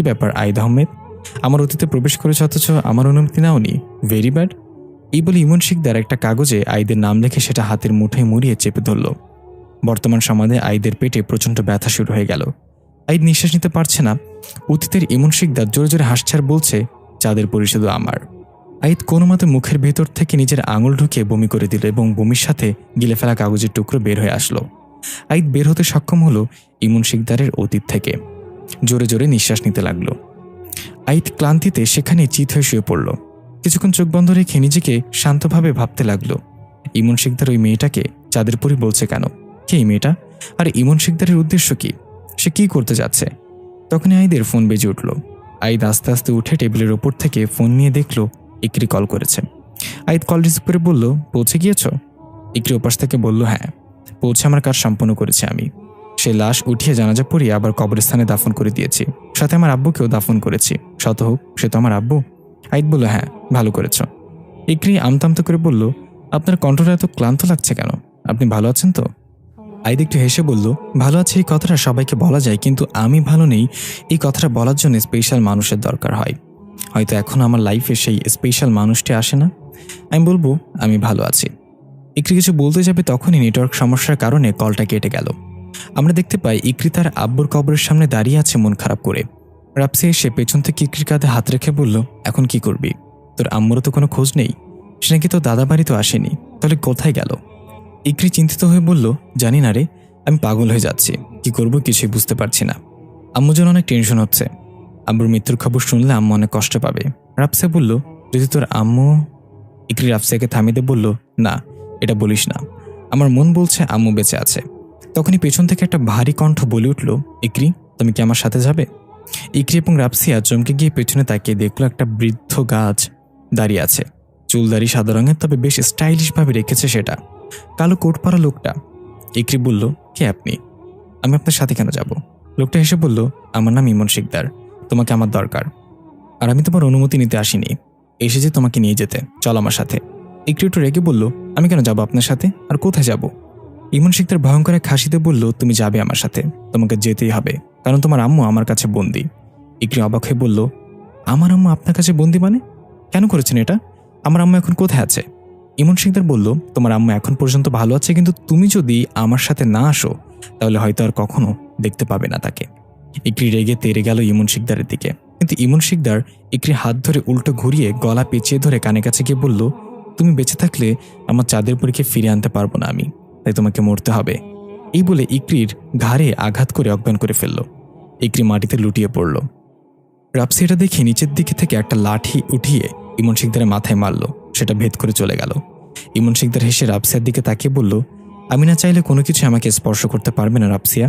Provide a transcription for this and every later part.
কি ব্যাপার আইদ আহমেদ, আমার অতীতে প্রবেশ করেছ অথচ আমার অনুমতি নাওনি? Very bad. এই বলে ইমন শিকদার একটা কাগজে আইদের নাম লিখে সেটা হাতের মুঠোয় মুড়িয়ে চেপে ধরল। বর্তমান সমাজে আইদের পেটে প্রচণ্ড ব্যথা শুরু হয়ে গেল। আইদ নিঃশ্বাস নিতে পারছে না। অতীতের ইমন শিকদার জোরে জোরে হাসছে আর বলছে, চাঁদের পরি শুধু আমার। আইদ কোনো মতে মুখের ভেতর থেকে নিজের আঙুল ঢুকিয়ে বমি করে দিল এবং বমির সাথে গিলে ফেলা কাগজের টুকরো বের হয়ে আসলো। আইদ বের হতে সক্ষম হলো ইমন শিকদারের অতীত থেকে। জোরে জোরে নিঃশ্বাস নিতে লাগলো। আইদ ক্লান্তিতে সেখানে চিত হয়ে শুয়ে পড়ল। কিছুক্ষণ চোখ বন্ধ রেখে নিজেকে শান্তভাবে ভাবতে লাগলো, ইমন শিকদার ওই মেয়েটাকে চাঁদের পরি বলছে কেন? কে এই মেয়েটা? আর ইমন শিকদারের উদ্দেশ্য কি? সে কি করতে যাচ্ছে? তখনই আইদের ফোন বেজে উঠল। আইদ আস্তে আস্তে উঠে টেবিলের ওপর থেকে ফোন নিয়ে দেখলো ইকরি কল করেছে। আইদ কল রিসিভ করে বলল, পৌঁছে গিয়েছ? ইকরি ওপাশ থেকে বলল, হ্যাঁ, পৌঁছে আমার কাজ সম্পন্ন করেছি আমি। সে লাশ উঠিয়ে জানাজা পড়িয়ে আবার কবরস্থানে দাফন করে দিয়েছি, সাথে আমার আব্বুকেও দাফন করেছি। শত হোক, সে তো আমার আব্বু। আইদ বলল, হ্যাঁ, ভালো করেছ। ইকরি আমতামতো করে বলল, আপনার কণ্ঠটা এত ক্লান্ত লাগছে কেন? আপনি ভালো আছেন তো? আইদ একটু হেসে বলল, ভালো আছে এই কথাটা সবাইকে বলা যায়, কিন্তু আমি ভালো নেই এই কথাটা বলার জন্য স্পেশাল মানুষের দরকার হয়। হয়তো এখন আমার লাইফে সেই স্পেশাল মানুষটি আসে না। আমি বলবো আমি ভালো আছি। ইকরি কিছু বলতে যাবে তখনই নেটওয়ার্ক সমস্যার কারণে কলটা কেটে গেল। আমরা দেখতে পাই ইকরি তার আব্বুর কবরের সামনে দাঁড়িয়ে আছে মন খারাপ করে। রাপসি এসে পেছন থেকে ইকরির কাঁধে হাত রেখে বলল, এখন কি করবি? তোর আম্মুরও তো কোনো খোঁজ নেই। সে নাকি তোর দাদা বাড়ি তো আসেনি, তাহলে কোথায় গেল? ইকরি চিন্তিত হয়ে বলল, জানি না রে, আমি পাগল হয়ে যাচ্ছি। কি করব কিছুই বুঝতে পারছি না। আম্মুর জন্য অনেক টেনশন হচ্ছে। আব্বুর মৃত্যুর খবর শুনলে আম্মু অনেক কষ্ট পাবে। রাপসা বলল, যদি তোর আম্মু... ইকরি রাপসাকে থামিয়ে বলল, না, এটা বলিস না। আমার মন বলছে আম্মু বেঁচে আছে। তখনই পেছন থেকে একটা ভারী কণ্ঠ বলে উঠল, ইকরি, তুমি কি আমার সাথে যাবে? ইকরি এবং রাপসিয়া চমকে গিয়ে পেছনে তাকিয়ে দেখলো একটা বৃদ্ধ গাছ দাঁড়িয়ে আছে। চুলদারি সাদা রঙের, তবে বেশ স্টাইলিশ ভাবে রেখেছে সেটা। কালো কোট পরা লোকটা। ইকরি বলল, কে আপনি? আমি আপনার সাথে কেন যাব? লোকটা হেসে বলল, আমার নাম ইমন শিকদার, তোমাকে আমার দরকার। আর আমি তোমার অনুমতি নিতে আসিনি, এসেছি তোমাকে নিয়ে যেতে। চল আমার সাথে। ইকরি একটু রেগে বলল, আমি কেন যাবো আপনার সাথে? আর কোথায় যাব? ইমন শিকদার ভয়ঙ্কর এক হাসিতে বলল, তুমি যাবে আমার সাথে, তোমাকে যেতেই হবে, কারণ তোমার আম্মু আমার কাছে বন্দি। ইকরি অবাক হয়ে বলল, আমার আম্মু আপনার কাছে বন্দি মানে? কেন করেছেন এটা? আমার আম্মু এখন কোথায় আছে? ইমন শিকদার বলল, তোমার আম্মু এখন পর্যন্ত ভালো আছে, কিন্তু তুমি যদি আমার সাথে না আসো তাহলে হয়তো আর কখনো দেখতে পাবে না তাকে। ইকরি রেগে তেড়ে গেল ইমন শিকদারের দিকে, কিন্তু ইমন শিকদার ইকরি হাত ধরে উল্টো ঘুরিয়ে গলা পেঁচিয়ে ধরে কানে কাছে গিয়ে বলল, তুমি বেঁচে থাকলে আমার চাঁদের পরীকে ফিরে আনতে পারবো না আমি, তাই তোমাকে মরতে হবে। এই বলে ইকরির ঘাড়ে আঘাত করে অজ্ঞান করে ফেলল। ইকরি মাটিতে লুটিয়ে পড়ল। রাপসি এটা দেখে নিচের দিকে থেকে একটা লাঠি উঠিয়ে ইমন শিকদারের মাথায় মারল। সেটা ভেদ করে চলে গেল। ইমন শিকদার হেসে রাপসিয়ার দিকে তাকিয়ে বলল, আমি না চাইলে কোনো কিছু আমাকে স্পর্শ করতে পারবে না রাপসিয়া।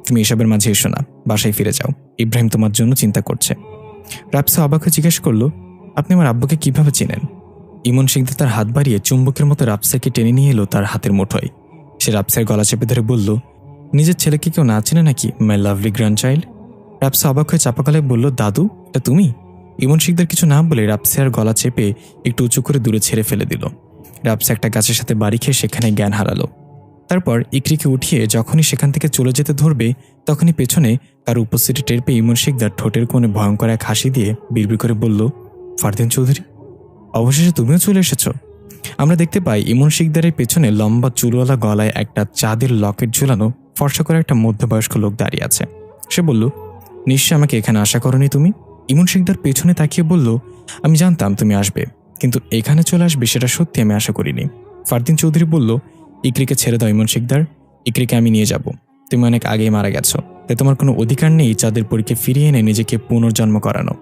তুমি এসবের মাঝে এসো না, বাসায় ফিরে যাও। ইব্রাহিম তোমার জন্য চিন্তা করছে। রাপসিয়া অবাক হয়ে জিজ্ঞেস করলো, আপনি আমার আব্বুকে কিভাবে চেনেন? ইমন শিকদার তার হাত বাড়িয়ে চুম্বকের মতো রাপসিয়াকে টেনে নিয়ে এলো তার হাতের মুঠোয়। সে রাপসিয়ার গলা চেপে ধরে বলল, নিজের ছেলেকে কেউ না চেনে নাকি, মাই লাভলি গ্র্যান্ডচাইল্ড? রাপসিয়া অবাক হয়ে চাপা গলায় বলল, দাদু, এটা তুমি? ইমন শিকদার কিছু না বলে রাপসিয়ার গলা চেপে একটু উঁচু করে দূরে ছেড়ে ফেলে দিল। রাপসিয়া একটা গাছের সাথে বাড়ি খেয়ে সেখানে জ্ঞান হারালো। তারপর ইকরিকে উঠিয়ে যখনই সেখান থেকে চলে যেতে ধরবে তখনই পেছনে তার উপস্থিতি টের পেয়ে ইমন শিকদার ঠোঁটের কোণে ভয়ঙ্কর এক হাসি দিয়ে বিড়বিড় করে বলল, ফারদিন চৌধুরী, অবশেষে তুমিও চলে এসেছ। আমরা দেখতে পাই ইমন শিকদারের পেছনে লম্বা চুলওয়ালা গলায় একটা চাঁদের লকেট ঝুলানো ফর্সা করে একটা মধ্যবয়স্ক লোক দাঁড়িয়ে আছে। সে বলল, নিশ্চয় আমাকে এখানে আশা করনি তুমি? ইমন শিকদার পেছনে তাকিয়ে বলল, আমি জানতাম তুমি আসবে, কিন্তু এখানে চলে আসবে সেটা সত্যি আমি আশা করিনি। ফারদিন চৌধুরী বলল, ইকরিকে ছেড়ে দাও ইমন শিকদার, ইকরিকে আমি নিয়ে যাব। তুমি অনেক আগেই মারা গেছো, তাই তোমার কোনো অধিকার নেই চাঁদের পরীকে ফিরিয়ে এনে নিজেকে পুনর্জন্ম করানো।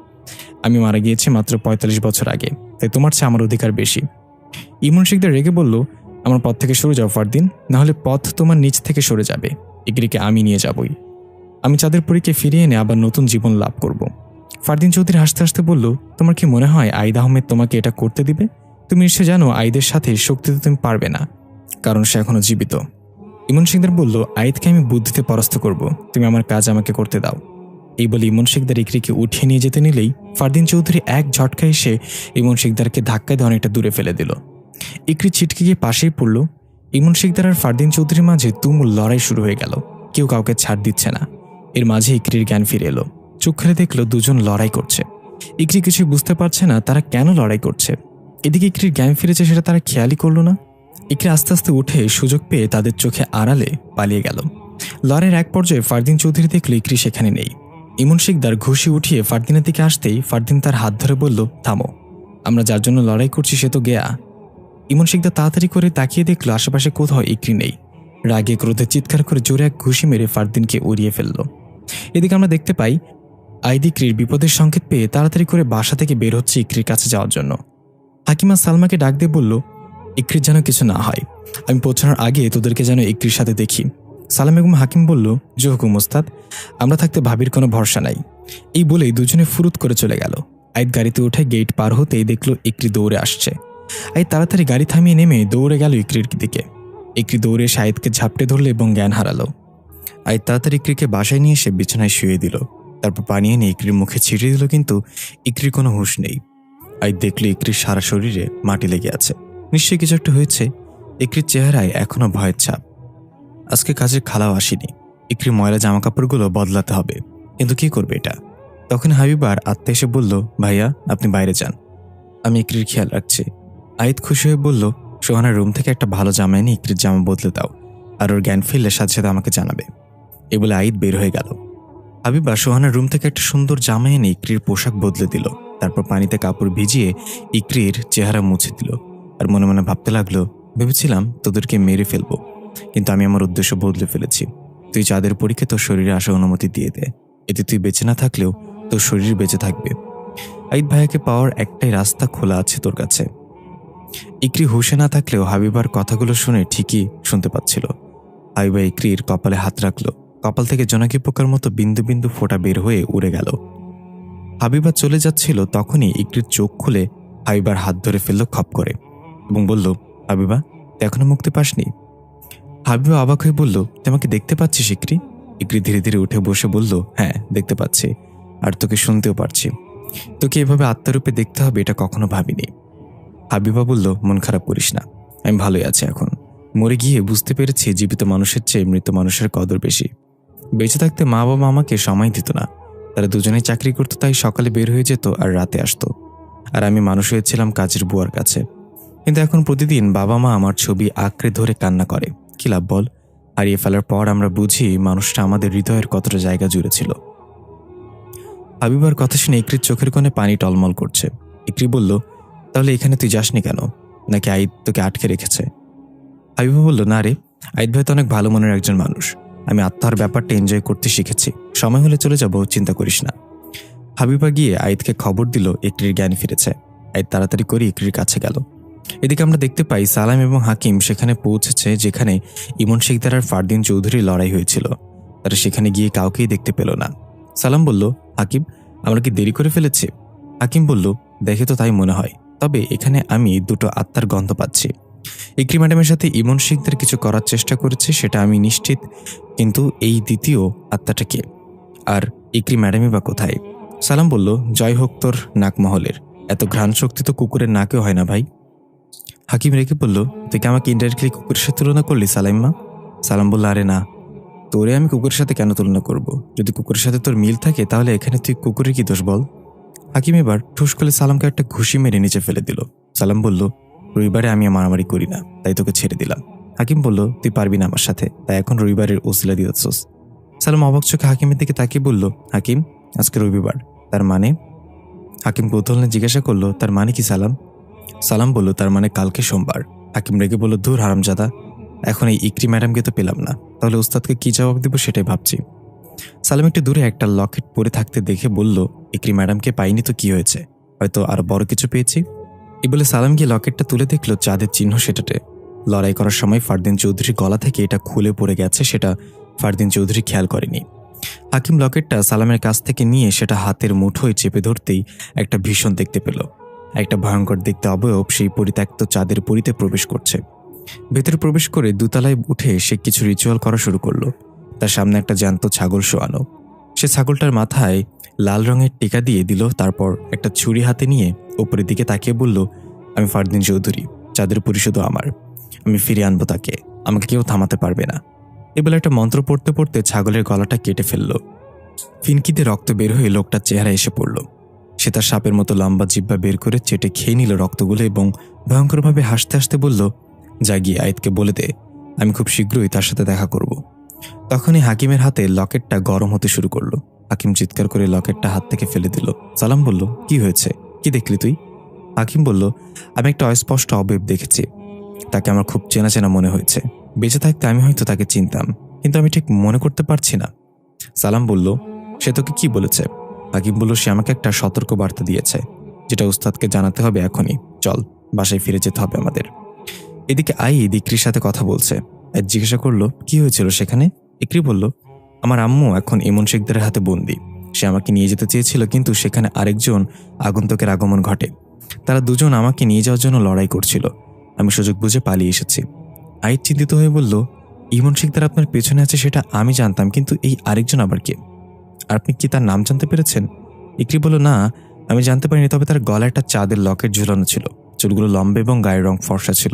আমি মারা গিয়েছি মাত্র ৪৫ বছর আগে, তাই তোমার চেয়ে আমার অধিকার বেশি। ইমন শিকদার রেগে বলল, আমার পথ থেকে সরে যাও ফারদিন, নাহলে পথ তোমার নিচ থেকে সরে যাবে। ইকরিকে আমি নিয়ে যাবই। আমি চাঁদের পরীকে ফিরিয়ে এনে আবার নতুন জীবন লাভ করব। ফারদিন চৌধুরী হাসতে হাসতে বলল, তোমার কি মনে হয় আইদ আহমেদ তোমাকে এটা করতে দিবে? তুমি নিশ্চয় জানো আইদের সাথে শক্তিতে তুমি পারবে না, কারণ সে এখনো জীবিত। ইমন শিকদার বলল, আইদকে আমি বুদ্ধিতে পরাস্ত করব, তুমি আমার কাজ আমাকে করতে দাও। এই বলে ইমন শিকদার ইকরিকে উঠিয়ে নিয়ে যেতে নিলেই ফারদিন চৌধুরী এক ঝটকা এসে ইমন শিকদারকে ধাক্কা দিয়ে অনেকটা দূরে ফেলে দিল। ইকরি ছিটকে গিয়ে পাশেই পড়ল। ইমন শিকদার আর ফারদিন চৌধুরীর মাঝে তুমুল লড়াই শুরু হয়ে গেল। কেউ কাউকে ছাড় দিচ্ছে না। এর মাঝে ইকরির জ্ঞান ফিরে এলো। চোখ খুলে দেখলো দুজন লড়াই করছে। ইকরি কিছুই বুঝতে পারছে না তারা কেন লড়াই করছে। এদিকে ইকরির জ্ঞান ফিরেছে সেটা তারা খেয়ালই করলো না। ইকরি আস্তে আস্তে উঠে সুযোগ পেয়ে তাদের চোখে আড়ালে পালিয়ে গেল। লড়াইয়ের এক পর্যায়ে ফারদিন চৌধুরী দেখল ইকরি সেখানে নেই। ইমন শিকদার ঘুষি উঠিয়ে ফারদিনের দিকে আসতেই ফারদিন তার হাত ধরে বলল, থামো, আমরা যার জন্য লড়াই করছি সে তো গেয়া। ইমন শিকদার তাড়াতাড়ি করে তাকিয়ে দেখল আশেপাশে কোথাও ইকরি নেই। রাগে ক্রোধে চিৎকার করে জোরে এক ঘুষি মেরে ফারদিনকে উড়িয়ে ফেলল। এদিকে আমরা দেখতে পাই আইদ ইকরির বিপদের সংকেত পেয়ে তাড়াতাড়ি করে বাসা থেকে বের হচ্ছে ইকরির কাছে যাওয়ার জন্য। হাকিমা সালমাকে ডাক দিয়ে বলল, ইকরির যেন কিছু না হয়, আমি পৌঁছানোর আগে তোদেরকে যেন ইকরির সাথে দেখি। সালাম এবং হাকিম বলল, জি হুকুম ওস্তাদ, আমরা থাকতে ভাবির কোনো ভরসা নাই। এই বলেই দুজনে ফুরুত করে চলে গেল। আইদ গাড়িতে উঠে গেট পার হতেই দেখল ইকরি দৌড়ে আসছে। আইদ তাড়াতাড়ি গাড়ি থামিয়ে নেমে দৌড়ে গেল ইকরির দিকে। ইকরি দৌড়ে এসে আইদকে ঝাপটে ধরল এবং জ্ঞান হারালো। আইদ তাড়াতাড়ি ইকরিকে বাসায় নিয়ে এসে বিছানায় শুয়ে দিল। তারপর পানি এনে ইকরির মুখে ছিটিয়ে দিল, কিন্তু ইকরির কোনো হুঁশ নেই। আইদ দেখল ইকরির সারা শরীরে মাটি লেগে আছে। নিশ্চয়ই কিছু একটা হয়েছে। ইকরির চেহারায় এখনো ভয়ের ছাপ। আজকে কাজের খালাও আসেনি। ইকরির ময়লা জামাকাপড়গুলো বদলাতে হবে, কিন্তু কি করবে এটা? তখন হাবিবার আত্মা এসে বলল, ভাইয়া আপনি বাইরে যান, আমি ইকরির খেয়াল রাখছি। আইদ খুশি হয়ে বলল, সোহানার রুম থেকে একটা ভালো জামা এনে ইকরির জামা বদলে দাও, আর ওর জ্ঞান ফিরলে সাথে সাথে আমাকে জানাবে। এ বলে আইদ বের হয়ে গেল। হাবিবা সোহানার রুম থেকে একটা সুন্দর জামা এনে ইকরির পোশাক বদলে দিল। তারপর পানিতে কাপড় ভিজিয়ে ইকরির চেহারা মুছে দিল। আর মনে মনে ভাবতে লাগলো, ভেবেছিলাম তোদেরকে মেরে ফেলবো, কিন্তু আমি আমার উদ্দেশ্য বদলে ফেলেছি। তুই চাঁদের পরীক্ষা তোর শরীরে আসার অনুমতি দিয়ে দে, এতে তুই বেঁচে না থাকলেও তোর শরীর বেঁচে থাকবে। আইদ ভাইয়াকে পাওয়ার একটাই রাস্তা খোলা আছে তোর কাছে। ইকরি হুশে না থাকলেও হাবিবার কথাগুলো শুনে ঠিকই শুনতে পাচ্ছিল। হাবিবা ইকরির কপালে হাত রাখলো। কপাল থেকে জোনাকি পোকার মতো বিন্দু বিন্দু ফোঁটা বের হয়ে উড়ে গেল। হাবিবা চলে যাচ্ছিল, তখনই ইকরির চোখ খুলে হাবিবার হাত ধরে ফেলল খপ করে এবং বলল, হাবিবা তুই এখনো মুক্তি পাসনি? হাবিবা অবাক হয়ে বলল, তুই আমাকে দেখতে পাচ্ছিস ইকরি? ইকরি ধীরে ধীরে উঠে বসে বলল, হ্যাঁ দেখতে পাচ্ছি, আর তোকে শুনতেও পারছি। তোকে এভাবে আত্মারূপে দেখতে হবে এটা কখনো ভাবিনি। হাবিবা বলল, মন খারাপ করিস না, আমি ভালোই আছি এখন। মরে গিয়ে বুঝতে পেরেছি জীবিত মানুষের চেয়ে মৃত মানুষের কদর বেশি। বেঁচে থাকতে মা বাবা আমাকে সময় দিত না। তারা দুজনেই চাকরি করতো, তাই সকালে বের হয়ে যেত আর রাতে আসতো। আর আমি মানুষ হয়েছিলাম কাজের বুয়ার কাছে। কিন্তু এখন প্রতিদিন বাবা মা আমার ছবি আঁকড়ে ধরে কান্না করে। কি লাভ বল? হারিয়ে ফেলার পর আমরা বুঝি মানুষটা আমাদের হৃদয়ের কতটা জায়গা জুড়ে ছিল। হাবিবার কথা শুনে ইকরির চোখের কোণে পানি টলমল করছে। ইকরি বলল, তাহলে এখানে তুই যাসনি কেন? নাকি আইদ তোকে আটকে রেখেছে? হাবিবা বলল, না রে, আইদ ভাই তো অনেক ভালো মনের একজন মানুষ। আমি আত্মার ব্যাপারটা এনজয় করতে শিখেছি। সময় হলে চলে যাব, চিন্তা করিস না। হাবিবা গিয়ে আইদকে খবর দিল ইকরির জ্ঞান ফিরেছে। আইদ তাড়াতাড়ি করে ইকরির কাছে গেল। এদিকে আমরা দেখতে পাই সালাম এবং হাকিম সেখানে পৌঁছেছে যেখানে ইমন শিকদার আর ফারদিন চৌধুরীর লড়াই হয়েছিল। তারা সেখানে গিয়ে কাউকেই দেখতে পেল না। সালাম বলল, হাকিম আমরা কি দেরি করে ফেলেছি? হাকিম বলল, দেখে তো তাই মনে হয়, তবে এখানে আমি দুটো আত্মার গন্ধ পাচ্ছি। ইকরি ম্যাডামের সাথে ইমন শিকদার কিছু করার চেষ্টা করেছে সেটা আমি নিশ্চিত, কিন্তু এই দ্বিতীয় আত্মাটা কে? আর ইকরি ম্যাডামই বা কোথায়? সালাম বলল, জয় হোক তোর নাকমহলের, এত ঘ্রাণ শক্তি তো কুকুরের নাকেও হয় না ভাই। হাকিম রেখে বলল, তুই কি আমাকে ইনডাইরেক্টলি কুকুরের সাথে তুলনা করলি সালাইম্মা? সালাম বলল, আরে না, তোরে আমি কুকুরের সাথে কেন তুলনা করব? যদি কুকুরের সাথে তোর মিল থাকে তাহলে এখানে তুই কুকুরের কি দোষ বল? হাকিম এবার ঠুস করে সালামকে একটা ঘুষি মেরে নিচে ফেলে দিল। সালাম বলল, রবিবারে আমি মারামারি করি না, তাই তোকে ছেড়ে দিলাম। হাকিম বলল, তুই পারবি না আমার সাথে, তাই এখন রবিবারের ওসিলা দিয়েছস। সালাম অবাক চোখে হাকিমের দিকে তাকিয়ে বলল, হাকিম আজকে রবিবার, তার মানে? হাকিম কৌতূহল নিয়ে জিজ্ঞাসা করলো, তার মানে কি সালাম? সালাম বলল, তার মানে কালকে সোমবার। হাকিম রেগে বলল, ধুর হারামজাদা, এখন এই ইকরি ম্যাডামকে তো পেলাম না, তাহলে উস্তাদকে কি জবাব দেবো সেটাই ভাবছি। সালাম একটু দূরে একটা লকেট পরে থাকতে দেখে বলল, ইকরি ম্যাডামকে পাইনি তো কি হয়েছে, হয়তো আরো বড় কিছু পেয়েছি। এই বলে সালাম গিয়ে লকেটটা তুলে দেখলো চাঁদের চিহ্ন সেটাতে। লড়াই করার সময় ফারদিন চৌধুরীর গলা থেকে এটা খুলে পড়ে গেছে, সেটা ফারদিন চৌধুরী খেয়াল করেনি। হাকিম লকেটটা সালামের কাছ থেকে নিয়ে সেটা হাতের মুঠোয় চেপে ধরতেই একটা ভীষণ দেখতে পেল। একটা ভয়ঙ্কর দেখতে অবয়ব সেই পরিত্যক্ত চাঁদের পুরীতে প্রবেশ করছে। ভেতরে প্রবেশ করে দোতলায় উঠে সে কিছু রিচুয়াল করা শুরু করলো। তার সামনে একটা জ্যান্ত ছাগল শোয়ানো। সে ছাগলটার মাথায় লাল রঙের টিকা দিয়ে দিল। তারপর একটা ছুরি হাতে নিয়ে উপরের দিকে তাকিয়ে বলল, আমি ফারদিন চৌধুরী, চাঁদের পুরী শুধু আমার, আমি ফিরিয়ে আনবো তাকে, আমাকে কেউ থামাতে পারবে না। এবেলা একটা মন্ত্র পড়তে পড়তে ছাগলের গলাটা কেটে ফেলল। ফিনকিতে রক্ত বের হয়ে লোকটার চেহারা এসে পড়ল। সে তার সাপের মতো লম্বা জিহ্বা বের করে চেটে খেয়ে নিল রক্তগুলো এবং ভয়ঙ্করভাবে হাসতে হাসতে বলল, যা গিয়ে আইদকে বলে দে আমি খুব শীঘ্রই তার সাথে দেখা করব। তখনই হাকিমের হাতে লকেটটা গরম হতে শুরু করলো। হাকিম চিৎকার করে লকেটটা হাত থেকে ফেলে দিল। সালাম বলল, কি হয়েছে, কি দেখলি তুই? হাকিম বলল, আমি একটা অস্পষ্ট অবয়ব দেখেছি। তাকে আমার খুব চেনা চেনা মনে হয়েছে। বেঁচে থাকতে আমি হয়তো তাকে চিনতাম, কিন্তু আমি ঠিক মনে করতে পারছি না। সালাম বলল, সে তোকে কি বলেছে? হাকিম বলল, সে আমাকে একটা সতর্ক বার্তা দিয়েছে, যেটা উস্তাদকে জানাতে হবে এখনই। চল, বাসায় ফিরে যেতে হবে আমাদের। এদিকে আইদ ইকরির সাথে কথা বলছে। আইদ জিজ্ঞাসা করলো, কি হয়েছিল সেখানে? ইকরি বলল, আমার আম্মু এখন ইমন শিকদারের হাতে বন্দী। সে আমাকে নিয়ে যেতে চেয়েছিল, কিন্তু সেখানে আরেকজন আগন্তুকের আগমন ঘটে। তারা দুজন আমাকে নিয়ে যাওয়ার জন্য লড়াই করছিল। আমি সুযোগ বুঝে পালিয়ে এসেছি। আইদ চিন্তিত হয়ে বলল, ইমন শিকদার আপনার পেছনে আছে সেটা আমি জানতাম, কিন্তু এই আরেকজন আবার কে? আর আপনি কি তার নাম জানতে পেরেছেন? ইকরি বলল, না, আমি জানতে পারিনি, তবে তার গলায় একটা চাঁদের লকেট ঝুলানো ছিল। চুলগুলো লম্বা এবং গায়ের রং ফর্সা ছিল।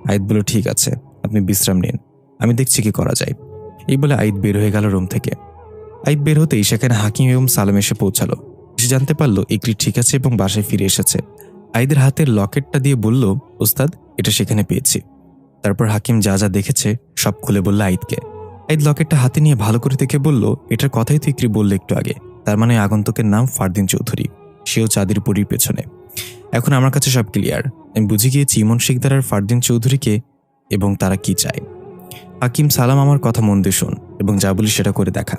আইদ বলল, ঠিক আছে, আপনি বিশ্রাম নিন, আমি দেখছি কি করা যায়। এই বলে আইদ বের হয়ে গেল রুম থেকে। আইদ বের হতেই সেখানে হাকিম এবং সালাম এসে পৌঁছালো। সে জানতে পারলো ইকরি ঠিক আছে এবং বাসায় ফিরে এসেছে। আইদের হাতের লকেটটা দিয়ে বলল, উস্তাদ, এটা সেখানে পেয়েছি। তারপর হাকিম যা যা দেখেছে সব খুলে বলল আইদকে। আইদ লকেটটা হাতে নিয়ে ভালো করে দেখে বলল, এটার কথাই তো ইকরি বললো একটু আগে। তার মানে আগন্তুকের নাম ফারদিন চৌধুরী, সেও চাঁদের পুরীর পেছনে। এখন আমার কাছে সব ক্লিয়ার। আমি বুঝে গিয়েছি ইমন শিকদার আর ফারদিন চৌধুরীকে এবং তারা কি চায়। হাকিম, সালাম, আমার কথা মন দিয়ে শোন এবং যা বলি সেটা করে দেখা।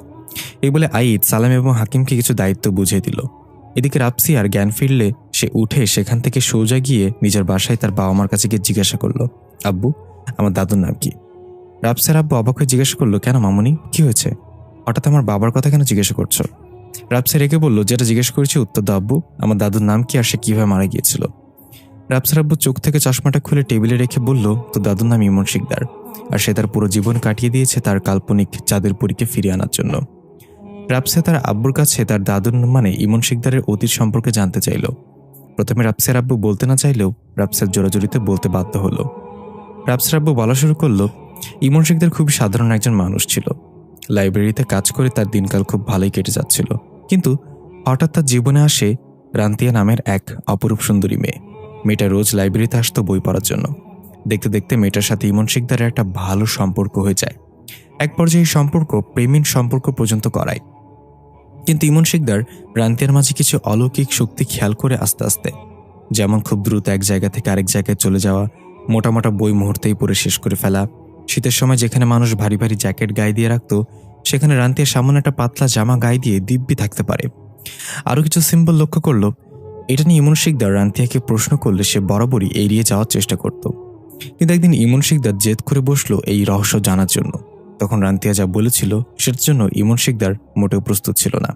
এই বলে আইদ সালাম এবং হাকিমকে কিছু দায়িত্ব বুঝিয়ে দিল। এদিকে রাপসি আর জ্ঞান ফিরলে সে উঠে সেখান থেকে সোজা গিয়ে নিজের বাসায় তার বাবা মার কাছে গিয়ে জিজ্ঞাসা করলো, আব্বু, আমার দাদুর নাম কি? রাপসির আব্বু অবাক হয়ে জিজ্ঞাসা করলো, কেন মামুনি, কি হয়েছে? হঠাৎ আমার বাবার কথা কেন জিজ্ঞাসা করছো? রাপসি রেগে বলল, যেটা জিজ্ঞেস করেছি উত্তর দাও আব্বু, আমার দাদুর নাম কি আর সে কিভাবে মারা গিয়েছিল? রাপসির আব্বু চোখ থেকে চশমাটা খুলে টেবিলে রেখে বলল, তো দাদুর নাম ইমন শিকদার, আর সে তার পুরো জীবন কাটিয়ে দিয়েছে তার কাল্পনিক চাঁদের পুরীকে ফিরিয়ে আনার জন্য। রাপসে তার আব্বুর কাছে তার দাদুর মানে ইমন শিকদারের অতীত সম্পর্কে জানতে চাইল। প্রথমে রাপসের আব্বু বলতে না চাইলেও রাপসের জোরাজুরিতে বলতে বাধ্য হলো। রাপসের আব্বু বলা শুরু করলো, ইমন শিকদার খুবই সাধারণ একজন মানুষ ছিল। লাইব্রেরিতে কাজ করে তার দিনকাল খুব ভালোই কেটে যাচ্ছিল, কিন্তু হঠাৎ তার জীবনে আসে রান্তিয়া নামের এক অপরূপ সুন্দরী মেয়ে। মেয়েটা রোজ লাইব্রেরিতে আসতো বই পড়ার জন্য। দেখতে দেখতে মেয়েটার সাথে ইমন শিকদারের একটা ভালো সম্পর্ক হয়ে যায়। এক পর্যায়ে এই সম্পর্ক প্রেমীণ সম্পর্ক পর্যন্ত করায়। কিন্তু ইমন শিকদার রান্তিয়ার মাঝে কিছু অলৌকিক শক্তি খেয়াল করে আস্তে আস্তে, যেমন খুব দ্রুত এক জায়গা থেকে আরেক জায়গায় চলে যাওয়া, মোটা মোটা বই মুহূর্তেই পড়ে শেষ করে ফেলা, শীতের সময় যেখানে মানুষ ভারী ভারী জ্যাকেট গায়ে দিয়ে রাখত সেখানে রান্তিয়া সামান্য একটা পাতলা জামা গায়ে দিয়ে দিব্যি থাকতে পারে। আরও কিছু সিম্বল লক্ষ্য করলো। এটা নিয়ে ইমন শিকদার রান্তিয়াকে প্রশ্ন করলে সে বরাবরই এড়িয়ে যাওয়ার চেষ্টা করত। কিন্তু একদিন ইমন শিকদার জেদ করে বসলো এই রহস্য জানার জন্য। তখন রান্তিয়া যা বলেছিল সেটার জন্য ইমন শিকদার মোটেও প্রস্তুত ছিল না।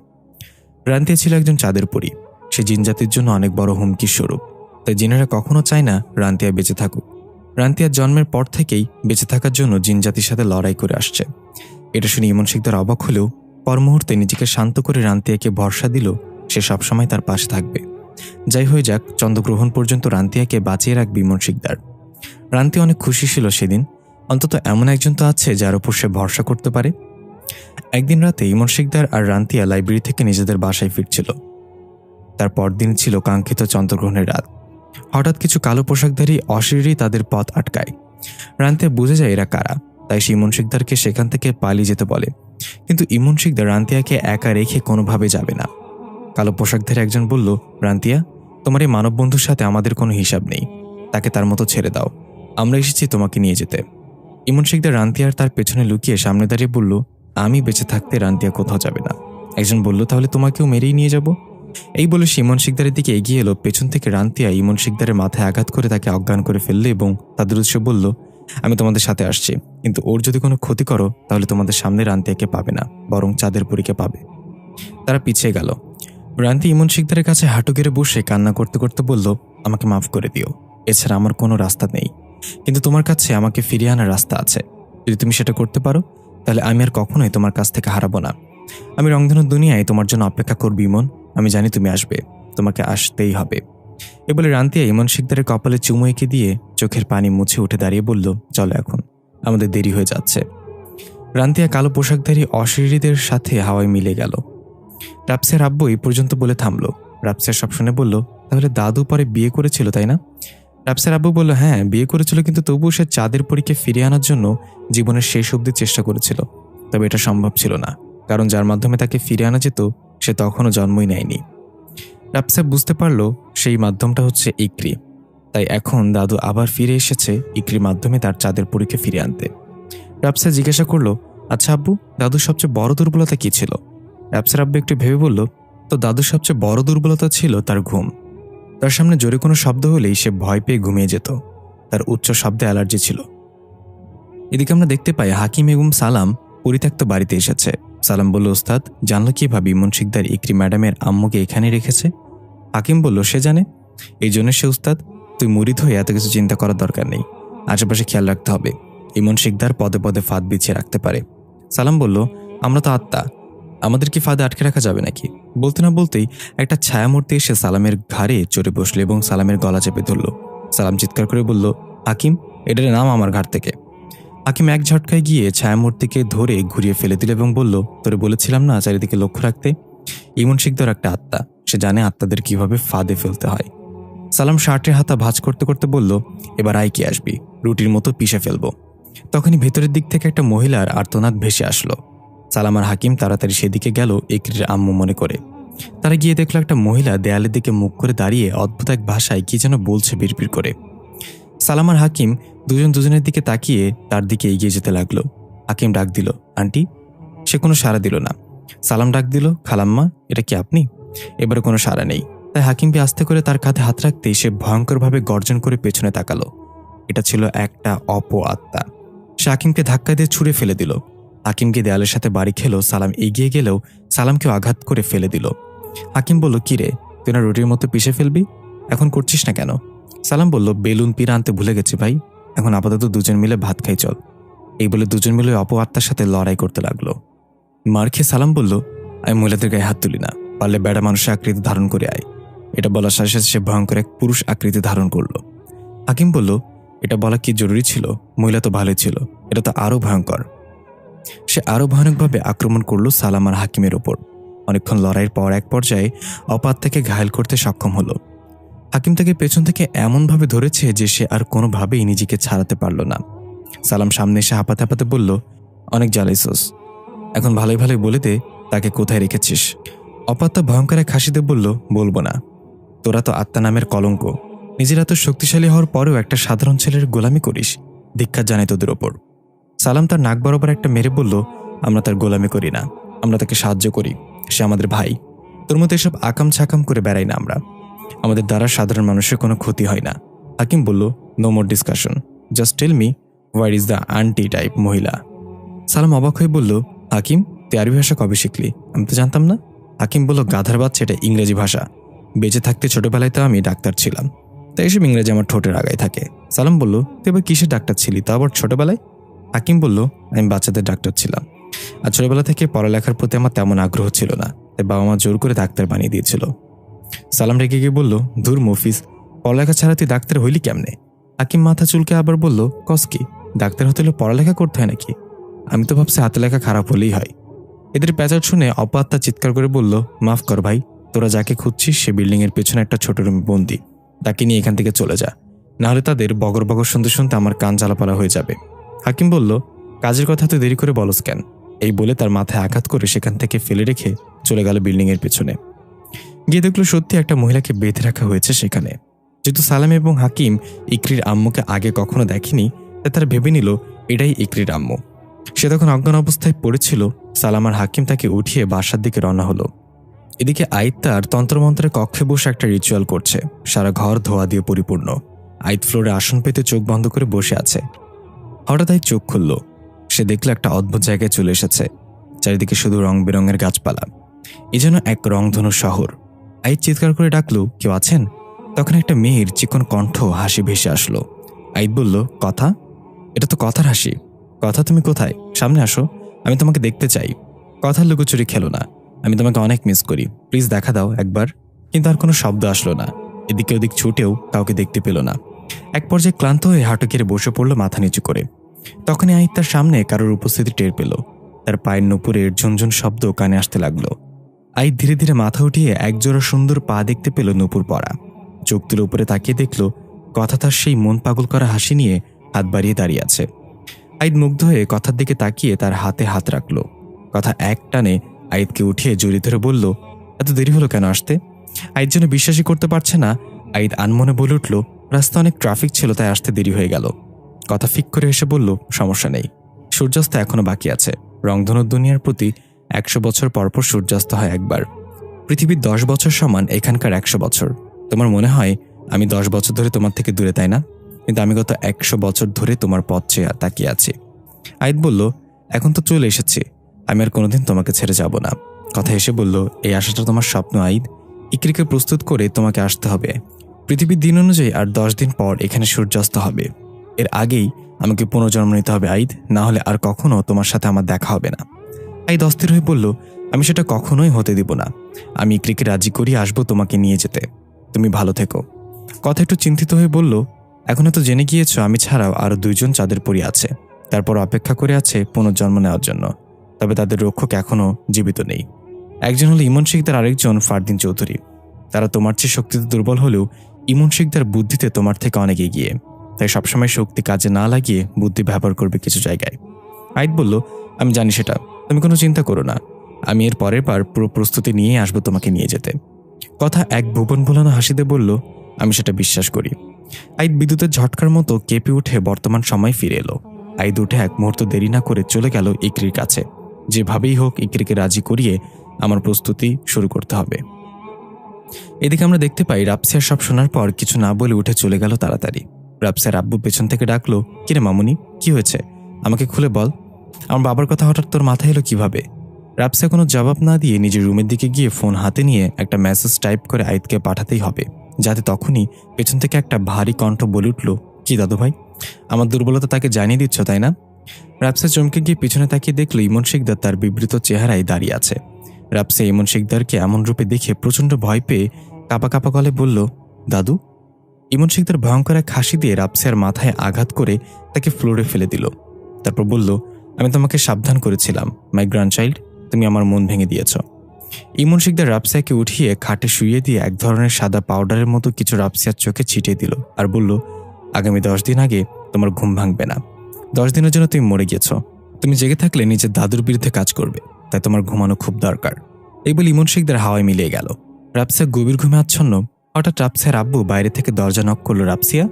রান্তিয়া ছিল একজন চাঁদের পরী। সে জিনজাতির জন্য অনেক বড় হুমকির স্বরূপ। তাই জিনেরা কখনো চায় না রান্তিয়া বেঁচে থাকুক। রান্তিয়ার জন্মের পর থেকেই বেঁচে থাকার জন্য জিনজাতির সাথে লড়াই করে আসছে। এটা শুনে ইমন শিকদার অবাক হলেও পর মুহূর্তে নিজেকে শান্ত করে রান্তিয়াকে ভরসা দিল সে সবসময় তার পাশে থাকবে। যাই হয়ে যাক, চন্দ্রগ্রহণ পর্যন্ত রান্তিয়াকে বাঁচিয়ে রাখবে ইমন শিকদার। রান্তিয়া অনেক খুশি ছিল সেদিন। অন্তত এমন একজন তো আছে যার উপর সে ভরসা করতে পারে। একদিন রাতে ইমন শিকদার আর রান্তিয়া লাইব্রেরি থেকে নিজেদের বাসায় ফিরছিল। তার পরদিন ছিল কাঙ্ক্ষিত চন্দ্রগ্রহণের রাত। হঠাৎ কিছু কালো পোশাকধারী অশরীরী তাদের পথ আটকায়। রান্তিয়া বুঝে যায় এরা কারা, তাই সে ইমন শিকদারকে সেখান থেকে পালিয়ে যেতে বলে। কিন্তু ইমন শিকদার রান্তিয়াকে একা রেখে কোনোভাবে যাবে না। কালো পোশাকধারী একজন বলল, রান্তিয়া, তোমার এই মানব বন্ধুর সাথে আমাদের কোনো হিসাব নেই, তাকে তার মতো ছেড়ে দাও, আমরা এসেছি তোমাকে নিয়ে যেতে। ইমন শিকদার রান্তিয়ার তার পেছনে লুকিয়ে সামনে দাঁড়িয়ে বলল, আমি বেঁচে থাকতে রান্তিয়া কোথাও যাবে না। একজন বলল, তাহলে তোমাকেও মেরেই নিয়ে যাব। এই বলে সে ইমন শিকদারের দিকে এগিয়ে এলো। পেছন থেকে রান্তিয়া ইমন শিকদারের মাথায় আঘাত করে তাকে অজ্ঞান করে ফেললে এবং তাদের উৎসে বলল, আমি তোমাদের সাথে আসছি, কিন্তু ওর যদি কোনো ক্ষতি করো তাহলে তোমাদের সামনে রান্তিয়াকে পাবে না, বরং চাঁদের পুরীকে পাবে। তারা পিছিয়ে গেল। রান্তিয়া ইমন শিকদারের কাছে হাঁটু গেড়ে বসে কান্না করতে করতে বলল, আমাকে মাফ করে দিও, এছাড়া আমার কোনো রাস্তা নেই, কিন্তু তোমার কাছে আমাকে ফিরিয়ে আনার রাস্তা আছে। যদি তুমি সেটা করতে পারো তাহলে আমি আর কখনোই তোমার কাছ থেকে হারাবো না। আমি রংধনু দুনিয়ায় তোমার জন্য অপেক্ষা করবি ইমন, আমি জানি তুমি আসবে, তোমাকে আসতেই হবে। এ বলে রান্তিয়া ইমন শিকদারের কপালে চুমু এঁকে দিয়ে চোখের পানি মুছে উঠে দাঁড়িয়ে বলল, চলো এখন, আমাদের দেরি হয়ে যাচ্ছে। রান্তিয়া কালো পোশাকধারী অশরীরীদের সাথে হাওয়ায় মিলে গেল। রাপসের আব্বু এই পর্যন্ত বলে থামলো। রাপসের সব শুনে বলল, তাহলে দাদু পরে বিয়ে করেছিল তাই না? রাপসের আব্বু বলল, হ্যাঁ বিয়ে করেছিল, কিন্তু তবুও সে চাঁদের পরীকে ফিরিয়ে আনার জন্য জীবনের শেষ অবধি চেষ্টা করেছিল। তবে এটা সম্ভব ছিল না, কারণ যার মাধ্যমে তাকে ফিরে আনা যেত সে তখনও জন্মই নেয়নি। রাপসা বুঝতে পারল সেই মাধ্যমটা হচ্ছে ইকরি। তাই এখন দাদু আবার ফিরে এসেছে ইকরির মাধ্যমে তার চাঁদের পরীকে ফিরে আনতে। রাপসা জিজ্ঞাসা করলো, আচ্ছা আব্বু, দাদুর সবচেয়ে বড় দুর্বলতা কি ছিল? রাপসার আব্বু একটু ভেবে বলল, তো দাদুর সবচেয়ে বড় দুর্বলতা ছিল তার ঘুম। তার সামনে জোরে কোনো শব্দ হলেই সে ভয় পেয়ে ঘুমিয়ে যেত। তার উচ্চ শব্দে অ্যালার্জি ছিল। এদিকে আমরা দেখতে পাই হাকিম এবং সালাম পরিত্যক্ত বাড়িতে এসেছে। সালাম বলল, ওস্তাদ জানলো কিভাবে ইমন শিকদার ইকরি ম্যাডামের আম্মুকে এখানে রেখেছে? হাকিম বলল, সে জানে, এই জন্য সে উস্তাদ। তুই মুরিদ হয়ে এত কিছু চিন্তা করার দরকার নেই, আশেপাশে খেয়াল রাখতে হবে। ইমন শিকদার পদে পদে ফাঁদ বিছিয়ে রাখতে পারে। সালাম বলল, আমরা তো আত্মা, আমাদের কি ফাঁদে আটকে রাখা যাবে নাকি? বলতে না বলতেই একটা ছায়ামূর্তি এসে সালামের ঘাড়ে চড়ে বসল এবং সালামের গলা চেপে ধরল। সালাম চিৎকার করে বলল, হাকিম, এটার নাম আমার ঘাট থেকে। হাকিম এক ঝটকায় গিয়ে ছায়ামূর্তিকে ধরে ঘুরিয়ে ফেলে দিল এবং বলল, তোরে বলেছিলাম না চারিদিকে লক্ষ্য রাখতে? ইমন শিকদার একটা আত্মা, সে জানে আত্মাদের কিভাবে ফাঁদে ফেলতে হয়। সালাম শার্টের হাতা ভাঁজ করতে করতে বলল, এবার আয় কি আসবি, রুটির মতো পিষে ফেলবো। তখনই ভেতরের দিক থেকে একটা মহিলার আর্তনাদ ভেসে আসলো। সালাম আর হাকিম তাড়াতাড়ি সেদিকে গেল ইকরির আম্মু মনে করে। তারা গিয়ে দেখলো একটা মহিলা দেয়ালের দিকে মুখ করে দাঁড়িয়ে অদ্ভুত এক ভাষায় কি যেন বলছে বিড়বিড় করে। সালাম আর হাকিম দুজনের দিকে তাকিয়ে তার দিকে এগিয়ে যেতে লাগলো। হাকিম ডাক দিল, আন্টি। সে কোনো সাড়া দিল না। সালাম ডাক দিল, খালাম্মা, এটা কি আপনি? এবারে কোনো সাড়া নেই। তাই হাকিমকে আস্তে করে তার কাঁধে হাত রাখতেই সে ভয়ঙ্করভাবে গর্জন করে পেছনে তাকালো। এটা ছিল একটা আত্মা। সে হাকিমকে ধাক্কা দিয়ে ছুঁড়ে ফেলে দিল। হাকিমকে দেয়ালের সাথে বাড়ি খেলো। সালাম এগিয়ে গেলেও সালামকেও আঘাত করে ফেলে দিল। হাকিম বলল, কি রে, তুই না রুটির মতো পিষে ফেলবি, এখন করছিস না কেন? সালাম বলল, বেলুন পিড়া আনতে ভুলে গেছি ভাই, এখন আপাতত দুজন মিলে ভাত খাই চল। এই বলে দুজন মিলে আত্মার সাথে লড়াই করতে লাগলো। মার খেয়ে সালাম বলল, আমি মহিলাদের গায়ে হাত তুলি না, পারলে বেড়া মানুষের আকৃতি ধারণ করে আয়। এটা বলার সাথে সাথে সে ভয়ঙ্কর এক পুরুষ আকৃতি ধারণ করলো। হাকিম বলল, এটা বলা কি জরুরি ছিল? মহিলা তো ভালোই ছিল, এটা তো আরো ভয়ঙ্কর। সে আরো ভয়ানকভাবে আক্রমণ করলো সালাম আর হাকিমের ওপর। অনেকক্ষণ লড়াইয়ের পর এক পর্যায়ে অপাত্মাকে ঘায়েল করতে সক্ষম হলো। হাকিম তাকে পেছন থেকে এমনভাবে ধরেছে যে সে আর কোনোভাবেই নিজেকে ছাড়াতে পারল না। সালাম সামনে এসে হাঁপাতে হাঁপাতে বলল, অনেক জ্বালাইছস, এখন ভালোই ভালোই বলে দে তাকে কোথায় রেখেছিস। অপাত্মা ভয়ঙ্কর এক হাসিতে বলল, বলবো না, তোরা তো আত্মা নামের কলঙ্ক, নিজেরা তো শক্তিশালী হওয়ার পরেও একটা সাধারণ ছেলের গোলামি করিস, ধিক্কার জানাই তোদের ওপর। সালাম তার নাক বরাবর একটা মেরে বলল, আমরা তার গোলামি করি না, আমরা তাকে সাহায্য করি, সে আমাদের ভাই। তোর মতো এসব আকাম ছাকাম করে বেড়াই না আমরা, আমাদের দ্বারা সাধারণ মানুষের কোনো ক্ষতি হয় না। হাকিম বলল, no more discussion, just tell me what is the aunty type মহিলা। সালাম অবাক হয়ে বলল, হাকিম, তুই আরবি ভাষা কবে শিখলি? আমি তো জানতাম না। হাকিম বলল, গাধার বাচ্চা, এটা ইংরেজি ভাষা। বেঁচে থাকতে ছোটবেলায় তো আমি ডাক্তার ছিলাম, তাই এসব ইংরেজি আমার ঠোঁটের আগায় থাকে। সালাম বলল, তুই এবার কিসের ডাক্তার ছিলি, তা আবার ছোটবেলায়? হাকিম বলল, আমি বাচ্চাদের ডাক্তার ছিলাম, আর ছোটবেলা থেকে পড়ালেখার প্রতি আমার তেমন আগ্রহ ছিল না, তাই বাবা মা জোর করে ডাক্তার বানিয়ে দিয়েছিল। সালাম রেগে গিয়ে বলল, ধুর মফিস, পড়ালেখা ছাড়া তুই ডাক্তার হইলি কেমনে? হাকিম মাথা চুলকে আবার বলল, কস কি, ডাক্তার হতে হলে পড়ালেখা করতে হয় নাকি? আমি তো ভাবছি হাতে লেখা খারাপ হলেই হয়। এদের প্যাচার শুনে অপাত্মা চিৎকার করে বলল, মাফ কর ভাই, তোরা যাকে খুঁজছিস সে বিল্ডিং এর পেছনে একটা ছোট রুমে বন্দি, তাকে নিয়ে এখান থেকে চলে যা, নাহলে তাদের বগর বগর শুনতে শুনতে আমার কান জ্বালাপালা হয়ে যাবে। হাকিম বলল, কাজের কথা তো দেরি করে বলস কেন? এই বলে তার মাথায় আঘাত করে সেখান থেকে ফেলে রেখে চলে গেল বিল্ডিং এর পেছনে। গিয়ে দেখলো সত্যি একটা মহিলাকে বেঁধে রাখা হয়েছে সেখানে। যেহেতু সালাম এবং হাকিম ইকরির আম্মুকে আগে কখনো দেখেনি, তাই তারা ভেবে নিল এটাই ইকরির আম্মু। সে তখন অজ্ঞান অবস্থায় পড়েছিল। সালাম আর হাকিম তাকে উঠিয়ে বাসার দিকে রওনা হলো। এদিকে আইত তার তন্ত্রমন্ত্রের কক্ষে বসে একটা রিচুয়াল করছে। সারা ঘর ধোয়া দিয়ে পরিপূর্ণ। আইত ফ্লোরে আসন পেতে চোখ বন্ধ করে বসে আছে। হঠাৎ আইত চোখ খুলল। সে দেখলো একটা অদ্ভুত জায়গায় চলে এসেছে। চারিদিকে শুধু রং বেরঙের গাছপালা, এ যেন এক রংধনু শহর। আইত চিৎকার করে ডাকলো, কেউ আছেন? তখন একটা মেয়ের চিকন কণ্ঠ হাসি ভেসে আসলো। আইত বলল, কথা? এটা তো কথার হাসি। কথা, তুমি কোথায়? সামনে আসো, আমি তোমাকে দেখতে চাই। কথার লুকোচুরি খেলো না, আমি তোমাকে অনেক মিস করি, প্লিজ দেখা দাও একবার। কিন্তু আর কোনো শব্দ আসলো না। এদিকে ওদিক ছুটেও কাউকে দেখতে পেল না। এক পর্যায়ে ক্লান্ত হয়ে হাঁটু কেড়ে বসে পড়লো মাথা নিচু করে। তখনই আইত তার সামনে কারোর উপস্থিতি টের পেল। তার পায়ের নুপুরের ঝুনঝুন শব্দ কানে আসতে লাগলো। আইদ ধীরে ধীরে মাথা উঠিয়ে একজোড়া সুন্দর পা দেখতে পেল নূপুর পরা। চোখ তুলে উপরে তাকিয়ে দেখল কথা তার সেই মন পাগল করা হাসি নিয়ে হাত বাড়িয়ে দাঁড়িয়ে আছে। আইদ মুগ্ধ হয়ে কথার দিকে তাকিয়ে তার হাতে হাত রাখল। কথা এক টানে আইদকে উঠিয়ে জড়িয়ে ধরে বলল, এত দেরি হলো কেন আসতে? আইদ যেন বিশ্বাসই করতে পারছে না। আইদ আনমনে বলে উঠল, রাস্তা অনেক ট্রাফিক ছিল, তাই আসতে দেরি হয়ে গেল। কথা ফিক করে এসে বলল, সমস্যা নেই, সূর্যাস্ত এখনো বাকি আছে। রংধনুর দুনিয়ার প্রতি 100 বছর পরপর সূর্যাস্ত হয় একবার। পৃথিবীর 10 বছর সমান এখানকার 100 বছর। তোমার মনে হয় আমি 10 বছর ধরে তোমার থেকে দূরে, তাই না? কিন্তু আমি গত 100 বছর ধরে তোমার পথ চেয়ে তাকিয়ে আছি। আইদ বলল, এখন তো চলে এসেছি, আমি আর কোনোদিন তোমাকে ছেড়ে যাব না। কথা এসে বলল, এই আশাটা তোমার স্বপ্ন আইদ। ইকরিকে প্রস্তুত করে তোমাকে আসতে হবে। পৃথিবীর দিন অনুযায়ী আর 10 দিন পর এখানে সূর্যাস্ত হবে। এর আগেই আমাকে পুনর্জন্ম নিতে হবে আইদ, না হলে আর কখনো তোমার সাথে আমার দেখা হবে না। আইদ অস্থির হয়ে বলল, আমি সেটা কখনোই হতে দিব না। আমি ইকরিকে রাজি করিয়ে আসবো তোমাকে নিয়ে যেতে। তুমি ভালো থেকো। কথা একটু চিন্তিত হয়ে বলল, এখনো তো জেনে গিয়েছ আমি ছাড়াও আরো 2 জন চাঁদের পরী আছে, তারপর অপেক্ষা করে আছে পুনর্জন্ম নেওয়ার জন্য। তবে তাদের রক্ষক এখনো জীবিত নেই। একজন হলো ইমন শিকদার, আরেকজন ফারদিন চৌধুরী। তারা তোমার চেয়ে শক্তিতে দুর্বল হলেও ইমন শিকদার বুদ্ধিতে তোমার থেকে অনেক এগিয়ে, তাই সবসময় শক্তি কাজে না লাগিয়ে বুদ্ধি ব্যবহার করবে কিছু জায়গায়। আইদ বলল, আমি জানি সেটা, তুমি কোনো চিন্তা করো না। আমি এর পরের বার পুরো প্রস্তুতি নিয়ে আসবো তোমাকে নিয়ে যেতে। কথা এক ভুবন ভোলানো হাসিতে বলল, আমি সেটা বিশ্বাস করি। আইদ বিদ্যুতের ঝটকার মতো কেঁপে উঠে বর্তমান সময় ফিরে এলো। আইদ উঠে এক মুহূর্ত দেরি না করে চলে গেল ইকরির কাছে। যেভাবেই হোক ইকরিকে রাজি করিয়ে আমার প্রস্তুতি শুরু করতে হবে। এদিকে আমরা দেখতে পাই রাপসিয়া সব শোনার পর কিছু না বলে উঠে চলে গেল তাড়াতাড়ি। রাপসিয়ার আব্বু পেছন থেকে ডাকলো, কিরে মামুনি, কি হয়েছে? আমাকে খুলে বল। আমার বাবার কথা হঠাৎ তোর মাথায় এলো কিভাবে? রাপসিয়া কোনো জবাব না দিয়ে নিজের রুমের দিকে গিয়ে ফোন হাতে নিয়ে একটা মেসেজ টাইপ করে আইদকে পাঠাতেই হবে, যাতে তখনই পেছন থেকে একটা ভারী কণ্ঠ বলে উঠল, কি দাদু ভাই, আমার দুর্বলতা তাকে জানিয়ে দিচ্ছ তাই না? রাপসিয়া চমকে গিয়ে পিছনে তাকিয়ে দেখল ইমন শিকদার তার বিবৃত চেহারায় দাঁড়িয়ে আছে। রাপসিয়া ইমন শিকদারকে এমন রূপে দেখে প্রচণ্ড ভয় পেয়ে কাঁপা কাঁপা গলে বলল, দাদু। ইমন শিকদার ভয়ঙ্কর এক হাসি দিয়ে রাপসিয়ার মাথায় আঘাত করে তাকে ফ্লোরে ফেলে দিল। তারপর বলল, আমি তোমাকে সাবধান করেছিলাম মাই গ্র্যান্ডচাইল্ড, তুমি আমার মন ভেঙে দিয়েছ। ইমন শিকদার রাপসিয়াকে উঠিয়ে খাটে শুইয়ে দিয়ে এক ধরনের সাদা পাউডারের মতো কিছু রাপসিয়ার চোখে ছিটিয়ে দিল আর বলল, আগামী 10 দিন আগে তোমার ঘুম ভাঙবে না। 10 দিনের জন্য তুমি মরে গেছ। তুমি জেগে থাকলে নিজের দাদুর বিরুদ্ধে কাজ করবে, তাই তোমার ঘুমানো খুব দরকার। এই বলে ইমন শিকদার হাওয়ায় মিলিয়ে গেল। রাপসিয়া গভীর ঘুমে আচ্ছন্ন। হঠাৎ রাপসিয়ার আব্বু বাইরে থেকে দরজা নক করলো। রাপসিয়া,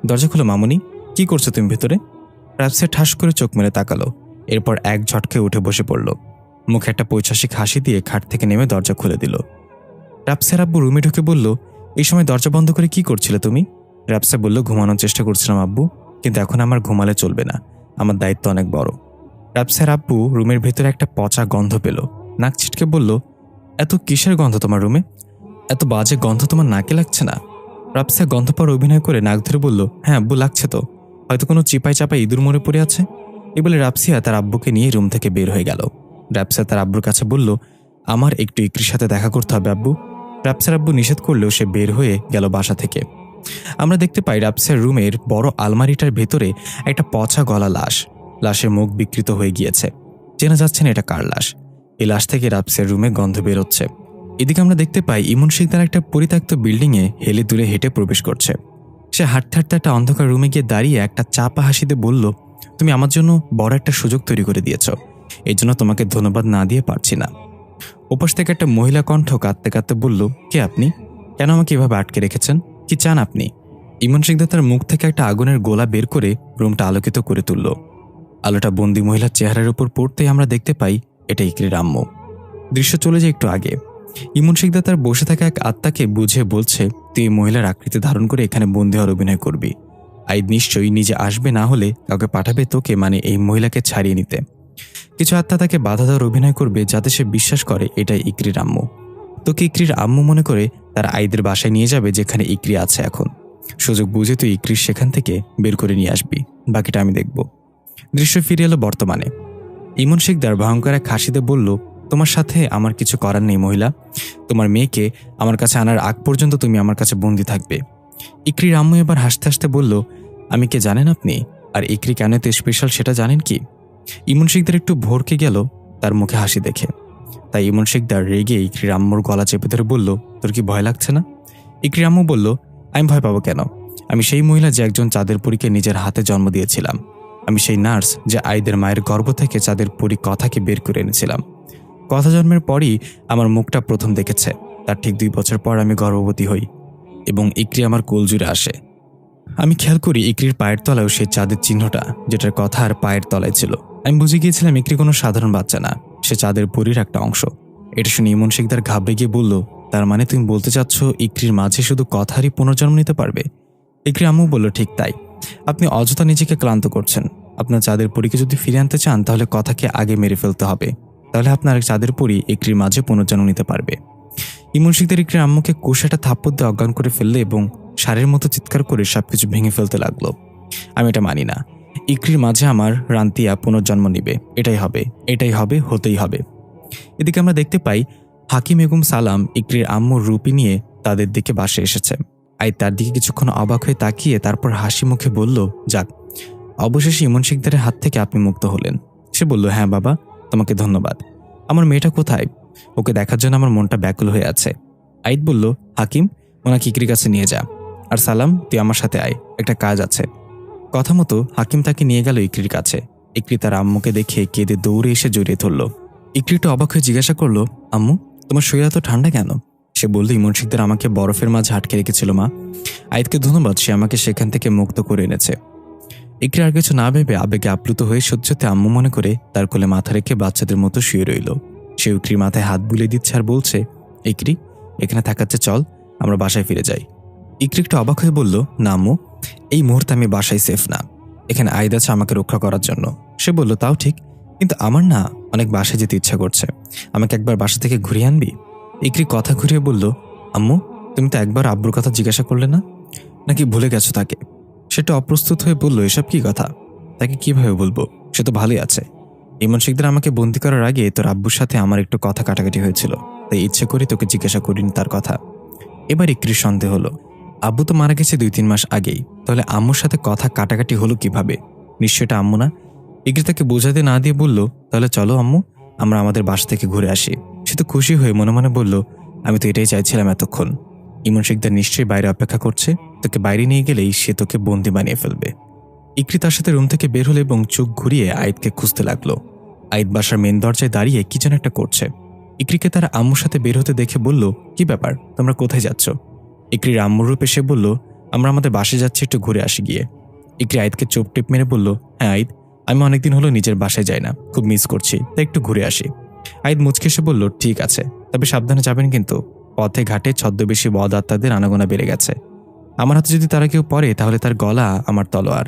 দরজা খোলো মামুনি, কি করছো তুমি ভেতরে? রাপসিয়া ঠাস করে চোখ মেলে তাকালো, এরপর এক ঝটকে উঠে বসে পড়ল। মুখে একটা পৈশাসিক হাসি দিয়ে খাট থেকে নেমে দরজা খুলে দিল। রাপসিয়ার আব্বু রুমে ঢুকে বলল, এই সময় দরজা বন্ধ করে কি করছিলে তুমি? রাপসিয়া বলল, ঘুমানোর চেষ্টা করছিলাম আব্বু, কিন্তু এখন আমার ঘুমালে চলবে না, আমার দায়িত্ব অনেক বড়। রাপসিয়ার আব্বু রুমের ভেতরে একটা পচা গন্ধ পেল। নাক ছিটকে বলল, এত কিসের গন্ধ তোমার রুমে? এত বাজে গন্ধ তোমার নাকে লাগছে না? রাপসিয়া গন্ধ পাওয়ার অভিনয় করে নাক ধরে বলল, হ্যাঁ আব্বু, লাগছে তো, হয়তো কোনো চিপাই চাপাই ইঁদুর মরে পড়ে আছে। এই বলে রাপসিয়া তার আব্বুকে নিয়ে রুম থেকে বের হয়ে গেল। রাপসিয়া তার আব্বুর কাছে বলল, আমার একটু ইকরির সাথে দেখা করতে হবে আব্বু। রাপসিয়ার আব্বু নিষেধ করলেও সে বের হয়ে গেল বাসা থেকে। আমরা দেখতে পাই রাপসিয়ার রুমের বড় আলমারিটার ভেতরে একটা পচা গলা লাশ। লাশের মুখ বিকৃত হয়ে গিয়েছে, চেনা যাচ্ছে না এটা কার লাশ। এই লাশ থেকে রাপসিয়ার রুমে গন্ধ বেরোচ্ছে। এদিকে আমরা দেখতে পাই ইমন শিকদার একটা পরিত্যক্ত বিল্ডিংয়ে হেলে দূরে হেঁটে প্রবেশ করছে। সে হাঁটতে হাঁটতে একটা অন্ধকার রুমে গিয়ে দাঁড়িয়ে একটা চাপা হাসিতে বলল, তুমি আমার জন্য বড় একটা সুযোগ তৈরি করে দিয়েছ, এই জন্য তোমাকে ধন্যবাদ না দিয়ে পারছি না। ওপাশ থেকে একটা মহিলা কণ্ঠ কাঁদতে কাঁদতে বলল, কে আপনি? কেন আমাকে এভাবে আটকে রেখেছেন? কি চান আপনি? ইমন শিকদার তার মুখ থেকে একটা আগুনের গোলা বের করে রুমটা আলোকিত করে তুলল। আলোটা বন্দি মহিলার চেহারার উপর পড়তেই আমরা দেখতে পাই এটা ইকরির আম্মু। দৃশ্য চলে যায় একটু আগে। ইমন শিকদার তার বসে থাকা এক আত্মাকে বুঝে বলছে, তুই এই মহিলার আকৃতি ধারণ করে এখানে বন্দি হওয়ার অভিনয় করবি। আইদ নিশ্চয়ই নিজে আসবে, না হলে কাউকে পাঠাবে তোকে, মানে এই মহিলাকে ছাড়িয়ে নিতে। কিছু আত্মা তাকে বাধা দেওয়ার অভিনয় করবে যাতে সে বিশ্বাস করে এটাই ইকরির আম্মু। তোকে ইকরির আম্মু মনে করে তার আইদের বাসায় নিয়ে যাবে যেখানে ইকরি আছে এখন। সুযোগ বুঝে তুই ইকরির সেখান থেকে বের করে নিয়ে আসবি, বাকিটা আমি দেখব। দৃশ্য ফিরে এলো বর্তমানে। ইমন শিকদার ভয়ঙ্কর এক হাসিতে বলল, তোমার সাথে আমার কিছু করার নেই মহিলা। তোমার মেয়েকে আমার কাছে আনার আগ পর্যন্ত তুমি আমার কাছে বন্দি থাকবে। ইকরির আম্মু এবার হাসতে হাসতে বলল, আমি কে জানেন আপনি? আর ইকরি কেন এত স্পেশাল সেটা জানেন কি? ইমন শিকদার একটু ভরকে গেল তার মুখে হাসি দেখে। তাই ইমন শিকদার রেগে ইকরির আম্মুর গলা চেপে ধরে বলল, তোর কি ভয় লাগছে না? ইকরির আম্মু বলল, আমি ভয় পাবো কেন? আমি সেই মহিলা যে একজন চাঁদের পরীকে নিজের হাতে জন্ম দিয়েছিলাম। আমি সেই নার্স যে আইদের মায়ের গর্ভ থেকে চাঁদের পরী কথাকে বের করে এনেছিলাম। কথা জন্মের পরই আমার মুখটা প্রথম দেখেছে। তার ঠিক 2 বছর পর আমি গর্ভবতী হই এবং ইকরি আমার কোল জুড়ে আসে। আমি খেয়াল করি ইকরির পায়ের তলায়ও সেই চাঁদের চিহ্নটা, যেটার কথা আর পায়ের তলায় ছিল। আমি বুঝে গিয়েছিলাম ইকরি কোনো সাধারণ বাচ্চা না, সে চাঁদের পরীর একটা অংশ। এটা শুনে ইমন শিকদার ঘাবড়ে গিয়ে বলল, তার মানে তুমি বলতে চাচ্ছ ইকরির মাঝে শুধু কথারই পুনর্জন্ম নিতে পারবে? ইকরি আম্মু বলল, ঠিক তাই। আপনি অযথা নিজেকে ক্লান্ত করছেন। আপনার চাঁদের পরীকে যদি ফিরে আনতে চান তাহলে কথাকে আগে মেরে ফেলতে হবে। তাহলে আপনার চাঁদের পরী ইকরির মাঝে পুনর্জন্ম নিতে পারবে। ইমন শিকদার ইকরির আম্মুকে কোষাটা থাপ্পড় দিয়ে অজ্ঞান করে ফেললে এবং সারের মতো চিৎকার করে সবকিছু ভেঙে ফেলতে লাগলো। আমি এটা মানি না। ইকরির মাঝে আমার রান্তিয়া পুনর্জন্ম নিবে। এটাই হবে, হতেই হবে। এদিকে আমরা দেখতে পাই হাকিম এবং সালাম ইকরির আম্মুর রূপী নিয়ে তাদের দিকে বাসে এসেছে। আই তার দিকে কিছুক্ষণ অবাক হয়ে তাকিয়ে তারপর হাসি মুখে বলল, যাক, অবশেষে ইমন শিকদারের হাত থেকে আপনি মুক্ত হলেন। সে বলল, হ্যাঁ বাবা, তোমাকে ধন্যবাদ। আমার মেয়েটা কোথায়? ওকে দেখার জন্য আমার মনটা ব্যাকুল হয়ে আছে। আইদ বলল, হাকিম, ওনাকে ইকরির কাছে নিয়ে যা। আর সালাম, তুই আমার সাথে আয়, একটা কাজ আছে। কথা মতো হাকিম তাকে নিয়ে গেল ইকরির কাছে। ইকরি তার আম্মুকে দেখে কেঁদে দৌড়ে এসে জড়িয়ে ধরল। ইকরি একটু অবাক হয়ে জিজ্ঞাসা করলো, আম্মু, তোমার শরীর এত ঠান্ডা কেন? সে বলল, ইমন শিকদার আমাকে বরফের মাঝে আটকে রেখেছিল মা। আইদকে ধন্যবাদ, সে আমাকে সেখান থেকে মুক্ত করে এনেছে। ইকরি আর কিছু না ভেবে আবেগে আপ্লুত হয়ে সহ্যতে আম্মু মনে করে তার কোলে মাথা রেখে বাচ্চাদের মতো শুয়ে রইল। সে ইকরির মাথায় হাত বুলিয়ে দিচ্ছে আর বলছে, ইকরি, এখানে থাকাচ্ছে, চল আমরা বাসায় ফিরে যাই। ইকরি একটু অবাক হয়ে বলল, না আম্মু, এই মুহূর্তে আমি বাসায় সেফ না। এখানে আইদ আছে আমাকে রক্ষা করার জন্য। সে বলল, তাও ঠিক, কিন্তু আমার না অনেক বাসায় যেতে ইচ্ছা করছে। আমাকে একবার বাসা থেকে ঘুরিয়ে আনবি? ইকরি কথা ঘুরিয়ে বলল, আম্মু, তুমি তো একবার আব্বুর কথা জিজ্ঞাসা করলে না? নাকি ভুলে গেছো তাকে? সেটা অপ্রস্তুত হয়ে বলল, এসব কি কথা? তাকে কিভাবে বলবো? সে তো ভালোই আছে। ইমন শিকদার আমাকে বন্দি করার আগে তোর আব্বুর সাথে আমার একটু কথা কাটাকাটি হয়েছিল, তাই ইচ্ছে করে তোকে জিজ্ঞাসা করিনি তার কথা। এবার ইকরির সন্দেহ হলো, আব্বু তো মারা গেছে 2-3 মাস আগেই, তাহলে আম্মুর সাথে কথা কাটাকাটি হলো কিভাবে? নিশ্চয়টা আম্মু না। ইকরি তাকে বোঝাতে না দিয়ে বলল, তাহলে চলো আম্মু, আমরা আমাদের বাসা থেকে ঘুরে আসি। সে তো খুশি হয়ে মনে মনে বলল, আমি তো এটাই চাইছিলাম এতক্ষণ। ইমন শিকদার নিশ্চয়ই বাইরে অপেক্ষা করছে, তোকে বাইরে নিয়ে গেলেই সে তোকে বন্দি বানিয়ে ফেলবে। ইকরি তার সাথে রুম থেকে বের হলো এবং চোখ ঘুরিয়ে আইদকে খুঁজতে লাগলো। আইদ বাসার মেন দরজায় দাঁড়িয়ে কি যেন একটা করছে। ইকরিকে তার আম্মুর সাথে বের হতে দেখে বলল, কি ব্যাপার, তোমরা কোথায় যাচ্ছ? ইকরির আম্মুর রূপে সে বলল, আমরা আমাদের বাসায় যাচ্ছি, একটু ঘুরে আসি গিয়ে। ইকরি আইদকে চোখ টিপ মেরে বলল, হ্যাঁ আইদ, আমি অনেকদিন হলো নিজের বাসায় যাই না, খুব মিস করছি, তাই একটু ঘুরে আসি। আইদ মুচকে এসে বলল, ঠিক আছে, তবে সাবধানে যাবেন কিন্তু। পথে ঘাটে ছদ্মবেশী বদ আত্মাদের আনাগোনা বেড়ে গেছে। আমার হাতে যদি তারা কেউ পড়ে তাহলে তার গলা আমার তলোয়ার।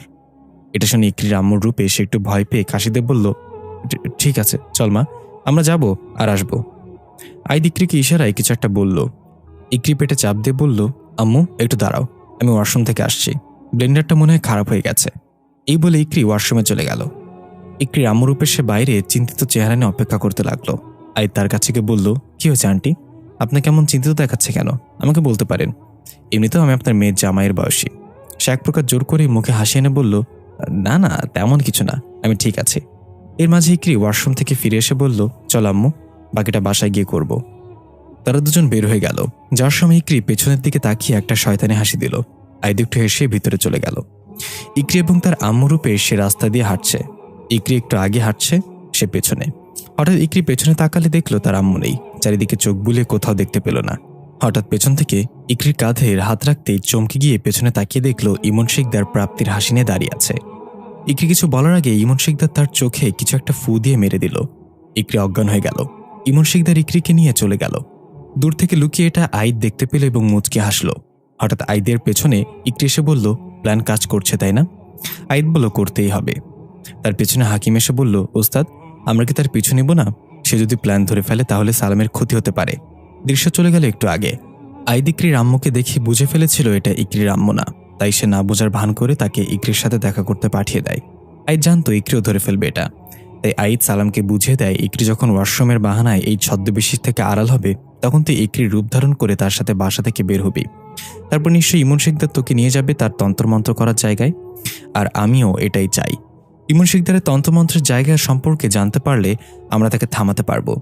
এটা শুনে ইকরির আম্মুর রূপে সে একটু ভয় পেয়ে কাশিতে বলল, ঠিক আছে চল মা, আমরা যাব আর আসবো। আইদ ইকরিকে ইশারায় কিছু একটা বলল। ইকরি পেটে চাপ দিয়ে বলল, আম্মু একটু দাঁড়াও, আমি ওয়াশরুম থেকে আসছি, ব্লেন্ডারটা মনে হয় খারাপ হয়ে গেছে। এই বলে ইকরি ওয়াশরুমে চলে গেল। ইকরির আম্মুর রূপে সে বাইরে চিন্তিত চেহারা নিয়ে অপেক্ষা করতে লাগলো। আইদ তার কাছে গিয়ে বলল, কি হয়েছে আন্টি, আপনাকে কেমন চিন্তিত দেখাচ্ছে কেন? আমাকে বলতে পারেন, এমনিতেও আমি আপনার মেয়ের জামাইয়ের বয়সী। সে এক প্রকার জোর করে মুখে হাসি এনে বলল, না না, তেমন কিছু না, আমি ঠিক আছি। এর মাঝে ইকরি ওয়াশরুম থেকে ফিরে এসে বলল, চল আম্মু, বাকিটা বাসায় গিয়ে করব। তারা দুজন বের হয়ে গেল। যার সময় ইকরি পেছনের দিকে তাকিয়ে একটা শয়তানি হাসি দিল। আইদ একটু হেসে ভিতরে চলে গেল। ইকরি এবং তার আম্মু রূপে সে রাস্তা দিয়ে হাঁটছে। ইকরি একটু আগে হাঁটছে, সে পেছনে। হঠাৎ ইকরি পেছনে তাকালে দেখলো তার আম্মু নেই। চারিদিকে চোখ বুলিয়ে কোথাও দেখতে পেল না। হঠাৎ পেছন থেকে ইকরির কাঁধের হাত রাখতেই চমকে গিয়ে পেছনে তাকিয়ে দেখলো ইমন শিকদার প্রাপ্তির হাসি নিয়ে দাঁড়িয়ে আছে। ইকরি কিছু বলার আগে ইমন শিকদার তার চোখে কিছু একটা ফু দিয়ে মেরে দিল। ইকরি অজ্ঞান হয়ে গেল। ইমন শিকদার ইকরিকে নিয়ে চলে গেল। দূর থেকে লুকিয়ে এটা আইদ দেখতে পেল এবং মুচকে হাসলো। হঠাৎ আইদের পেছনে ইকরি এসে বলল, প্ল্যান কাজ করছে তাই না? আইদ বলল, করতেই হবে। তার পেছনে হাকিম এসে বলল, ওস্তাদ, আমরা কি তার পিছু নিব না? সে যদি প্ল্যান ধরে ফেলে তাহলে সালামের ক্ষতি হতে পারে। দৃশ্য চলে গেল একটু আগে। আইদ ইকরির আম্মুকে দেখে বুঝে ফেলেছিল এটা ইকরির আম্মু না, তাই সে না বোঝার ভান করে তাকে ইকরির সাথে দেখা করতে পাঠিয়ে দেয়। আইদ জানতো ইকরিও ধরে ফেলবে এটা, তাই আইদ সালামকে বুঝিয়ে দেয় ইকরি যখন ওয়াশরুমের বাহানায় এই ছদ্মবেশী থেকে আড়াল হবে তখন তুই ইকরির রূপ ধারণ করে তার সাথে বাসা থেকে বের হবি। তারপর নিশ্চয়ই ইমন শিকদার তোকে নিয়ে যাবে তার তন্ত্রমন্ত্র করার জায়গায়। আর আমিও এটাই চাই। ইমন শিকদারের তন্ত্রমন্ত্রের জায়গা সম্পর্কে জানতে পারলে আমরা তাকে থামাতে পারবো।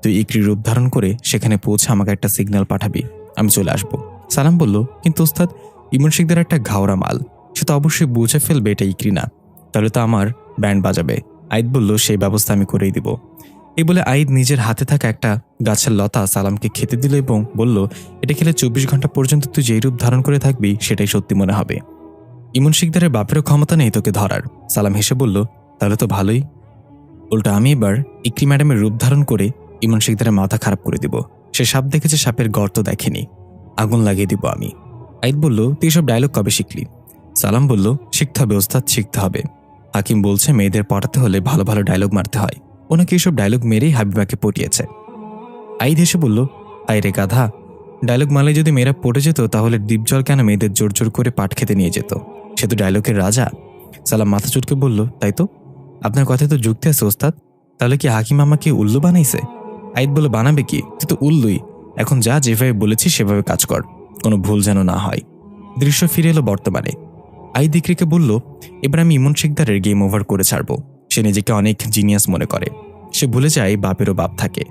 তুই ইকরির রূপ ধারণ করে সেখানে পৌঁছে আমাকে একটা সিগন্যাল পাঠাবি, আমি চলে আসব। সালাম বলল, কিন্তু ওস্তাদ, ইমন শিকদার একটা ঘাওড়া মাল, সে তো অবশ্যই বুঝে ফেলবে এটা ইকরি না, তাহলে তো আমার ব্যান্ড বাজাবে। আইদ বলল, সেই ব্যবস্থা আমি করেই দিব। এই বলে আইদ নিজের হাতে থাকা একটা গাছের লতা সালামকে খেতে দিল এবং বলল, এটা খেলে 24 ঘন্টা পর্যন্ত তুই যেই রূপ ধারণ করে থাকবি সেটাই সত্যি মনে হবে। ইমন শিকদারের বাপেরও ক্ষমতা নেই তোকে ধরার। সালাম হেসে বলল, তাহলে তো ভালোই। উল্টা আমি এবার ইকরি ম্যাডামের রূপ ধারণ করে ইমন শিকদারের মাথা খারাপ করে দিব। সে সাপ দেখেছে, সাপের গর্ত দেখেনি, আগুন লাগিয়ে দিব আমি। আইদ বলল, তুই এসব ডায়লগ কবে শিখলি? সালাম বলল, শিখতে হবে ওস্তাদ, শিখতে হবে। হাকিম বলছে মেয়েদের পটাতে হলে ভালো ভালো ডায়লগ মারতে হয়, ওনাকে এসব ডায়লগ মেরেই হাবিবাকে পটিয়েছে। আইদ হেসে বলল, আয় রে গাধা, ডায়লগ মারলে যদি মেয়েরা পটে যেত তাহলে ডিপজল কেন মেয়েদের জোর জোর করে পাট খেতে নিয়ে যেত? সে তো ডায়লগের রাজা। সালাম মাথা চুটকে বলল, তাই তো, আপনার কথায় তো যুক্তি আছে ওস্তাদ। তাহলে কি হাকিম আমাকে উল্লু বানাইছে? আইদ বলে, বানাবে কি, তুই তো উল্লুই। এখন যা যেভাবে বলেছি সেভাবে কাজ কর, কোনো ভুল যেন না হয়। দৃশ্য ফিরে এলো বর্তমানে। আইদ ইকরিকে বলল, এবার আমি ইমন শিকদারের গেম ওভার করে ছাড়ব। সে নিজেকে অনেক জিনিয়াস মনে করে, সে ভুলে যায় বাপেরও বাপ থাকে।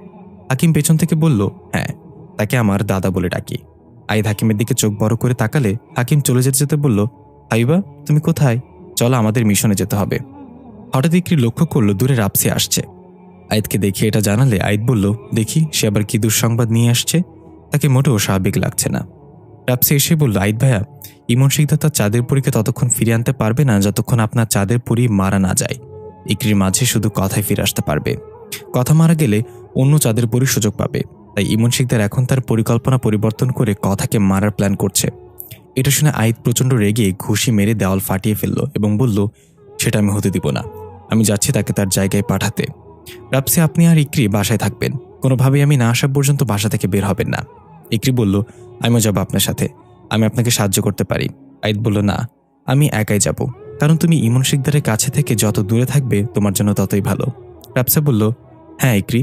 হাকিম পেছন থেকে বলল, হ্যাঁ, তাকে আমার দাদা বলে ডাকি। আইদ হাকিমের দিকে চোখ বড় করে তাকালে হাকিম চলে যেতে যেতে বলল, হাইবা তুমি কোথায়? চলো আমাদের মিশনে যেতে হবে। হঠাৎ ইকরি লক্ষ্য করলো দূরে রাপসি আসছে। আইদকে দেখে এটা জানালে আইদ বলল, দেখি সে আবার কি দুঃসংবাদ নিয়ে আসছে, তাকে মোটেও স্বাভাবিক লাগছে না। রাপসি এসে বলল, আইদ ভাইয়া, ইমন শিকদার তার চাঁদের পরীকে ততক্ষণ ফিরে আনতে পারবে না যতক্ষণ আপনার চাঁদের পরী মারা না যায়। ইকরির মাঝে শুধু কথায় ফিরে আসতে পারবে, কথা মারা গেলে অন্য চাঁদের পরী সুযোগ পাবে। তাই ইমন শিকদার এখন তার পরিকল্পনা পরিবর্তন করে কথাকে মারার প্ল্যান করছে। এটা শুনে আইদ প্রচণ্ড রেগে ঘুষি মেরে দেওয়াল ফাটিয়ে ফেলল এবং বলল, সেটা আমি হতে দিব না, আমি যাচ্ছি তাকে তার জায়গায় পাঠাতে। রাপসি, আপনি আর ইকরি বাসায় থাকবেন, কোনোভাবেই আমি না আসা পর্যন্ত বাসা থেকে বের হবেন না। ইকরি বলল, আমিও যাব আপনার সাথে, আমি আপনাকে সাহায্য করতে পারি। আইদ বলল, না, আমি একাই যাব, কারণ তুমি ইমন শিকদারের কাছে থেকে যত দূরে থাকবে তোমার জন্য ততই ভালো। রাপসা বলল, হ্যাঁ ইকরি,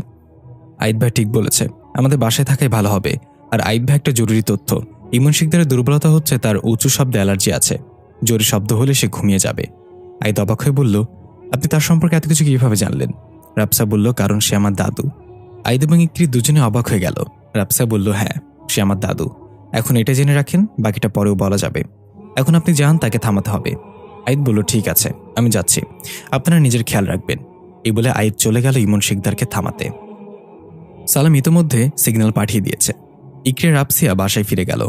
আইদ ভাই ঠিক বলেছে, আমাদের বাসায় থাকাই ভালো হবে। আর আইদ ভাই, একটা জরুরি তথ্য, ইমন শিকদারের দুর্বলতা হচ্ছে তার উঁচু শব্দে অ্যালার্জি আছে, জোরে শব্দ হলে সে ঘুমিয়ে যাবে। আইদ অবাক হয়ে বলল, আপনি তার সম্পর্কে এত কিছু কিভাবে জানলেন? রাপসা বলল, কারণ সে আমার দাদু। আইদ এবং ইকরি দুজনে অবাক হয়ে গেল। রাপসা বলল, হ্যাঁ, সে আমার দাদু। এখন এটা জেনে রাখেন, বাকিটা পরেও বলা যাবে। এখন আপনি যান, তাকে থামাতে হবে। আইদ বলল, ঠিক আছে, আমি যাচ্ছি, আপনারা নিজের খেয়াল রাখবেন। এই বলে আইদ চলে গেল ইমন শিকদারকে থামাতে। সালাম ইতোমধ্যে সিগন্যাল পাঠিয়ে দিয়েছে। ইকরি রাপসিয়া বাসায় ফিরে গেল।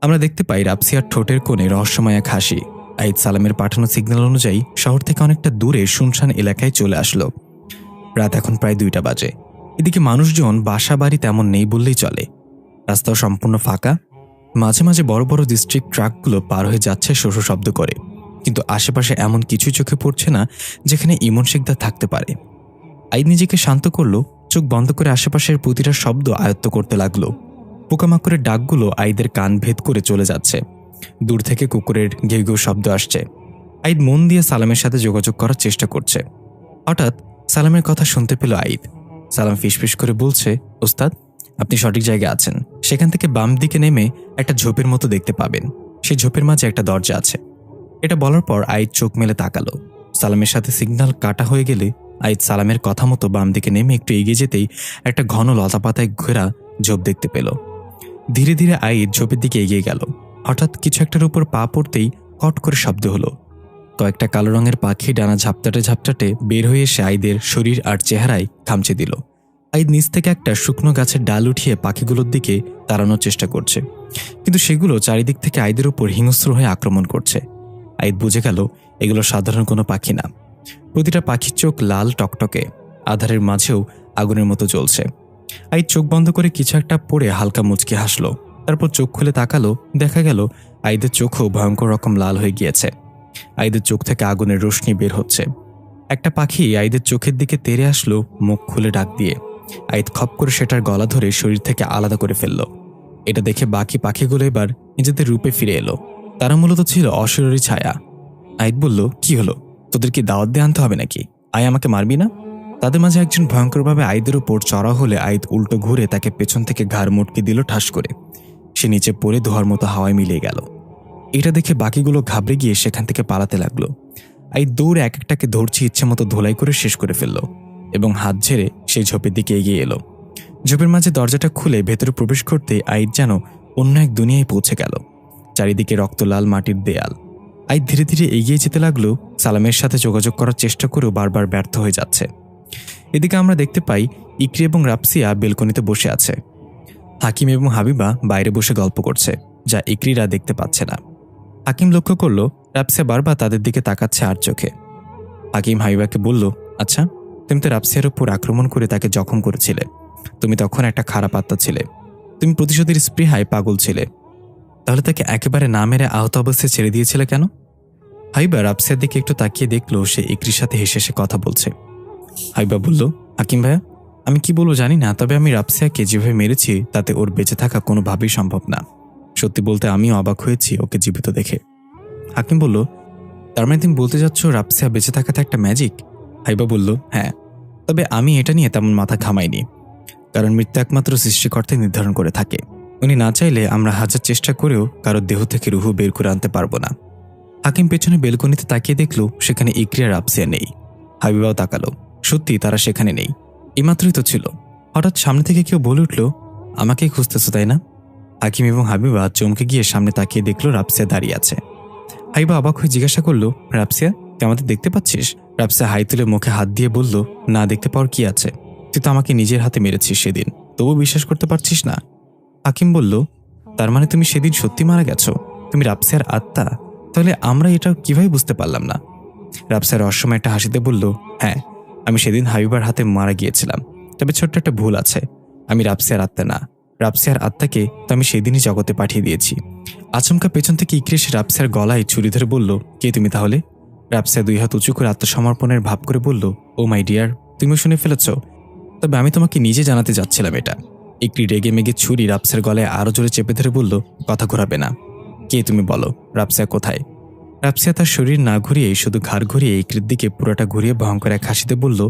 আমরা দেখতে পাই রাপসিয়ার ঠোঁটের কোণে রহস্যময় এক হাসি। আইদ সালামের পাঠানো সিগন্যাল অনুযায়ী শহর থেকে অনেকটা দূরে শুনশান এলাকায় চলে আসলো। রাত এখন প্রায় 2টা বাজে। এদিকে মানুষজন বাসা বাড়ি তেমন নেই বললেই চলে। রাস্তাও সম্পূর্ণ ফাঁকা। মাঝে মাঝে বড় বড় ডিস্ট্রিক্ট ট্রাকগুলো পার হয়ে যাচ্ছে শোষ শব্দ করে, কিন্তু আশেপাশে এমন কিছুই চোখে পড়ছে না যেখানে ইমন শিকদার থাকতে পারে। আইদ নিজেকে শান্ত করল, চোখ বন্ধ করে আশেপাশের প্রতিটা শব্দ আয়ত্ত করতে লাগলো। পোকামাকড়ের ডাকগুলো আইদের কান ভেদ করে চলে যাচ্ছে। দূর থেকে কুকুরের ঘেউ ঘেউ শব্দ আসছে। আইদ মন দিয়ে সালামের সাথে যোগাযোগ করার চেষ্টা করছে। হঠাৎ সালামের কথা শুনতে পেল আইদ। সালাম ফিসফিস করে বলছে, ওস্তাদ, আপনি সঠিক জায়গায় আছেন। সেখান থেকে বাম দিকে নেমে একটা ঝোপের মতো দেখতে পাবেন, সেই ঝোপের মাঝে একটা দরজা আছে। এটা বলার পর আইদ চোখ মেলে তাকালো। সালামের সাথে সিগন্যাল কাটা হয়ে গেলে আইদ সালামের কথা মতো বাম দিকে নেমে একটু এগিয়ে যেতেই একটা ঘন লতাপাতায় ঘেরা ঝোপ দেখতে পেল। ধীরে ধীরে আইদ ঝোপের দিকে এগিয়ে গেল। হঠাৎ কিছু একটার উপর পা পড়তেই কট করে শব্দ হলো। কয়েকটা কালো রঙের পাখি ডানা ঝাপটাটে ঝাপটাটে বের হয়ে এসে আইদের শরীর আর চেহারায় খামচে দিল। আইদ নিচ থেকে একটা শুকনো গাছের ডাল উঠিয়ে পাখিগুলোর দিকে তাড়ানোর চেষ্টা করছে, কিন্তু সেগুলো চারিদিক থেকে আইদের উপর হিংস্র হয়ে আক্রমণ করছে। আইদ বুঝে গেল এগুলো সাধারণ কোনো পাখি না। প্রতিটা পাখির চোখ লাল টকটকে, আধারের মাঝেও আগুনের মতো জ্বলছে। আইদ চোখ বন্ধ করে কিছু একটা পড়ে হালকা মুচকি হাসলো। তারপর চোখ খুলে তাকালো, দেখা গেল আইদের চোখও ভয়ঙ্কর রকম লাল হয়ে গিয়েছে। আইদের চোখ থেকে আগুনের রোশনি বের হচ্ছে। একটা পাখি আইদের চোখের দিকে তেড়ে আসলো মুখ খুলে ডাক দিয়ে। আইদ খপ করে সেটার গলা ধরে শরীর থেকে আলাদা করে ফেলল। এটা দেখে বাকি পাখিগুলো এবার নিজেদের রূপে ফিরে এলো। তারা মূলত ছিল অশরীরী ছায়া। আইদ বলল, কি হলো, তোদের কি দাওয়াত দিয়ে আনতে হবে নাকি? আয়, আমাকে মারবি না? তাদের মাঝে একজন ভয়ঙ্করভাবে আইদের উপর চড়া হলে আইদ উল্টো ঘুরে তাকে পেছন থেকে ঘাড় মুটকে দিল ঠাস করে। সে নিচে পড়ে ধোয়ার মতো হাওয়ায় মিলিয়ে গেল। এটা দেখে বাকিগুলো ঘাবড়ে গিয়ে সেখান থেকে পালাতে লাগলো। আইদ দৌড়ে এক একটাকে ধরছি ইচ্ছে মতো ধোলাই করে শেষ করে ফেলল এবং হাত ঝেড়ে সেই ঝোপের দিকে এগিয়ে এলো। ঝোপের মাঝে দরজাটা খুলে ভেতরে প্রবেশ করতে আইদ যেন অন্য এক দুনিয়ায় পৌঁছে গেল। চারিদিকে রক্তলাল মাটির দেয়াল। আইদ ধীরে ধীরে এগিয়ে যেতে লাগলো, সালামের সাথে যোগাযোগ করার চেষ্টা করেও বারবার ব্যর্থ হয়ে যাচ্ছে। এদিকে আমরা দেখতে পাই ইকরি এবং রাপসিয়া বেলকনিতে বসে আছে। হাকিম এবং হাবিবা বাইরে বসে গল্প করছে, যা ইকরিরা দেখতে পাচ্ছে না। হাকিম লক্ষ্য করলো রাপসিয়া বারবার তাদের দিকে তাকাচ্ছে আর চোখে। হাকিম হাবিবাকে বলল, আচ্ছা, তুমি তো রাপসিয়ার উপর আক্রমণ করে তাকে জখম করেছিলে। তুমি তখন একটা খারাপ আত্মা ছিলে। তুমি প্রতিশোধের স্পৃহায় পাগল ছিলে। তাহলে তাকে একেবারে না মেরে আহত অবস্থায় ছেড়ে দিয়েছিলে কেন? হাবিবা রাপসিয়ার দিকে একটু তাকিয়ে দেখলো সে ইকরির সাথে হেসে হেসে কথা বলছে। হাবিবা বলল, হাকিম ভাইয়া, আমি কি বলবো জানি না, তবে আমি রাপসিয়াকে যেভাবে মেরেছি তাতে ওর বেঁচে থাকা কোনোভাবেই সম্ভব না। সত্যি বলতে আমিও অবাক হয়েছি ওকে জীবিত দেখে। হাকিম বলল, তার মানে তুমি বলতে যাচ্ছ রাপসিয়া বেঁচে থাকাতে একটা ম্যাজিক? হাবিবা বলল, হ্যাঁ, তবে আমি এটা নিয়ে তেমন মাথা ঘামাইনি, কারণ মৃত্যু একমাত্র সৃষ্টিকর্তাই নির্ধারণ করে থাকে। উনি না চাইলে আমরা হাজার চেষ্টা করেও কারোর দেহ থেকে রুহু বের করে আনতে পারবো না। হাকিম পেছনে বেলকনিতে তাকিয়ে দেখল সেখানে ইকরি আর রাপসিয়া নেই। হাবিবাও তাকালো, সত্যি তারা সেখানে নেই। এইমাত্রই তো ছিল। হঠাৎ সামনে থেকে কেউ বলে উঠল, আমাকেই খুঁজতেছ তাই না? হাকিম এবং হাবিবা চমকে গিয়ে সামনে তাকিয়ে দেখল রাপসিয়া দাঁড়িয়ে আছে। হাবিবা অবাক হয়ে জিজ্ঞাসা করল, রাপসিয়া, তুই আমাদের দেখতে পাচ্ছিস? রাপসিয়া হাই তুলে মুখে হাত দিয়ে বলল, না, দেখতে পাওয়ার কি আছে? তুই তো আমাকে নিজের হাতে মেরেছিস সেদিন, তবু বিশ্বাস করতে পারছিস না? হাকিম বলল, তার মানে তুমি সেদিন সত্যি মারা গেছো? তুমি রাপসিয়ার আত্মা? তাহলে আমরা এটা কিভাবে বুঝতে পারলাম না? রাপসিয়া রহস্যময় একটা হাসিতে বলল, হ্যাঁ, আমি সেদিন হাবিবার হাতে মারা গিয়েছিলাম। তবে ছোট্ট একটা ভুল আছে, আমি রাপসিয়ার আত্মা না। রাপসিয়ার আত্মাকে তো আমি সেদিনই জগতে পাঠিয়ে দিয়েছি। আচমকা পেছন থেকে ইকরি এসে রাপসিয়ার গলায় ছুরি ধরে বলল, কে তুমি তাহলে? রাপসিয়া দুই হাত উঁচু করে আত্মসমর্পণের ভাব করে বলল, ও মাই ডিয়ার, তুমিও শুনে ফেলেছ? তবে আমি তোমাকে নিজে জানাতে যাচ্ছিলাম এটা। ইকরি রেগে মেগে ছুরি রাপসিয়ার গলায় আরো জোরে চেপে ধরে বলল, কথা ঘোরাবে না। কে তুমি বলো? রাপসিয়া কোথায়? রাপসিয়া তার শরীর না ঘুরিয়ে শুধু ঘাড় ঘুরিয়ে ইকরির দিকে পুরোটা ঘুরিয়ে ভয়ঙ্কর এক হাসিতে বলল,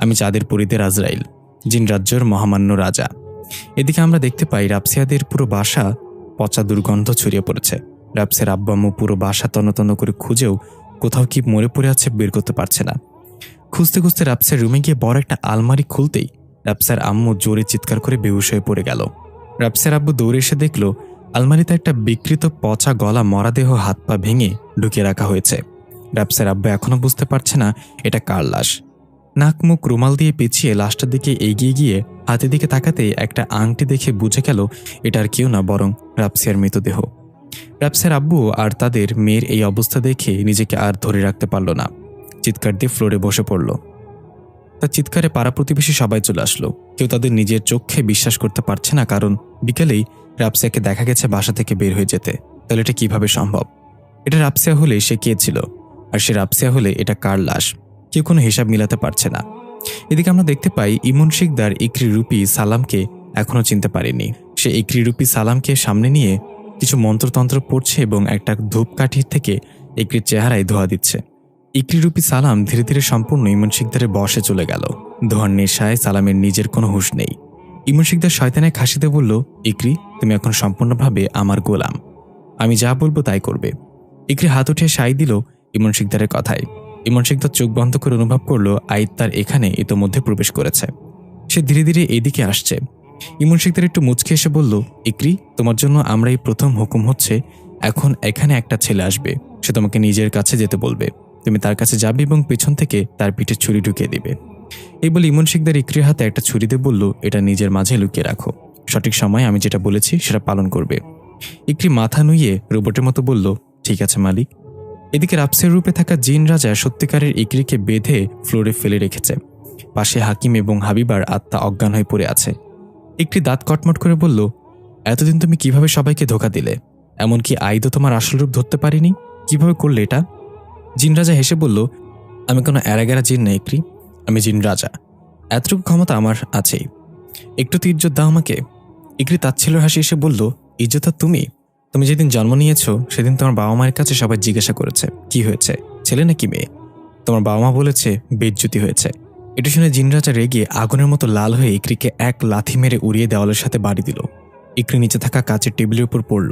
আমি চাঁদের পরীদের আজরাইল, জিন রাজ্যের মহামান্য রাজা। এদিকে আমরা দেখতে পাই রাপসিয়াদের পুরো বাসা পচা দুর্গন্ধ ছড়িয়ে পড়েছে। রাপসিয়ার আব্বু আম্মু পুরো বাসা তন্ন তন্ন করে খুঁজেও কোথাও কি মরে পড়ে আছে বের করতে পারছে না। খুঁজতে খুঁজতে রাপসিয়ার রুমে গিয়ে বড় একটা আলমারি খুলতেই রাপসিয়ার আম্মু জোরে চিৎকার করে বেহুশ হয়ে পড়ে গেল। রাপসিয়ার আব্বু দৌড়ে এসে দেখল আলমারিতে একটা বিকৃত পচা গলা মরা দেহ হাত পা ভেঙে ঢুকিয়ে রাখা হয়েছে। রাপসিয়ার আব্বু এখনো বুঝতে পারছে না এটা কার লাশ। নাক মুখ রুমাল দিয়ে পেঁচিয়ে লাশটার দিকে এগিয়ে গিয়ে হাতের দিকে তাকাতে একটা আংটি দেখে বুঝে গেল এটা আর কেউ না, বরং রাপসিয়ার মৃতদেহ। রাপসিয়ার আব্বু আর তাদের মেয়ের এই অবস্থা দেখে নিজেকে আর ধরে রাখতে পারল না, চিৎকার দিয়ে ফ্লোরে বসে পড়ল। তার চিৎকারে পাড়া প্রতিবেশী সবাই চলে আসলো। কেউ তাদের নিজের চোখে বিশ্বাস করতে পারছে না, কারণ বিকেলেই রাপসিয়াকে দেখা গেছে বাসা থেকে বের হয়ে যেতে। তাহলে এটা কিভাবে সম্ভব? এটা রাপসিয়া হলে সে কে ছিল, আর সে রাপসিয়া হলে এটা কার লাশ? কেউ কোনো হিসাব মিলাতে পারছে না। এদিকে আমরা দেখতে পাই ইমন শিকদার ইকরি রূপী সালামকে এখনো চিনতে পারেনি। সে ইকরি রূপী সালামকে সামনে নিয়ে কিছু মন্ত্রতন্ত্র পড়ছে এবং একটা ধূপকাঠি থেকে ইকরির চেহারায় ধোয়া দিচ্ছে। ইকরি রূপী সালাম ধীরে ধীরে সম্পূর্ণ ইমন শিকদারের বশে চলে গেল। ধোয়ার নেশায় সালামের নিজের কোনো হুঁশ নেই। ইমন শিকদার শয়তানের খাসিতে বলল, ইকরি, তুমি এখন সম্পূর্ণভাবে আমার গোলাম। আমি যা বলবো তাই করবে। ইকরি হাত উঠে সাই দিল ইমন শিকদারের কথায়। ইমন শিকদার চোখ বন্ধ করে অনুভব করলো আইত তার এখানে ইতোমধ্যে প্রবেশ করেছে। সে ধীরে ধীরে এদিকে আসছে। ইমন শিকদার একটু মুচকে এসে বলল, ইকরি, তোমার জন্য আমরা এই প্রথম হুকুম হচ্ছে, এখন এখানে একটা ছেলে আসবে। সে তোমাকে নিজের কাছে যেতে বলবে। তুমি তার কাছে যাবে এবং পেছন থেকে তার পিঠে ছুরি ঢুকিয়ে দিবে। এই বলে ইমন শিকদার ইকরির হাতে একটা ছুরি দিয়ে বলল, এটা নিজের মাঝে লুকিয়ে রাখো। সঠিক সময় আমি যেটা বলেছি সেটা পালন করবে। ইকরি মাথা নুইয়ে রোবটের মতো বলল, ঠিক আছে মালিক। এদিকে রাপসিয়ার রূপে থাকা জিন রাজা সত্যিকারের ইকরিকে বেঁধে ফ্লোরে ফেলে রেখেছে। পাশে হাকিম এবং হাবিবার আত্মা অজ্ঞান হয়ে পড়ে আছে। ইকরি দাঁত কটমট করে বলল, এতদিন তুমি কিভাবে সবাইকে ধোকা দিলে? এমনকি আইদও তোমার আসল রূপ ধরতে পারিনি। কিভাবে করলে এটা? জিন রাজা হেসে বলল, আমি কোনো এরাগেরা জিন না ইকরি, আমি জিন রাজা। এতটুকু ক্ষমতা আমার আছেই। একটু তো ইজ্জত দাও আমাকে। ইকরি তাচ্ছিল্যের হাসি এসে বলল, ইজ্জত তুমি? তুমি যেদিন জন্ম নিয়েছো সেদিন তোমার বাবা মায়ের কাছে সবাই জিজ্ঞাসা করেছে কি হয়েছে, ছেলে নাকি মেয়ে। তোমার বাবা মা বলেছে বেজ্জুতি হয়েছে। এটা শুনে জিন রাজা রেগে আগুনের মতো লাল হয়ে ইকরিকে এক লাথি মেরে উড়িয়ে দেওয়ালের সাথে বাড়ি দিল। ইকরি নিচে থাকা কাচের টেবিলের উপর পড়ল।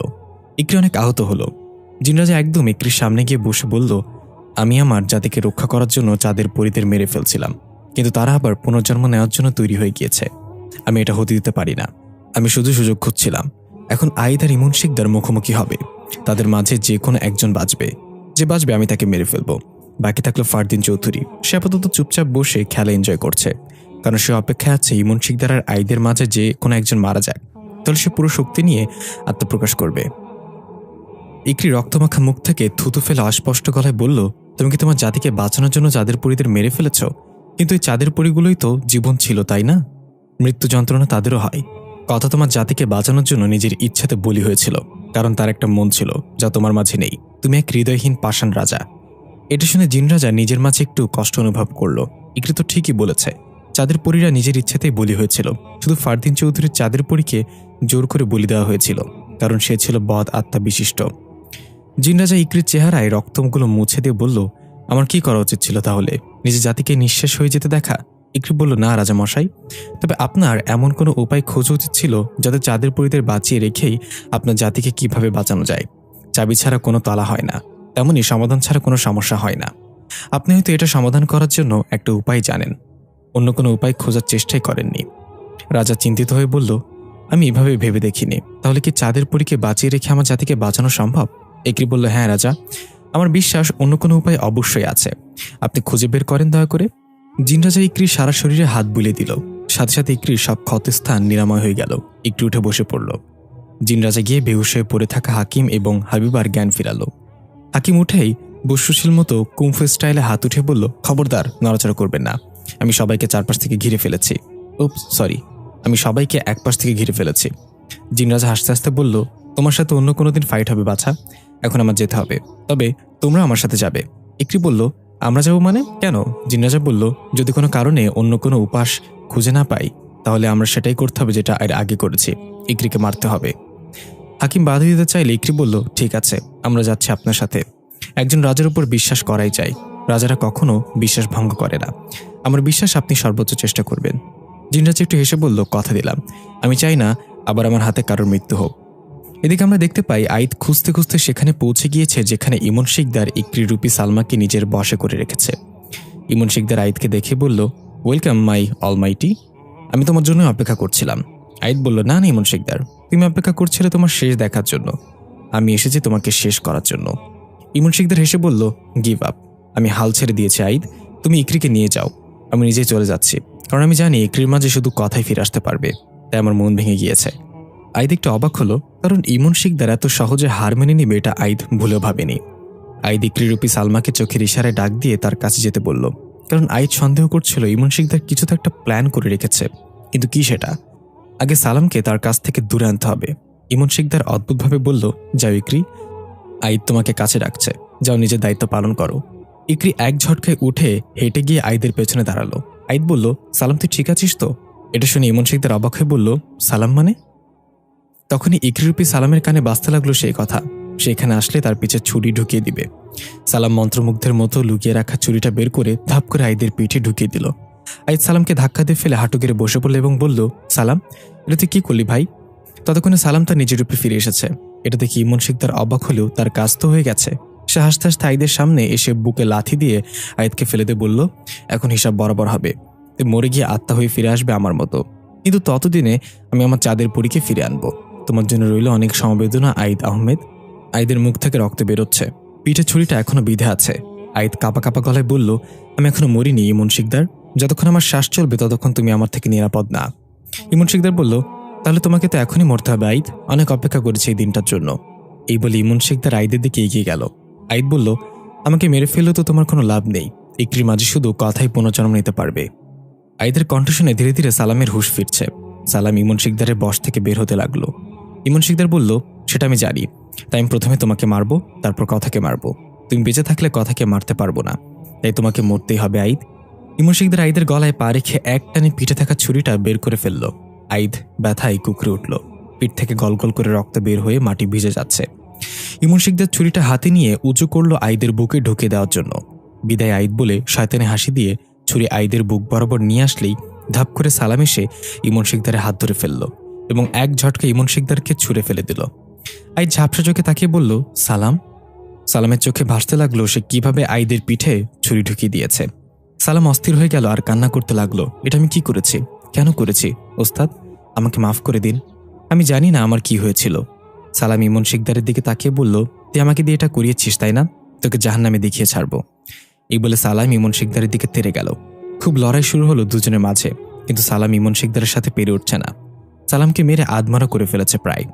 ইকরি অনেক আহত হলো। জিন রাজা একদম ইকরির সামনে গিয়ে বসে বলল, আমি আমার জাতিকে রক্ষা করার জন্য চাঁদের পরীদের মেরে ফেলছিলাম, কিন্তু তারা আবার পুনর্জন্ম নেওয়ার জন্য তৈরি হয়ে গিয়েছে। আমি এটা হতে দিতে পারি না। আমি শুধু সুযোগ খুঁজছিলাম। এখন আইদ আর ইমন শিকদার মুখোমুখি হবে। তাদের মাঝে যে কোনো একজন বাঁচবে। যে বাঁচবে আমি তাকে মেরে ফেলবো। বাকি থাকলো ফারদিন চৌধুরী। সে আপাতত চুপচাপ বসে খেলা এনজয় করছে, কারণ সে অপেক্ষায় আছে ইমন শিকদার আর আইদের মাঝে যে কোনো একজন মারা যাক, তাহলে সে পুরো শক্তি নিয়ে আত্মপ্রকাশ করবে। ইকরি রক্তমাখা মুখ থেকে থুতু ফেলে অস্পষ্ট গলায় বলল, তুমি কি তোমার জাতিকে বাঁচানোর জন্য চাঁদের পরীদের মেরে ফেলেছ? কিন্তু এই চাঁদের পরীগুলোই তো জীবন ছিল, তাই না? মৃত্যু যন্ত্রণা তাদেরও হয়। কথা তোমার জাতিকে বাঁচানোর জন্য নিজের ইচ্ছাতে বলি হয়েছিল, কারণ তার একটা মন ছিল যা তোমার মাঝে নেই। তুমি এক হৃদয়হীন পাষাণ রাজা। এটা শুনে জিন রাজা নিজের মাঝে একটু কষ্ট অনুভব করল। ইকরি তো ঠিকই বলেছে, চাঁদের পরীরা নিজের ইচ্ছাতেই বলি হয়েছিল। শুধু ফারদিন চৌধুরীর চাঁদের পরীকে জোর করে বলি দেওয়া হয়েছিল, কারণ সে ছিল বদ আত্মা বিশিষ্ট। জিন রাজা ইকরির চেহারায় রক্তগুলো মুছে দিয়ে বলল, আমার কি করা উচিত ছিল তাহলে? নিজের জাতিকে নিঃশেষ হয়ে যেতে দেখা? ইকরি বলল, না রাজা মশাই, তবে আপনার এমন কোনো উপায় খোঁজা উচিত ছিল যাতে চাঁদের পরীদের বাঁচিয়ে রেখেই আপনার জাতিকে কিভাবে বাঁচানো যায়। চাবি ছাড়া কোনো তালা হয় না, তেমনি সমাধান ছাড়া কোনো সমস্যা হয় না। আপনি হয়তো এটা সমাধান করার জন্য একটা উপায় জানেন, অন্য কোনো উপায় খোঁজার চেষ্টাই করেননি। রাজা চিন্তিত হয়ে বলল, আমি এভাবে ভেবে দেখিনি। তাহলে কি চাঁদের পরীকে বাঁচিয়ে রেখে আমার জাতিকে বাঁচানো সম্ভব? ইকরি বলল, হ্যাঁ রাজা, আমার বিশ্বাস অন্য কোনো উপায় অবশ্যই আছে। আপনি খুঁজে বের করেন দয়া করে। জিন রাজা ইকরির সারা শরীরে হাত বুলিয়ে দিল। সাথে সাথে ইকরির সব ক্ষতস্থান নিরাময় হয়ে গেল। ইকরি উঠে বসে পড়ল। জিন রাজা গিয়ে বেহুশ হয়ে পড়ে থাকা হাকিম এবং হাবিবার জ্ঞান ফিরালো। হাকিম উঠেই বুসুশীল মতো কুমফু স্টাইলে হাত উঠে বলল, খবরদার, নড়াচড়া করবেন না। আমি সবাইকে চারপাশ থেকে ঘিরে ফেলেছি। আমি সবাইকে একপাশ থেকে ঘিরে ফেলেছি। জিন রাজা হাসতে হাসতে বলল, তোমার সাথে অন্য কোনোদিন ফাইট হবে বাছা, এখন আমার যেতে হবে। তবে তোমরা আমার সাথে যাবে। ইকরি বলল, আমরা যাবো মানে? কেন? জিন রাজা বলল, যদি কোনো কারণে অন্য কোনো উপাস খুঁজে না পাই, তাহলে আমরা সেটাই করতে হবে যেটা এর আগে করেছি, ইকরিকে মারতে হবে। হাকিম বাধা দিতে চাইলে ইকরি বলল, ঠিক আছে, আমরা যাচ্ছি আপনার সাথে। একজন রাজার উপর বিশ্বাস করাই যায়। রাজারা কখনো বিশ্বাস ভঙ্গ করে না। আমার বিশ্বাস আপনি সর্বোচ্চ চেষ্টা করবেন। জিন রাজা একটু হেসে বলল, কথা দিলাম। আমি চাই না আবার আমার হাতে কারোর মৃত্যু হোক। এদিকে আমরা দেখতে পাই আইদ খুঁজতে খুঁজতে সেখানে পৌঁছে গিয়েছে যেখানে ইমন শিকদার ইকরি রূপী সালমাকে নিজের বশে করে রেখেছে। ইমন শিকদার আইদকে দেখে বলল, ওয়েলকাম মাই অলমাইটি। আমি তোমার জন্য অপেক্ষা করছিলাম। আইদ বলল, না না ইমন শিকদার, তুমি অপেক্ষা করছিলে তোমার শেষ দেখার জন্য। আমি এসেছি তোমাকে শেষ করার জন্য। ইমন শিকদার হেসে বলল, গিভ আপ। আমি হাল ছেড়ে দিয়েছি আইদ, তুমি ইকরিকে নিয়ে যাও। আমি নিজেই চলে যাচ্ছি, কারণ আমি জানি ইকরির মাঝে শুধু কথাই ফিরে আসতে পারবে। তাই আমার মন ভেঙে গিয়েছে। আইদ একটু অবাক হলো, কারণ ইমন শিকদার এত সহজে হার মেনে নিবে এটা আইদ ভুলেও ভাবেনি। আইদ ইকরিরূপী সালমাকে চোখের ইশারায় ডাক দিয়ে তার কাছে যেতে বলল, কারণ আইদ সন্দেহ করছিল ইমন শিকদার কিছু তো একটা প্ল্যান করে রেখেছে, কিন্তু কি সেটা? আগে সালামকে তার কাছ থেকে দূরে আনতে হবে। ইমন শিকদার অদ্ভুতভাবে বলল, যাও ইকরি, আইদ তোমাকে কাছে ডাকছে, যাও নিজের দায়িত্ব পালন করো। ইকরি এক ঝটকায় উঠে হেঁটে গিয়ে আইদের পেছনে দাঁড়ালো। আইদ বলল, সালাম তুই ঠিক আছিস তো? এটা শুনে ইমন শিকদার অবাক হয়ে বলল, সালাম মানে? তখনই ইকরিরূপী সালামের কানে বাজতে লাগলো সেই কথা, সে এখানে আসলে তার পিছে ছুরি ঢুকিয়ে দিবে। সালাম মন্ত্রমুগ্ধের মতো লুকিয়ে রাখা ছুরিটা বের করে ধাপ করে আইদের পিঠে ঢুকিয়ে দিল। আইদ সালামকে ধাক্কা দিয়ে ফেলে হাঁটু গেড়ে বসে পড়ল এবং বলল, সালাম, এটা তুই কি করলি ভাই? ততক্ষণে সালাম তার নিজের রূপে ফিরে এসেছে। এটা দেখে ইমন শিকদার অবাক হলেও তার কাজ তো হয়ে গেছে। সে হাসতে হাসতে আইদের সামনে এসে বুকে লাথি দিয়ে আইদকে ফেলে দিয়ে বলল, এখন হিসাব বরাবর হবে। তুই মরে গিয়ে আত্মা হয়ে ফিরে আসবে আমার মতো, কিন্তু ততদিনে আমি আমার চাঁদের পরীকে ফিরে আনবো। তোমার জন্য রইল অনেক সমবেদনা আইদ আহমেদ। আইদের মুখ থেকে রক্ত বেরোচ্ছে, পিঠে ছুরিটা এখনো বিঁধে আছে। আইদ কাঁপা কাঁপা গলায় বলল, আমি এখনো মরিনি ইমন শিকদার, যতক্ষণ আমার শ্বাস চলবে ততক্ষণ তুমি আমার থেকে নিরাপদ না। ইমন শিকদার বলল, তাহলে তোমাকে তো এখনই মরতে হবে আইদ, অনেক অপেক্ষা করেছে এই দিনটার জন্য। এই বলে ইমন শিকদার আইদের দিকে এগিয়ে গেল। আইদ বলল, আমাকে মেরে ফেললেও তো তোমার কোনো লাভ নেই, ইকরির মাঝে শুধু কথাই পুনর্জন্ম নিতে পারবে। আইদের কণ্ঠ শুনে ধীরে ধীরে সালামের হুঁশ ফিরছে। সালাম ইমন শিকদারের বশ থেকে বের হতে লাগলো। ইমন শিকদার বলল, সেটা আমি জানি, তাই আমি প্রথমে তোমাকে মারবো, তারপর কথাকে মারবো। তুমি বেঁচে থাকলে কথাকে মারতে পারবো না, তাই তোমাকে মরতেই হবে আইদ। ইমন শিকদার আইদের গলায় পা রেখে এক টানে পিঠে থাকা ছুরিটা বের করে ফেলল। আইদ ব্যথায় কুকড়ে উঠল, পিঠ থেকে গলগল করে রক্ত বের হয়ে মাটি ভিজে যাচ্ছে। ইমন শিকদার ছুরিটা হাতে নিয়ে উঁচু করলো আইদের বুকে ঢুকে দেওয়ার জন্য। বিদায় আইদ বলে শয়তানে হাসি দিয়ে ছুরি আইদের বুক বরাবর নিয়ে আসলেই ধাপ করে সালাম এসে ইমন শিকদারের হাত ধরে ফেলল এবং এক ঝটকা ইমন শিকদারকে ছুঁড়ে ফেলে দিল। আইদ ঝাপসা চোখে তাকিয়ে বলল, সালাম। সালামের চোখে ভাসতে লাগলো সে কিভাবে আইদের পিঠে ছুরি ঢুকিয়ে দিয়েছে। সালাম অস্থির হয়ে গেল আর কান্না করতে লাগলো, এটা আমি কি করেছি? কেন করেছি ওস্তাদ? আমাকে মাফ করে দিন। আমি জানি না আমার কি হয়েছিল। সালাম ইমন শিকদারের দিকে তাকিয়ে বলল, তুই আমাকে দিয়ে এটা করিয়েছিস তাই না? তোকে জাহান্নামে দেখিয়ে ছাড়বো। এই বলে সালাম ইমন শিকদারের দিকে তেড়ে গেল। খুব লড়াই শুরু হলো দুজনের মাঝে, কিন্তু সালাম ইমন শিকদারের সাথে পেরে উঠছে না। সালামকে মেরে আধমারা করে ফেলেছে প্রায়।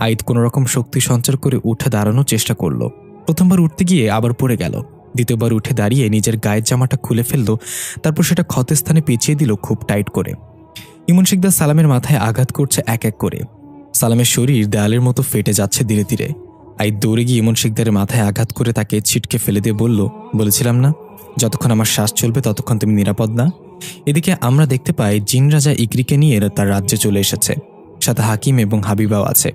আইদ কোনোরকম শক্তি সঞ্চার করে উঠে দাঁড়ানোর চেষ্টা করলো। প্রথমবার উঠতে গিয়ে আবার পড়ে গেল। দ্বিতীয়বার উঠে দাঁড়িয়ে নিজের গায়ের জামাটা খুলে ফেলল, তারপর সেটা ক্ষতস্থানে পেঁচিয়ে দিল খুব টাইট করে। ইমন শিকদার সালামের মাথায় আঘাত করছে এক এক করে। সালামের শরীর দেয়ালের মতো ফেটে যাচ্ছে ধীরে ধীরে। আইদ দৌড়ে গিয়ে ইমন শিকদারের মাথায় আঘাত করে তাকে ছিটকে ফেলে দিয়ে বলল, বলেছিলাম না যতক্ষণ আমার শ্বাস চলবে ততক্ষণ তুমি নিরাপদ না। এদিকে আমরা দেখতে পাই জিন রাজা ইকরিকে নিয়ে তার রাজ্যে চলে এসেছে। সাথে হাকিম এবং হাবিবাও আছে।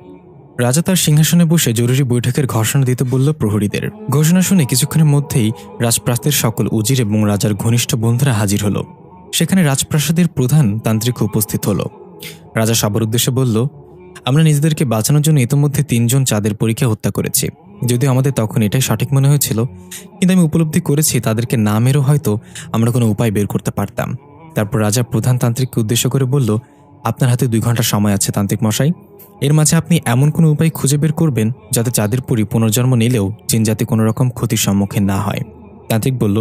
রাজা তার সিংহাসনে বসে জরুরি বৈঠকের ঘোষণা দিতে বলল প্রহরীদের। ঘোষণা শুনে কিছুক্ষণের মধ্যেই রাজপ্রাসাদের সকল উজির এবং রাজার ঘনিষ্ঠ বন্ধুরা হাজির হলো। সেখানে রাজপ্রাসাদের প্রধান তান্ত্রিক উপস্থিত হলো। রাজা সবার উদ্দেশ্যে বলল, আমরা নিজেদেরকে বাঁচানোর জন্য ইতোমধ্যে 3 জন চাঁদের পরীক্ষা হত্যা করেছি। যদিও আমাদের তখন এটাই সঠিক মনে হয়েছিল, কিন্তু আমি উপলব্ধি করেছি তাদেরকে না মেরেও হয়তো আমরা কোনো উপায় বের করতে পারতাম। তারপর রাজা প্রধান তান্ত্রিককে উদ্দেশ্য করে বলল, আপনার হাতে 2 ঘন্টা সময় আছে তান্ত্রিক মশাই। এর মাঝে আপনি এমন কোনো উপায় খুঁজে বের করবেন যাতে চাঁদের পরী পুনর্জন্ম নিলেও জিন জাতি কোনো রকম ক্ষতির সম্মুখীন না হয়। তান্ত্রিক বলল,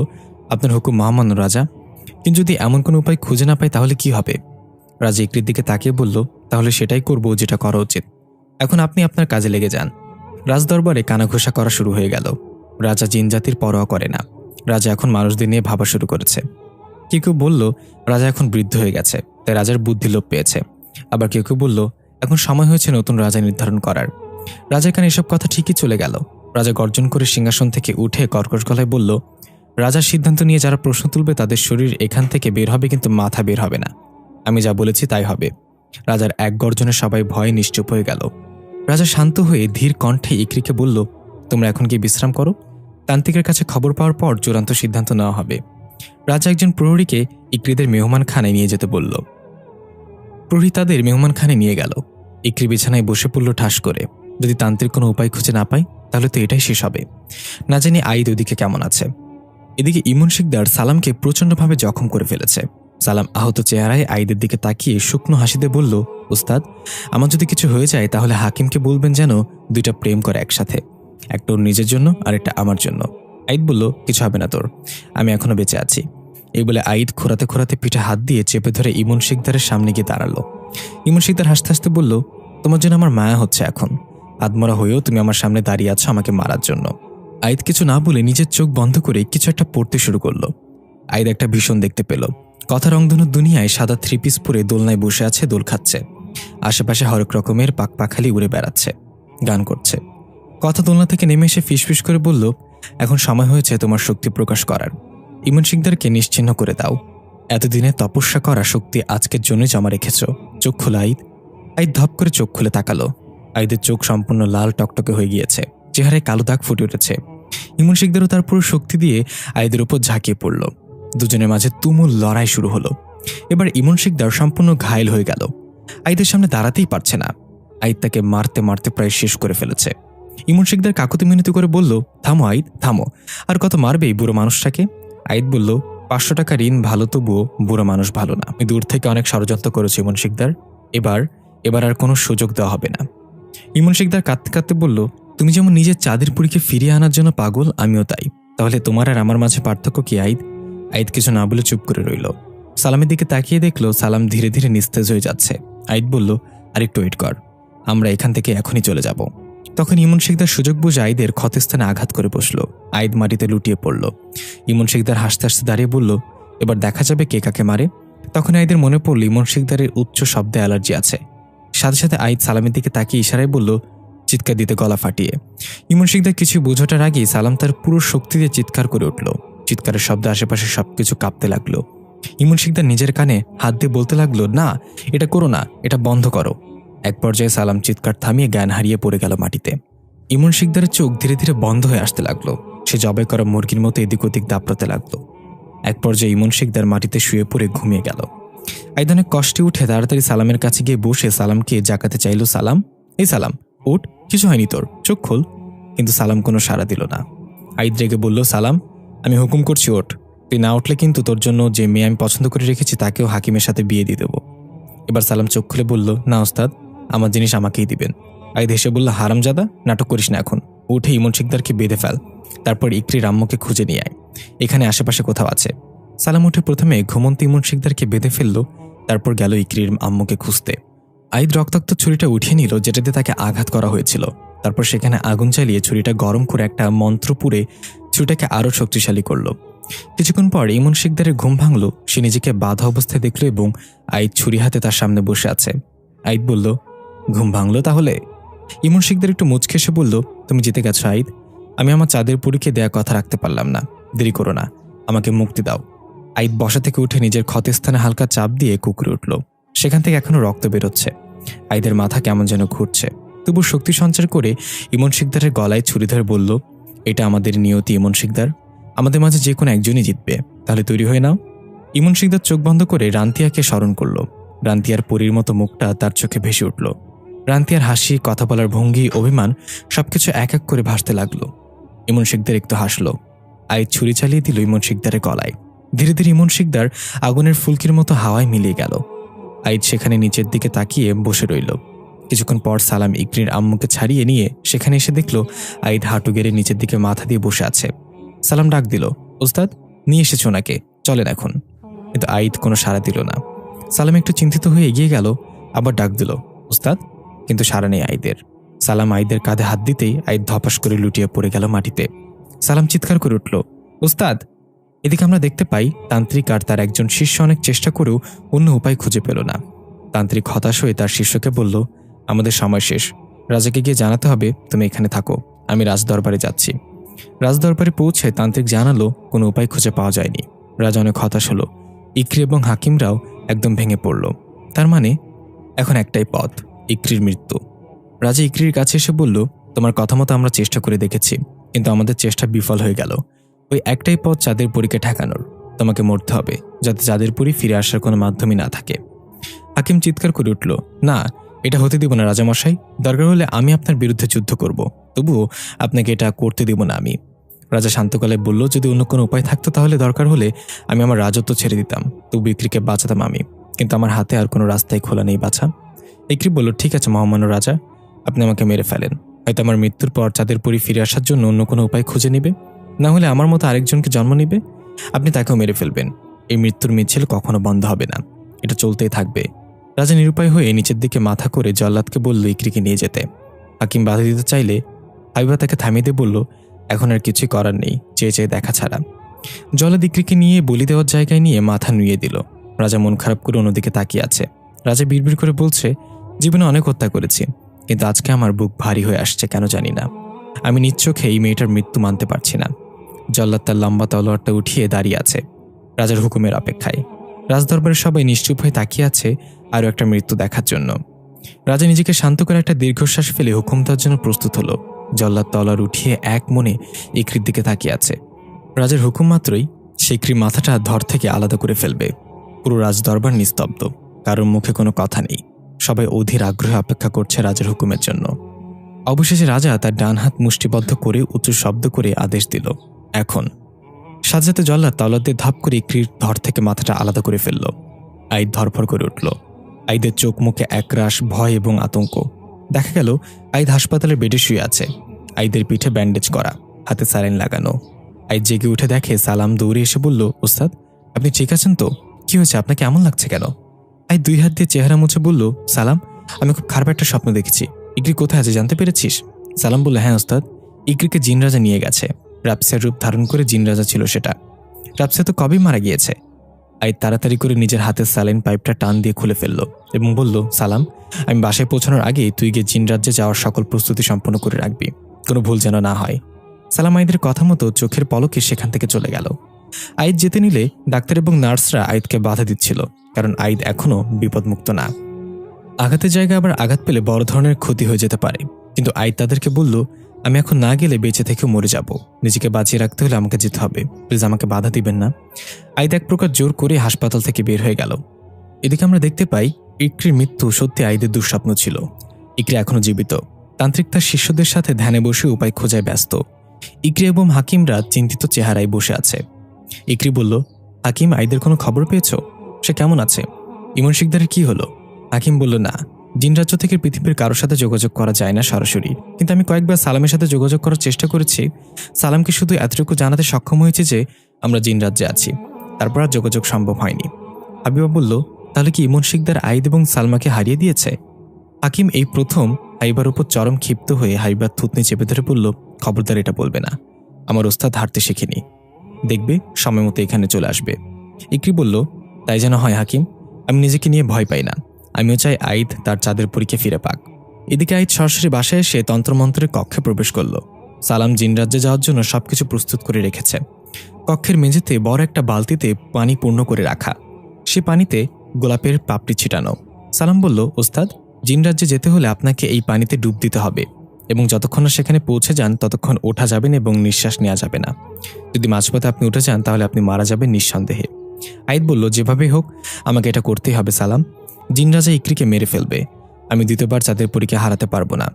আপনার হুকুম মহামান্য রাজা, কিন্তু যদি এমন কোনো উপায় খুঁজে না পাই তাহলে কি হবে? রাজা ইকরির দিকে তাকিয়ে বলল, তাহলে সেটাই করব যেটা করা উচিত। এখন আপনি আপনার কাজে লেগে যান। রাজদরবারে কানাঘোষা করা শুরু হয়ে গেল। রাজা জিন জাতির পরোয়া করে না। রাজা এখন মানুষদের নিয়ে ভাবা শুরু করেছে। কেউ কেউ বলল রাজা এখন বৃদ্ধ হয়ে গেছে, তাই রাজার বুদ্ধি লোপ পেয়েছে। আবার কেউ কেউ বলল এখন সময় হয়েছে নতুন রাজা নির্ধারণ করার। রাজা এখানে এসব কথা ঠিকই চলে গেল। রাজা গর্জন করে সিংহাসন থেকে উঠে কর্কশ গলায় বলল, রাজার সিদ্ধান্ত নিয়ে যারা প্রশ্ন তুলবে তাদের শরীর এখান থেকে বের হবে, কিন্তু মাথা বের হবে না। আমি যা বলেছি তাই হবে। রাজার এক গর্জনে সবাই ভয়ে নিশ্চুপ হয়ে গেল। রাজা শান্ত হয়ে ধীর কণ্ঠে ইকরিকে বলল, তোমরা এখন গিয়ে বিশ্রাম করো। তান্ত্রিকের কাছে খবর পাওয়ার পর চূড়ান্ত সিদ্ধান্ত নেওয়া হবে। রাজা একজন প্রহরীকে ইকরিদের মেহমানখানায় নিয়ে যেতে বলল। প্রহরী তাদের মেহমানখানায় নিয়ে গেল। ইকরি বিছানায় বসে পড়ল ঠাস করে। যদি তান্ত্রিক কোনো উপায় খুঁজে না পায় তাহলে তো এটাই শেষ হবে। না জানি আইদ ওদিকে কেমন আছে। এদিকে ইমন শিকদার সালামকে প্রচণ্ডভাবে জখম করে ফেলেছে। সালাম আহত চেহারায় আইদের দিকে তাকিয়ে শুকনো হাসিতে বলল, উস্তাদ, আমার যদি কিছু হয়ে যায় তাহলে হাকিমকে বলবেন যেন 2টা প্রেম করে একসাথে, একটা ওর নিজের জন্য আর একটা আমার জন্য। আইদ বলল, কিছু হবে না তোর, আমি এখনো বেঁচে আছি। এই বলে আইদ খোরাতে খোরাতে পিঠে হাত দিয়ে চেপে ধরে ইমন শিকদারের সামনে গিয়ে দাঁড়ালো। ইমন শিকদার হাসতে হাসতে বলল, তোমার জন্য আমার মায়া হচ্ছে এখন। আদমরা হয়েও তুমি আমার সামনে দাঁড়িয়ে আছো আমাকে মারার জন্য। আইদ কিছু না বলে নিজের চোখ বন্ধ করে কিছু একটা পড়তে শুরু করলো। আইদ একটা ভীষণ দেখতে পেল। কথা রংধনুর দুনিয়ায় সাদা 3 পিস পরে দোলনায় বসে আছে, দোল খাচ্ছে। আশেপাশে হরেক রকমের পাখপাখালি উড়ে বেড়াচ্ছে, গান করছে। কথা দোলনা থেকে নেমে এসে ফিসফিস করে বলল, এখন সময় হয়েছে তোমার শক্তি প্রকাশ করার। ইমন শিকদারকে নিশ্চিহ্ন করে দাও। এতদিনে তপস্যা করা শক্তি আজকের জন্য জমা রেখেছ। চোখ খোলা আইদ। আইদ ধপ করে চোখ খুলে তাকালো। আইদের চোখ সম্পূর্ণ লাল টকটকে হয়ে গিয়েছে, চেহারায় কালো দাগ ফুটে উঠেছে। ইমন শিকদারও তার পুরো শক্তি দিয়ে আইদের উপর ঝাঁকিয়ে পড়ল। দুজনের মাঝে তুমুল লড়াই শুরু হলো। এবার ইমন শিকদার সম্পূর্ণ ঘায়েল হয়ে গেল। আইদের সামনে দাঁড়াতেই পারছে না। আইদ তাকে মারতে মারতে প্রায় শেষ করে ফেলেছে। ইমন শিকদার কাকুতি মিনতি করে বলল, থামো আইদ, থামো। আর কত মারবে এই বুড়ো মানুষটাকে? আইদ বলল, 500 টাকা ঋণ ভালো, তবুও বুড়ো মানুষ ভালো না। আমি দূর থেকে অনেক ষড়যন্ত্র করেছি ইমন শিকদার, এবার আর কোনো সুযোগ দেওয়া হবে না। ইমন শিকদার কাঁদতে কাঁদতে বলল, তুমি যেমন নিজের চাঁদের পুরীকে ফিরিয়ে আনার জন্য পাগল, আমিও তাই। তাহলে তোমার আর আমার মাঝে পার্থক্য কি আইদ? আইদ কিছু না বলে চুপ করে রইল। সালামের দিকে তাকিয়ে দেখলো সালাম ধীরে ধীরে নিস্তেজ হয়ে যাচ্ছে। আইদ বলল, আর একটু ওয়েট কর, আমরা এখান থেকে এখনই চলে যাব। তখন ইমন শিকদার সুযোগ বুঝে আইদের ক্ষতস্থানে আঘাত করে বসল। আইদ মাটিতে লুটিয়ে পড়ল। ইমন শিকদার হাসতে হাসতে দাঁড়িয়ে বলল, এবার দেখা যাবে কে কাকে মারে। তখন আইদের মনে পড়ল ইমন শিকদারের উচ্চ শব্দে অ্যালার্জি আছে। সাথে সাথে আইদ সালামের দিকে তাকিয়ে ইশারায় বলল, চিৎকার দিতে গলা ফাটিয়ে। ইমন শিকদার কিছু বোঝাটার আগেই সালাম তার পুরো শক্তি দিয়ে চিৎকার করে উঠল। চিৎকারের শব্দে আশেপাশে সবকিছু কাঁপতে লাগলো। ইমন শিকদার নিজের কানে হাত দিয়ে বলতে লাগলো, না, এটা করো না, এটা বন্ধ করো। এক পর্যায়ে সালাম চিৎকার থামিয়ে জ্ঞান হারিয়ে পড়ে গেল মাটিতে। ইমন শিকদারের চোখ ধীরে ধীরে বন্ধ হয়ে আসতে লাগলো। সে জবাই করা মুরগির মতো এদিক ওদিক দাপড়াতে লাগলো। এক পর্যায়ে ইমন শিকদার মাটিতে শুয়ে পড়ে ঘুমিয়ে গেল। আইদ অনেক কষ্টে উঠে তাড়াতাড়ি সালামের কাছে গিয়ে বসে সালামকে জাগাতে চাইল। সালাম, এই সালাম, উঠ, কিছু হয়নি তোর, চোখ খোল। কিন্তু সালাম কোনো সাড়া দিল না। আইদ রেগে বলল, সালাম, আমি হুকুম করছি ওঠ। তুই না উঠলে কিন্তু তোর জন্য যে মেয়ে আমি পছন্দ করে রেখেছি তাকেও হাকিমের সাথে বিয়ে দিয়ে দেবো। এবার সালাম চোখ খুলে বলল, না ওস্তাদ, আমার জিনিস আমাকেই দিবেন। আইদ হেসে বলল, হারামজাদা, নাটক করিস না এখন, উঠে ইমন শিকদারকে বেঁধে ফেল, তারপর ইকরির আম্মুকে খুঁজে নিয়ে আয়, এখানে আশেপাশে কোথাও আছে। সালাম উঠে প্রথমে ঘুমন্ত ইমন শিকদারকে বেঁধে ফেলল, তারপর গেল ইকরির আম্মুকে খুঁজতে। আইদ রক্তাক্ত ছুরিটা উঠিয়ে নিল যেটাতে তাকে আঘাত করা হয়েছিল, তারপর সেখানে আগুন জ্বালিয়ে ছুরিটা গরম করে একটা মন্ত্র পুড়ে ছুরিটাকে আরও শক্তিশালী করল। কিছুক্ষণ পর ইমন শিকদারের ঘুম ভাঙল, সে নিজেকে বাধা অবস্থায় দেখল এবং আইদ ছুরি হাতে তার সামনে বসে আছে। আইদ বলল, ঘুম ভাঙল তাহলে? ইমন শিকদার একটু মুচকে এসে বলল, তুমি জিতে গেছো আইদ, আমি আমার চাঁদের পুরীকে দেয়া কথা রাখতে পারলাম না, দেরি করো না, আমাকে মুক্তি দাও। আইদ বসা থেকে উঠে নিজের ক্ষতস্থানে হালকা চাপ দিয়ে কুঁকড়ে উঠল, সেখান থেকে এখনো রক্ত বেরোচ্ছে। আইদের মাথা কেমন যেন ঘুরছে, তবু শক্তি সঞ্চার করে ইমন শিকদারের গলায় ছুরি ধরে বলল, এটা আমাদের নিয়তি ইমন শিকদার, আমাদের মাঝে যে কোনো একজনই জিতবে, তাহলে তৈরি হয়ে নাও। ইমন শিকদার চোখ বন্ধ করে রান্তিয়াকে স্মরণ করল। রান্তিয়ার পরীর মতো মুখটা তার চোখে ভেসে উঠল। রান্তিয়ার হাসি, কথা বলার ভঙ্গি, অভিমান সবকিছু এক এক করে ভাসতে লাগলো। ইমন শিকদার একটু হাসল। আইদ ছুরি চালিয়ে দিল ইমন শিকদারের গলায়। ধীরে ধীরে ইমন শিকদার আগুনের ফুলকির মতো হাওয়ায় মিলিয়ে গেল। আইদ সেখানে নিচের দিকে তাকিয়ে বসে রইল। কিছুক্ষণ পর সালাম ইকরির আম্মুকে ছাড়িয়ে নিয়ে সেখানে এসে দেখল আইদ হাঁটু গেড়ে নিচের দিকে মাথা দিয়ে বসে আছে। সালাম ডাক দিল, ওস্তাদ, নিয়ে এসেছো ওনাকে, চলেন এখন। কিন্তু আইদ কোনো সাড়া দিল না। সালাম একটু চিন্তিত হয়ে এগিয়ে গেল, আবার ডাক দিল, ওস্তাদ, কিন্তু সাড়া নেই আইদের। সালাম আইদের কাঁধে হাত দিতেই আইদ ধপাস করে লুটিয়ে পড়ে গেল মাটিতে। সালাম চিৎকার করে উঠল, ওস্তাদ! এদিকে আমরা দেখতে পাই তান্ত্রিক আর তার একজন শিষ্য অনেক চেষ্টা করেও অন্য উপায় খুঁজে পেল না। তান্ত্রিক হতাশ হয়ে তার শিষ্যকে বলল, আমাদের সময় শেষ, রাজাকে গিয়ে জানাতে হবে তুমি এখানে থাকো, আমি রাজদরবারে যাচ্ছি। রাজদরবারে পৌঁছে তান্ত্রিক জানালো কোনো উপায় খুঁজে পাওয়া যায়নি। রাজা অনেক হতাশ হলো। ইকরি এবং হাকিমরাও একদম ভেঙে পড়ল। তার মানে এখন একটাই পথ, ইকরির মৃত্যু। রাজা ইকরির কাছে এসে বলল, তোমার কথা মতো আমরা চেষ্টা করে দেখেছি, কিন্তু আমাদের চেষ্টা বিফল হয়ে গেল। ওই একটাই পথ চাঁদের পরীকে ঠেকানোর, তোমাকে মরতে হবে, যাতে চাঁদের পরী ফিরে আসার কোনো মাধ্যমই না থাকে। হাকিম চিৎকার করে উঠল, না, এটা হতে দিব না রাজামশাই, দরকার হলে আমি আপনার বিরুদ্ধে যুদ্ধ করব, তবুও আপনাকে এটা করতে দিব না আমি। রাজা শান্ত গলায় বলল, যদি অন্য কোনো উপায় থাকতো তাহলে দরকার হলে আমি আমার রাজত্ব ছেড়ে দিতাম, তবু ইকরিকে বাঁচাতাম আমি, কিন্তু আমার হাতে আর কোনো রাস্তায় খোলা নেই বাছা। ইকরি বলল, ঠিক আছে মহামান্য রাজা, আপনি আমাকে মেরে ফেলেন, হয়তো আমার মৃত্যুর পর চাঁদের পরী ফিরে আসার জন্য অন্য কোনো উপায় খুঁজে নেবে, না হলে আমার মতো আরেকজনকে জন্ম নেবে, আপনি তাকেও মেরে ফেলবেন। এই মৃত্যুর মিছিল কখনো বন্ধ হবে না, এটা চলতেই থাকবে। রাজা নিরুপায় হয়ে নিচের দিকে মাথা করে জল্লাদকে বলল ইকরিকে নিয়ে যেতে। হাকিম বাধা দিতে চাইলে হাবিবা তাকে থামিয়ে দিয়ে বলল, এখন আর কিছুই করার নেই, চেয়ে চেয়ে দেখা ছাড়া। জল্লাদ ইকরিকে নিয়ে বলি দেওয়ার জায়গায় নিয়ে মাথা নুইয়ে দিল। রাজা মন খারাপ করে অন্যদিকে তাকিয়ে আছে। রাজা বিড়বিড় করে বলছে, জীবনে অনেক হত্যা করেছি, কিন্তু আজকে আমার বুক ভারী হয়ে আসছে, কেন জানি না। আমি নিজ চোখে এই মেয়েটার মৃত্যু মানতে পারছি না। জল্লাদ তার লম্বা তলোয়ারটা উঠিয়ে দাঁড়িয়ে আছে রাজার হুকুমের অপেক্ষায়। রাজদরবারের সবাই নিশ্চুপ হয়ে তাকিয়ে আছে আরও একটা মৃত্যু দেখার জন্য। রাজা নিজেকে শান্ত করে একটা দীর্ঘশ্বাস ফেলে হুকুম দেওয়ার জন্য প্রস্তুত হলো। জল্লাদ তলোয়ার উঠিয়ে এক মনে ইকরির দিকে তাকিয়ে আছে। রাজার হুকুম মাত্রই সে ইকরির মাথাটা ধর থেকে আলাদা করে ফেলবে। পুরো রাজদরবার নিস্তব্ধ, কারোর মুখে কোনো কথা নেই, সবাই অধীর আগ্রহে অপেক্ষা করছে রাজার হুকুমের জন্য। অবশেষে রাজা তার ডান হাত মুষ্টিবদ্ধ করে উঁচু শব্দ করে আদেশ দিল, এখন। সাথে সাথে জল্লাদ তলোয়ার দিয়ে ধাপ করে ইকরির ধর থেকে মাথাটা আলাদা করে ফেলল। আইদ ধরফর করে উঠল। আইদের চোখ মুখে একরাশ ভয় এবং আতঙ্ক। দেখা গেল আইদ হাসপাতালের বেডে শুয়ে আছে। আইদের পিঠে ব্যান্ডেজ করা, হাতে স্যালাইন লাগানো। আইদ জেগে উঠে দেখে সালাম দৌড়ে এসে বলল, ওস্তাদ, আপনি ঠিক আছেন তো? কি হয়েছে, আপনাকে এমন লাগছে কেন? আইদ দুই হাত দিয়ে চেহারা মুছে বলল, সালাম, আমি খুব খারাপ একটা স্বপ্ন দেখেছি। ইকরি কোথায় আছে জানতে পেরেছিস? সালাম বলল, হ্যাঁ ওস্তাদ, ইকরিকে জিন রাজা নিয়ে গেছে। রাপসিয়ার রূপ ধারণ করে জিন রাজা ছিল সেটা। রাপসিয়া তো কবেই মারা গিয়েছে। আইদ তাড়াতাড়ি করে নিজের হাতের স্যালাইন পাইপটা টান দিয়ে খুলে ফেলল এবং বলল, সালাম, আমি বাসায় পৌঁছানোর আগে তুই গিয়ে জিন রাজ্যে যাওয়ার সকল প্রস্তুতি সম্পন্ন করে রাখবি, কোনো ভুল যেন না হয়। সালাম আইদের কথা মতো চোখের পলকে সেখান থেকে চলে গেল। আইদ যেতে নিলে ডাক্তার এবং নার্সরা আইদকে বাধা দিচ্ছিল, কারণ আইদ এখনও বিপদমুক্ত না। আঘাতের জায়গায় আবার আঘাত পেলে বড় ধরনের ক্ষতি হয়ে যেতে পারে। কিন্তু আইদ তাদেরকে বলল, আমি এখন না গেলে বেঁচে থেকেও মরে যাব, নিজেকে বাঁচিয়ে রাখতে হলে আমাকে যেতে হবে, প্লিজ আমাকে বাধা দিবেন না। আইদ এক প্রকার জোর করে হাসপাতাল থেকে বের হয়ে গেল। এদিকে আমরা দেখতে পাই ইকরির মৃত্যু সত্যি আইদের দুঃস্বপ্ন ছিল। ইকরি এখনো জীবিত। তান্ত্রিক তার শিষ্যদের সাথে ধ্যানে বসে উপায় খোঁজায় ব্যস্ত। ইকরি এবং হাকিমরা চিন্তিত চেহারায় বসে আছে। ইকরি বলল, হাকিম, আইদের কোনো খবর পেয়েছ? সে কেমন আছে? ইমন শিকদারের কি হলো? হাকিম বলল, না, জিন রাজ্য থেকে পৃথিবীর কারোর সাথে যোগাযোগ করা যায় না সরাসরি, কিন্তু আমি কয়েকবার সালামের সাথে যোগাযোগ করার চেষ্টা করেছি। সালামকে শুধু এতটুকু জানাতে সক্ষম হয়েছে যে আমরা জিন রাজ্যে আছি, তারপর আর যোগাযোগ সম্ভব হয়নি। হাবিবা বলল, তাহলে কি ইমন শিকদার আইদ এবং সালমাকে হারিয়ে দিয়েছে? হাকিম এই প্রথম হাইবার উপর চরম ক্ষিপ্ত হয়ে হাইবার থুতনি চেপে ধরে বলল, খবরদার এটা বলবে না, আমার ওস্তাদ হারতে শেখেনি, দেখবে সময় মতো এখানে চলে আসবে। ইকরি বলল, তাই যেন হয় হাকিম, আমি নিজেকে নিয়ে ভয় পাই না, আমিও চাই আইদ তার চাঁদের পরীকে ফিরে পাক। এদিকে আইদ সরাসরি বাসায় এসে তন্ত্রমন্ত্রের কক্ষে প্রবেশ করল। সালাম জিন রাজ্যে যাওয়ার জন্য সবকিছু প্রস্তুত করে রেখেছে। কক্ষের মেঝেতে বড় একটা বালতিতে পানি পূর্ণ করে রাখা, সে পানিতে গোলাপের পাপড়ি ছিটানো। সালাম বলল, ওস্তাদ, জিন রাজ্যে যেতে হলে আপনাকে এই পানিতে ডুব দিতে হবে এবং যতক্ষণ না সেখানে পৌঁছে যান ততক্ষণ ওঠা যাবে না এবং নিঃশ্বাস নেওয়া যাবে না। যদি মাঝপথে আপনি উঠে যান তাহলে আপনি মারা যাবেন নিঃসন্দেহে। আইদ বলল, যেভাবেই হোক আমাকে এটা করতেই হবে সালাম, জিন রাজা ইকরিকে মেরে ফেলবে, আমি দ্বিতীয়বার চাঁদের পরীকে হারাতে পারবো না।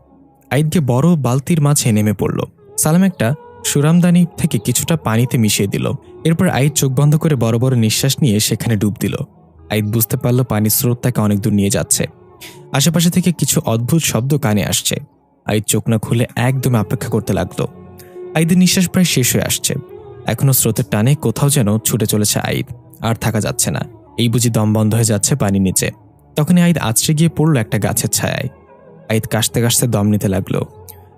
আইদকে বড় বালতির মাঝে নেমে পড়ল। সালাম একটা সুরামদানি থেকে কিছুটা পানিতে মিশিয়ে দিল। এরপর আইদ চোখ বন্ধ করে বড় বড় নিঃশ্বাস নিয়ে সেখানে ডুব দিল। আইদ বুঝতে পারল পানির স্রোত তাকে অনেক দূর নিয়ে যাচ্ছে। আশেপাশে থেকে কিছু অদ্ভুত শব্দ কানে আসছে। আইদ চোখ না খুলে একদম অপেক্ষা করতে লাগলো। আইদের নিঃশ্বাস প্রায় শেষ হয়ে আসছে, এখনো স্রোতের টানে কোথাও যেন ছুটে চলেছে আইদ, আর থাকা যাচ্ছে না, এই বুঝি দম বন্ধ হয়ে যাচ্ছে পানির নিচে। তখনই আইদ আছড়ে গিয়ে পড়ল একটা গাছের ছায়ায়। আইদ কাশতে কাশতে দম নিতে লাগলো।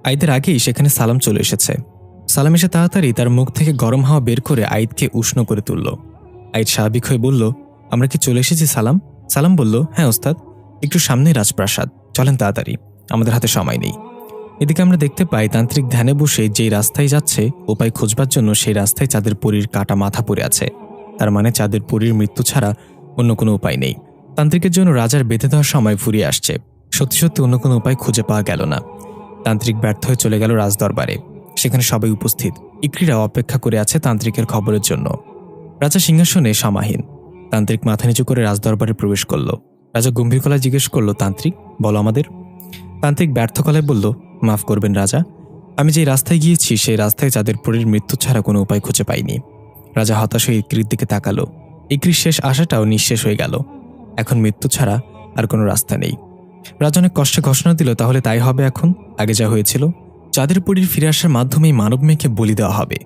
আইদের আগেই সেখানে সালাম চলে এসেছে। সালাম এসে তাড়াতাড়ি তার মুখ থেকে গরম হাওয়া বের করে আইদকে উষ্ণ করে তুলল। আইদ স্বাভাবিক হয়ে বলল, আমরা কি চলে এসেছি সালাম? সালাম বলল, হ্যাঁ ওস্তাদ, একটু সামনে রাজপ্রাসাদ, চলেন তাড়াতাড়ি, আমাদের হাতে সময় নেই। এদিকে আমরা দেখতে পাই তান্ত্রিক ধ্যানে বসে যেই রাস্তায় যাচ্ছে উপায় খোঁজবার জন্য সেই রাস্তায় চাঁদের পরীর কাটা মাথা পড়ে আছে। তার মানে চাঁদের পরীর মৃত্যু ছাড়া অন্য কোনো উপায় নেই। তান্ত্রিকের জন্য রাজার বেঁধে দেওয়ার সময় ফুরিয়ে আসছে, সত্যি সত্যি অন্য কোনো উপায় খুঁজে পাওয়া গেল না। তান্ত্রিক ব্যর্থ হয়ে চলে গেল রাজদরবারে। সেখানে সবাই উপস্থিত, ইকরিরা অপেক্ষা করে আছে তান্ত্রিকের খবরের জন্য। রাজা সিংহাসনে সমাহীন। তান্ত্রিক মাথা নিচু করে রাজদরবারে প্রবেশ করল। রাজা গম্ভীর গলায় জিজ্ঞেস করল, তান্ত্রিক বলো আমাদের। তান্ত্রিক ব্যর্থ গলায় বলল, মাফ করবেন রাজা, আমি যে রাস্তায় গিয়েছি সেই রাস্তায় চাঁদের পরীর মৃত্যু ছাড়া কোনো উপায় খুঁজে পাইনি। রাজা হতাশ হয়ে ইকরির দিকে তাকালো। ইকরির শেষ আশাটাও নিঃশেষ হয়ে গেল। এখন মৃত্যু ছাড়া আর কোনো রাস্তা নেই। রাজা অনেক কষ্টে ঘোষণা দিল, তাহলে তাই হবে। এখন আগে যা হয়েছিল, চাঁদের পরীর ফিরে আসার মাধ্যমেই মানব মেয়েকে বলি দেওয়া হবে।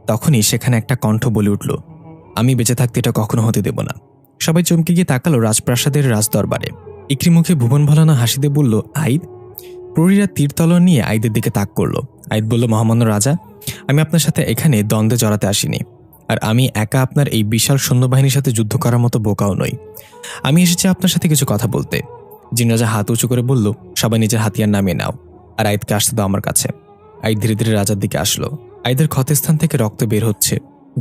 তখনই সেখানে একটা কণ্ঠ বলে উঠল, আমি বেঁচে থাকতে এটা কখনো হতে দেব না। সবাই চমকে গিয়ে তাকালো রাজপ্রাসাদের রাজদরবারে। ইকরি মুখে ভুবন ভোলানো হাসি দিয়ে বলল, আইদ। প্রহরীরা তীরতলোয়ার নিয়ে আইদের দিকে তাক করল। আইদ বলল, মহামান্য রাজা, আমি আপনার সাথে এখানে দ্বন্দ্বে জড়াতে আসিনি, আর আমি একা আপনার এই বিশাল সৈন্যবাহিনীর সাথে যুদ্ধ করার মতো বোকাও নই। আমি এসেছি আপনার সাথে কিছু কথা বলতে। জিন রাজা হাত উঁচু করে বলল, সবাই নিজের হাতিয়ার নামিয়ে নাও, আর আইদকে আসতে দাও আমার কাছে। আইদ ধীরে ধীরে রাজার দিকে আসলো। আইদের ক্ষতস্থান থেকে রক্ত বের হচ্ছে,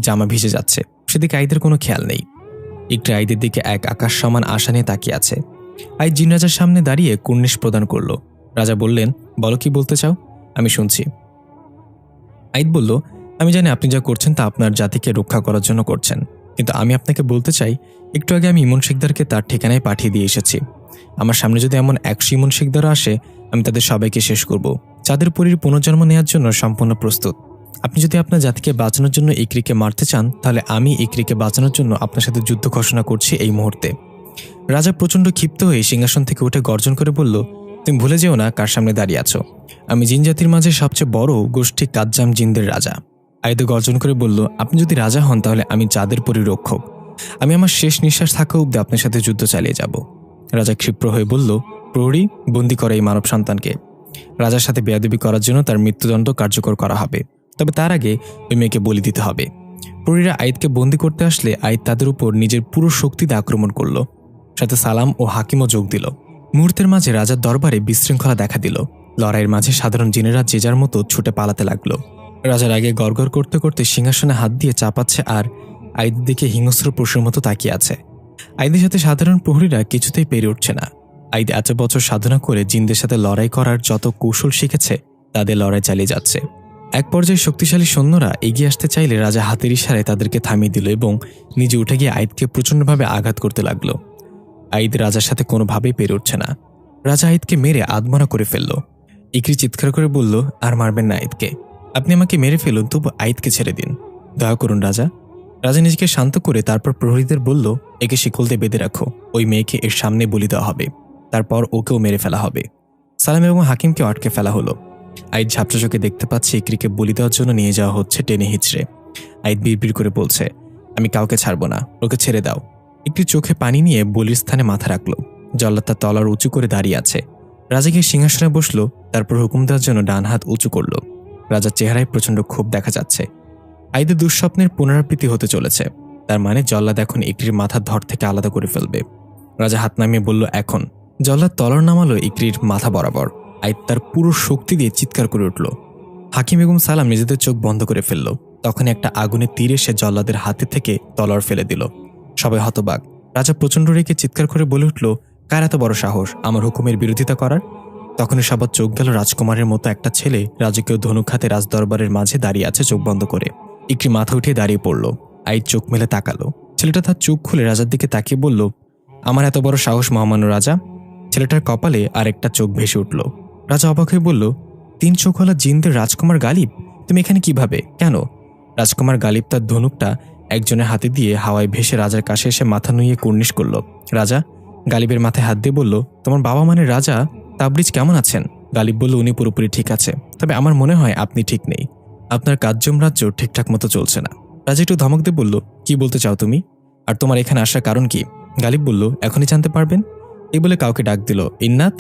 জামা ভিজে যাচ্ছে, সেদিকে আইদের কোনো খেয়াল নেই। একটু আইদের দিকে এক আকাশ সমান আশা নিয়ে তাকিয়ে আছে। আইদ জিন রাজার সামনে দাঁড়িয়ে কুর্নিশ প্রদান করল। রাজা বললেন, বলো কি বলতে চাও, আমি শুনছি। আইদ বলল, আমি জানি আপনি যা করছেন তা আপনার জাতিকে রক্ষা করার জন্য করছেন, কিন্তু আমি আপনাকে বলতে চাই, একটু আগে আমি ইমন শিকদারকে তার ঠিকানায় পাঠিয়ে দিয়ে এসেছি। আমার সামনে যদি এমন 100 ইমন শিকদারও আসে, আমি তাদের সবাইকে শেষ করব। চাঁদের পরীর পুনর্জন্ম নেওয়ার জন্য সম্পূর্ণ প্রস্তুত। আপনি যদি আপনার জাতিকে বাঁচানোর জন্য ইকরিকে মারতে চান, তাহলে আমি ইকরিকে বাঁচানোর জন্য আপনার সাথে যুদ্ধ ঘোষণা করছি এই মুহূর্তে। রাজা প্রচণ্ড ক্ষিপ্ত হয়ে সিংহাসন থেকে উঠে গর্জন করে বলল, তুমি ভুলে যেও না কার সামনে দাঁড়িয়ে আছো। আমি জিন জাতির মাঝে সবচেয়ে বড় গোষ্ঠী কাজ্জাম জিনদের রাজা। আইদ গর্জন করে বলল, আপনি যদি রাজা হন তাহলে আমি চাঁদের পরীর রক্ষক। আমি আমার শেষ নিঃশ্বাস থাকা অব্দি আপনার সাথে যুদ্ধ চালিয়ে যাব। রাজা ক্ষিপ্র হয়ে বলল, প্রহরী, বন্দী করে এই মানব সন্তানকে। রাজার সাথে বেয়াদবি করার জন্য তার মৃত্যুদণ্ড কার্যকর করা হবে, তবে তার আগে ওই মেয়েকে বলি দিতে হবে। প্রহরীরা আইদকে বন্দী করতে আসলে আইদ তাদের উপর নিজের পুরো শক্তিতে আক্রমণ করল। সাথে সালাম ও হাকিমও যোগ দিল। মুহূর্তের মাঝে রাজার দরবারে বিশৃঙ্খলা দেখা দিল। লড়াইয়ের মাঝে সাধারণ জিনেরা যে যার মতো ছুটে পালাতে লাগলো। রাজার আগে গড়গড় করতে করতে সিংহাসনে হাত দিয়ে চাপাচ্ছে আর আইদের দিকে হিংস্র পশুর মতো তাকিয়ে আছে। আইদের সাথে সাধারণ প্রহরীরা কিছুতেই পেরে উঠছে না। আইদ এত বছর সাধনা করে জিনদের সাথে লড়াই করার যত কৌশল শিখেছে তাদের লড়াই চালিয়ে যাচ্ছে। এক পর্যায়ে শক্তিশালী সৈন্যরা এগিয়ে আসতে চাইলে রাজা হাতের ইশারায় তাদেরকে থামিয়ে দিল এবং নিজে উঠে গিয়ে আইদকে প্রচণ্ডভাবে আঘাত করতে লাগলো। আইদ রাজার সাথে কোনোভাবেই পেরে উঠছে না। রাজা আইদকে মেরে আধমরা করে ফেলল। ইকরি চিৎকার করে বলল, আর মারবেন না আইদকে, আপনি আমাকে মেরে ফেলুন, তবু আইদকে ছেড়ে দিন, দয়া করুন রাজা। রাজা নিজেকে শান্ত করে তারপর প্রহরীদের বলল, একে শিকল দিয়ে বেঁধে রাখো, ওই মেয়েকে এর সামনে বলি দেওয়া হবে। তারপর ওকেও মেরে ফেলা হবে। সালাম এবং হাকিমকে আটকে ফেলা হলো। আইদ ঝাপসা চোখে দেখতে পাচ্ছে ইকরিকে বলি দেওয়ার জন্য নিয়ে যাওয়া হচ্ছে টেনে হিচড়ে। আইদ বিড়বিড় করে বলছে, আমি কাউকে ছাড়বো না, ওকে ছেড়ে দাও। একটি চোখে পানি নিয়ে বলির স্থানে মাথা রাখলো। জল্লাদ তার তলার উঁচু করে দাঁড়িয়ে আছে। রাজা গিয়ে সিংহাসনে বসলো, তারপর হুকুম দেওয়ার জন্য ডান হাত উঁচু করলো। রাজার চেহারায় প্রচণ্ড ক্ষোভ দেখা যাচ্ছে। আইদের দুঃস্বপ্নের পুনরাবৃত্তি হতে চলেছে। তার মানে জল্লাদ এখন ইকরির মাথার ধর থেকে আলাদা করে ফেলবে। রাজা হাত নামিয়ে বলল, এখন। জল্লাদ তলর নামালো ইকরির মাথা বরাবর। আইদ তার পুরো শক্তি দিয়ে চিৎকার করে উঠল। হাকিম এবং সালাম নিজেদের চোখ বন্ধ করে ফেলল। তখন একটা আগুনের তীর এসে জল্লাদের হাতে থেকে তলোয়ার ফেলে দিল। সবাই হতবাক। রাজা প্রচণ্ড রেগে চিৎকার করে বলে উঠল, কার এত বড় সাহস আমার হুকুমের বিরোধিতা করার? তখনই সবার চোখ গেল রাজকুমারের মতো একটা ছেলে রাজকীয় ধনুক হাতে রাজদরবারের মাঝে দাঁড়িয়ে আছে চোখ বন্ধ করে। ইকরি মাথা উঠিয়ে দাঁড়িয়ে পড়ল। আইদ চোখ মেলে তাকালো। ছেলেটা তার চোখ খুলে রাজার দিকে তাকিয়ে বলল, আমার এত বড় সাহস মহামান্য রাজা? ছেলেটার কপালে আরেকটা চোখ ভেসে উঠল। রাজা অবাক হয়ে বলল, 3 চোখওয়ালা জিনদের রাজকুমার গালিব, তুমি এখানে কিভাবে, কেন? রাজকুমার গালিব তার ধনুকটা একজনের হাতে দিয়ে হাওয়ায় ভেসে রাজার কাছে এসে মাথা নুইয়ে কুর্নিশ করল। রাজা গালিবের মাথায় হাত দিয়ে বলল, তোমার বাবা মানে রাজা তাবরিজ কেমন আছেন? গালিব বলল, উনি পুরোপুরি ঠিক আছে, তবে আমার মনে হয় আপনি ঠিক নেই। আপনার কার্যম রাজ্য ঠিকঠাক মতো চলছে না। রাজা একটু ধমক দিয়ে বলল, কি বলতে চাও তুমি? আর তোমার এখানে আসার কারণ কি? গালিব বলল, এখনই জানতে পারবেন। এই বলে কাউকে ডাক দিল। ইন্নাত।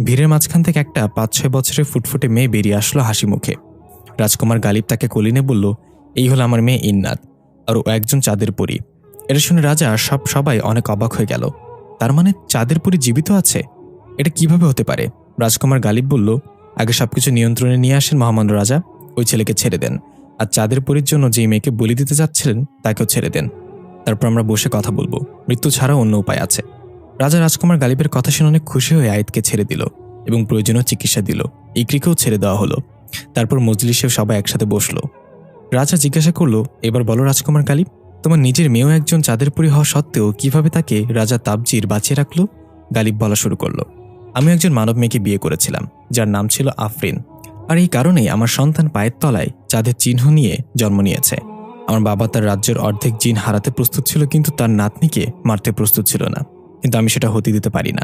ভিড়ের মাঝখান থেকে একটা 5-6 বছরের ফুটফুটে মেয়ে বেরিয়ে আসলো হাসি মুখে। রাজকুমার গালিব তাকে কলিনে বলল, এই হলো আমার মেয়ে ইন্নাত, আর ও একজন চাঁদের পরী। এটা শুনে রাজা সবাই অনেক অবাক হয়ে গেল। তার মানে চাঁদের পরী জীবিত আছে? এটা কিভাবে হতে পারে? রাজকুমার গালিব বলল, আগে সবকিছু নিয়ন্ত্রণে নিয়ে আসেন মহামান্য রাজা। ওই ছেলেকে ছেড়ে দেন, আর চাঁদের পরীর জন্য যেই মেয়েকে বলি দিতে যাচ্ছিলেন তাকেও ছেড়ে দেন। তারপর আমরা বসে কথা বলবো, মৃত্যু ছাড়াও অন্য উপায় আছে। রাজা রাজকুমার গালিবের কথা শুনে অনেক খুশি হয়ে আইদকে ছেড়ে দিল এবং প্রয়োজনীয় চিকিৎসা দিল। ইকরিকেও ছেড়ে দেওয়া হলো। তারপর মজলিসে সবাই একসাথে বসলো। রাজা জিজ্ঞাসা করলো, এবার বলো রাজকুমার গালিব, তোমার নিজের মেয়েও একজন চাঁদের পরী হওয়া সত্ত্বেও কিভাবে তাকে রাজা তাবজির বাঁচিয়ে রাখলো? গালিব বলা শুরু করলো, আমি একজন মানব মেয়েকে বিয়ে করেছিলাম যার নাম ছিল আফরিন, আর এই কারণেই আমার সন্তান পায়ের তলায় চাঁদের চিহ্ন নিয়ে জন্ম নিয়েছে। আমার বাবা তার রাজ্যের অর্ধেক জিন হারাতে প্রস্তুত ছিল, কিন্তু তার নাতনিকে মারতে প্রস্তুত ছিল না। কিন্তু আমি সেটা হতে দিতে পারি না।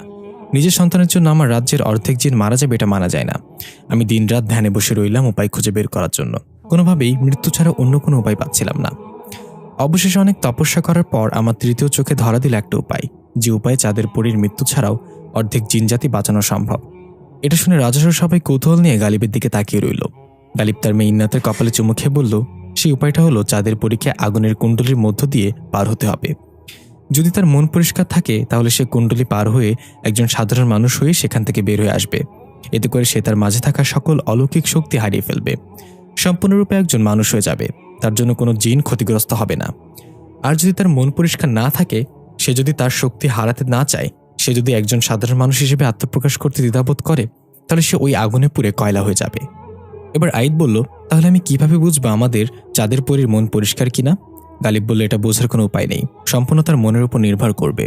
নিজের সন্তানের জন্য আমার রাজ্যের অর্ধেক জিন মারা যাবে এটা মানা যায় না। আমি দিনরাত ধ্যানে বসে রইলাম উপায় খুঁজে বের করার জন্য। কোনোভাবেই মৃত্যু ছাড়া অন্য কোনো উপায় পাচ্ছিলাম না। অবশেষে অনেক তপস্যা করার পর আমার তৃতীয় চোখে ধরা দিল একটা উপায়, যে উপায়ে চাঁদের পরীর মৃত্যু ছাড়াও অর্ধেক জিনজাতি বাঁচানো সম্ভব। এটা শুনে রাজস্ব সবাই কৌতূহল নিয়ে গালিবের দিকে তাকিয়ে রইল। গালিব তার মেয়ে ইন্নাতের কপালে চুমু খেয়ে বলল, সেই উপায়টা হলো চাঁদের পরীকে আগুনের কুণ্ডলীর মধ্য দিয়ে পার হতে হবে। যদি তার মন পরিষ্কার থাকে তাহলে সে কুণ্ডলী পার হয়ে একজন সাধারণ মানুষ হয়ে সেখান থেকে বের হয়ে আসবে। এতে করে সে তার মাঝে থাকা সকল অলৌকিক শক্তি হারিয়ে ফেলবে, সম্পূর্ণরূপে একজন মানুষ হয়ে যাবে। তার জন্য কোনো জিন ক্ষতিগ্রস্ত হবে না। আর যদি তার মন পরিষ্কার না থাকে, সে যদি তার শক্তি হারাতে না চায়, সে যদি একজন সাধারণ মানুষ হিসেবে আত্মপ্রকাশ করতে দ্বিধাবোধ করে, তাহলে সে ওই আগুনে পুড়ে কয়লা হয়ে যাবে। এবার আইদ বলল, তাহলে আমি কিভাবে বুঝবো আমাদের চাঁদের পরীর মন পরিষ্কার কিনা? গালিব বলল, এটা বোঝার কোনো উপায় নেই, সম্পূর্ণ তার মনের উপর নির্ভর করবে।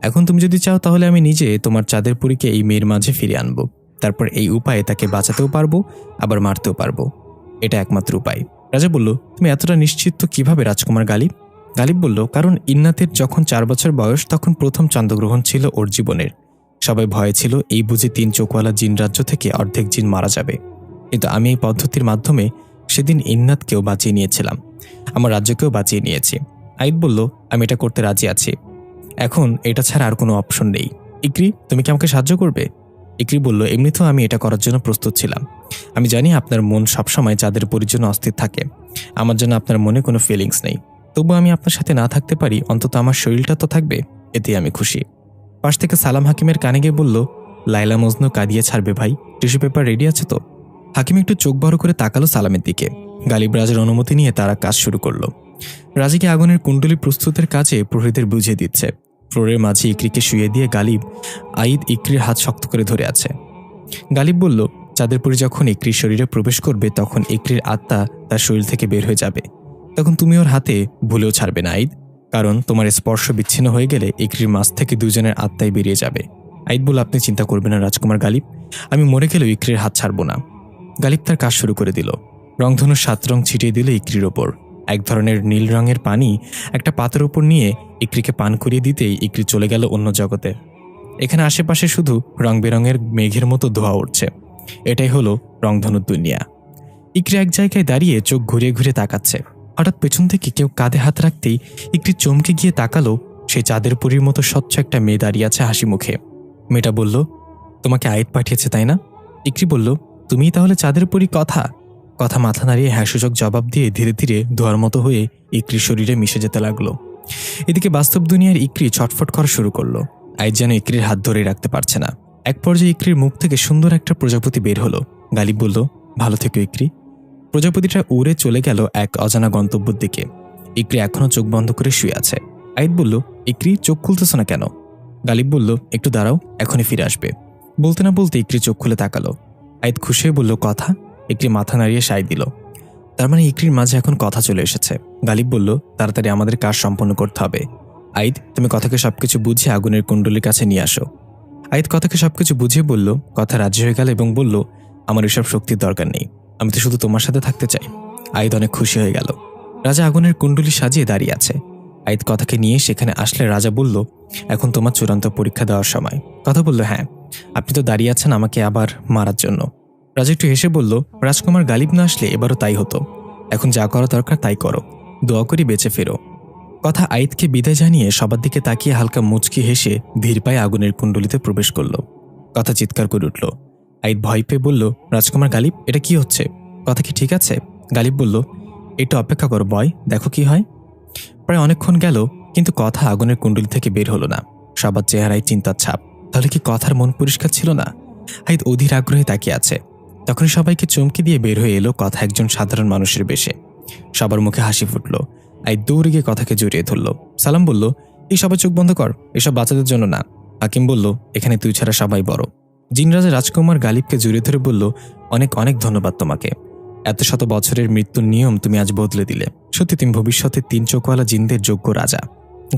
এখন তুমি যদি চাও তাহলে আমি নিজে তোমার চাঁদের পরীকে এই মেয়ের মাঝে ফিরিয়ে আনবো। তারপর এই উপায়ে তাকে বাঁচাতেও পারবো, আবার মারতেও পারবো। এটা একমাত্র উপায়। রাজা বলল, তুমি এতটা নিশ্চিত কিভাবে রাজকুমার গালিব? গালিব বলল, কারণ ইন্নাতের যখন 4 বছর বয়স তখন প্রথম চন্দ্রগ্রহণ ছিল ওর জীবনের। সবাই ভয়ে ছিল এই বুঝি 3 চোখওয়ালা জিন রাজ্য থেকে অর্ধেক জিন মারা যাবে। কিন্তু আমি এই পদ্ধতির মাধ্যমে সেদিন ইন্নাতকেও বাঁচিয়ে নিয়েছিলাম, আমার রাজ্যকেও বাঁচিয়ে নিয়েছি। আইদ বলল, আমি এটা করতে রাজি আছি। এখন এটা ছাড়া আর কোনো অপশন নেই। ইকরি, তুমি কি আমাকে সাহায্য করবে? ইকরি বলল, এমনিতেও আমি এটা করার জন্য প্রস্তুত ছিলাম। আমি জানি আপনার মন সবসময় চাঁদের পরীর জন্য অস্থির থাকে। আমার জন্য আপনার মনে কোনো ফিলিংস নেই। তবু আমি আপনার সাথে না থাকতে পারি, অন্তত আমার শরীরটা তো থাকবে, এতে আমি খুশি। পাশ থেকে সালাম হাকিমের কানে গিয়ে বলল, লাইলা মজনু কাঁদিয়ে ছাড়বে ভাই, টিস্যু পেপার রেডি আছে তো? হাকিম একটু চোখ বড় করে তাকালো সালামের দিকে। গালিব রাজের অনুমতি নিয়ে তারা কাজ শুরু করলো। রাজিকে আগুনের কুণ্ডলী প্রস্তুতের কাজে প্রহরীদের বুঝিয়ে দিচ্ছে। ফ্লোরের মাঝে ইকরিকে শুয়ে দিয়ে গালিব আইদ ইকরির হাত শক্ত করে ধরে আছে। গালিব বলল, চাঁদের পরী যখন ইকরির শরীরে প্রবেশ করবে তখন ইকরির আত্মা তার শরীর থেকে বের হয়ে যাবে। তখন তুমি ওর হাতে ভুলেও ছাড়বে না আইদ, কারণ তোমার স্পর্শ বিচ্ছিন্ন হয়ে গেলে ইকরির মাঝ থেকে দুজনের আত্মাই বেরিয়ে যাবে। আইদ বলল, আপনি চিন্তা করবেন না রাজকুমার গালিব, আমি মরে গেলেও ইকরির হাত ছাড়ব না। গালিব তার কাজ শুরু করে দিল। রংধনুর 7 রং ছিটিয়ে দিল ইকরির ওপর। এক ধরনের নীল রঙের পানি একটা পাতের উপর নিয়ে ইকরিকে পান করিয়ে দিতেই ইকরি চলে গেল অন্য জগতে। এখানে আশেপাশে শুধু রং বেরঙের মেঘের মতো ধোঁয়া উঠছে। এটাই হলো রংধনুর দুনিয়া। ইকরি এক জায়গায় দাঁড়িয়ে চোখ ঘুরিয়ে ঘুরিয়ে তাকাচ্ছে। হঠাৎ পেছন থেকে কেউ কাঁধে হাত রাখতেই ইকরি চমকে গিয়ে তাকালো। সেই চাঁদের পরীর মতো স্বচ্ছ একটা মেয়ে দাঁড়িয়ে আছে হাসি মুখে। মেয়েটা বলল, তোমাকে আয়াত পাঠিয়েছে তাই না? ইকরি বলল, তুমিই তাহলে চাঁদের পরী? কথা মাথা নাড়িয়ে হ্যাঁসূচক জবাব দিয়ে ধীরে ধীরে ধোয়ার মতো হয়ে ইকরির শরীরে মিশে যেতে লাগলো। এদিকে বাস্তব দুনিয়ার ইকরি ছটফট করা শুরু করলো। আয়াত যেন ইকরির হাত ধরে রাখতে পারছে না। এক পর্যায়ে ইকরির মুখ থেকে সুন্দর একটা প্রজাপতি বের হলো। গালিব বলল, ভালো থেকো ইকরি। প্রজাপতিটা উড়ে চলে গেল এক অজানা গন্তব্যের দিকে। ইকরি এখনো চোখ বন্ধ করে শুয়ে আছে। আয়াত বলল, ইকরি চোখ খুলতেছ না কেন? গালিব বলল, একটু দাঁড়াও, এখনই ফিরে আসবে। বলতে না বলতে ইকরি চোখ খুলে তাকালো। আয়াত খুশি হয়ে বলল, কথা? ইকরি মাথা নাড়িয়ে সায় দিল। তার মানে ইকরির মাঝে এখন কথা চলে এসেছে। গালিব বলল, তাড়াতাড়ি আমাদের কাজ সম্পন্ন করতে হবে। আয়াত, তুমি কথাকে সবকিছু বুঝিয়ে আগুনের কুণ্ডলীর কাছে নিয়ে আসো। আয়াত কথাকে সবকিছু বুঝিয়ে বলল, কথা রাজি হয়ে গেল এবং বলল, আমার এসব শক্তির দরকার নেই, আমি তো শুধু তোমার সাথে থাকতে চাই। আয়াত অনেক খুশি হয়ে গেল। রাজা আগুনের কুণ্ডলী সাজিয়ে দাঁড়িয়ে আছে। আয়াত কথাকে নিয়ে সেখানে আসলে রাজা বলল, এখন তোমার চূড়ান্ত পরীক্ষা দেওয়ার সময়। কথা বলল, হ্যাঁ, আপনি তো দাঁড়িয়ে আছেন আমাকে আবার মারার জন্য। রাজা একটু হেসে বলল, রাজকুমার গালিব না আসলে এবারও তাই হতো। এখন যা করা দরকার তাই করো, দোয়া করি বেঁচে ফেরো। কথা আয়াতকে বিদায় জানিয়ে সবার দিকে তাকিয়ে হালকা মুচকি হেসে ধীর পায়ে আগুনের কুণ্ডলিতে প্রবেশ করল। কথা চিৎকার করে উঠল। আয়াত ভয় পেয়ে বলল, রাজকুমার গালিব, এটা কি হচ্ছে? কথা কি ঠিক আছে? গালিব বলল, একটু অপেক্ষা করো বয়, দেখো কি হয়। প্রায় অনেকক্ষণ গেল, কিন্তু কথা আগুনের কুণ্ডলি থেকে বের হলো না। সবার চেহারায় চিন্তার ছাপ। তাহলে কি কথার মন পরিষ্কার ছিল না? আয়াত অধীর আগ্রহে তাকিয়ে আছে। তখনই সবাইকে চমকে দিয়ে বের হয়ে এলো কথা একজন সাধারণ মানুষের বেশে। সবার মুখে হাসি ফুটল। আয়াত দৌড়ে গিয়ে কথাকে জড়িয়ে ধরল। সালাম বলল, এই সবাই চোখ বন্ধ কর, এসব বাচ্চাদের জন্য না। হাকিম বলল, এখানে তুই ছাড়া সবাই বড়। জিনরাজা রাজকুমার গালিবকে জড়িয়ে ধরে বলল, অনেক অনেক ধন্যবাদ তোমাকে। এত শত বছরের মৃত্যুর নিয়ম তুমি আজ বদলে দিলে। সত্যি তুমি ভবিষ্যতে 3 চোখওয়ালা জিনদের যোগ্য রাজা।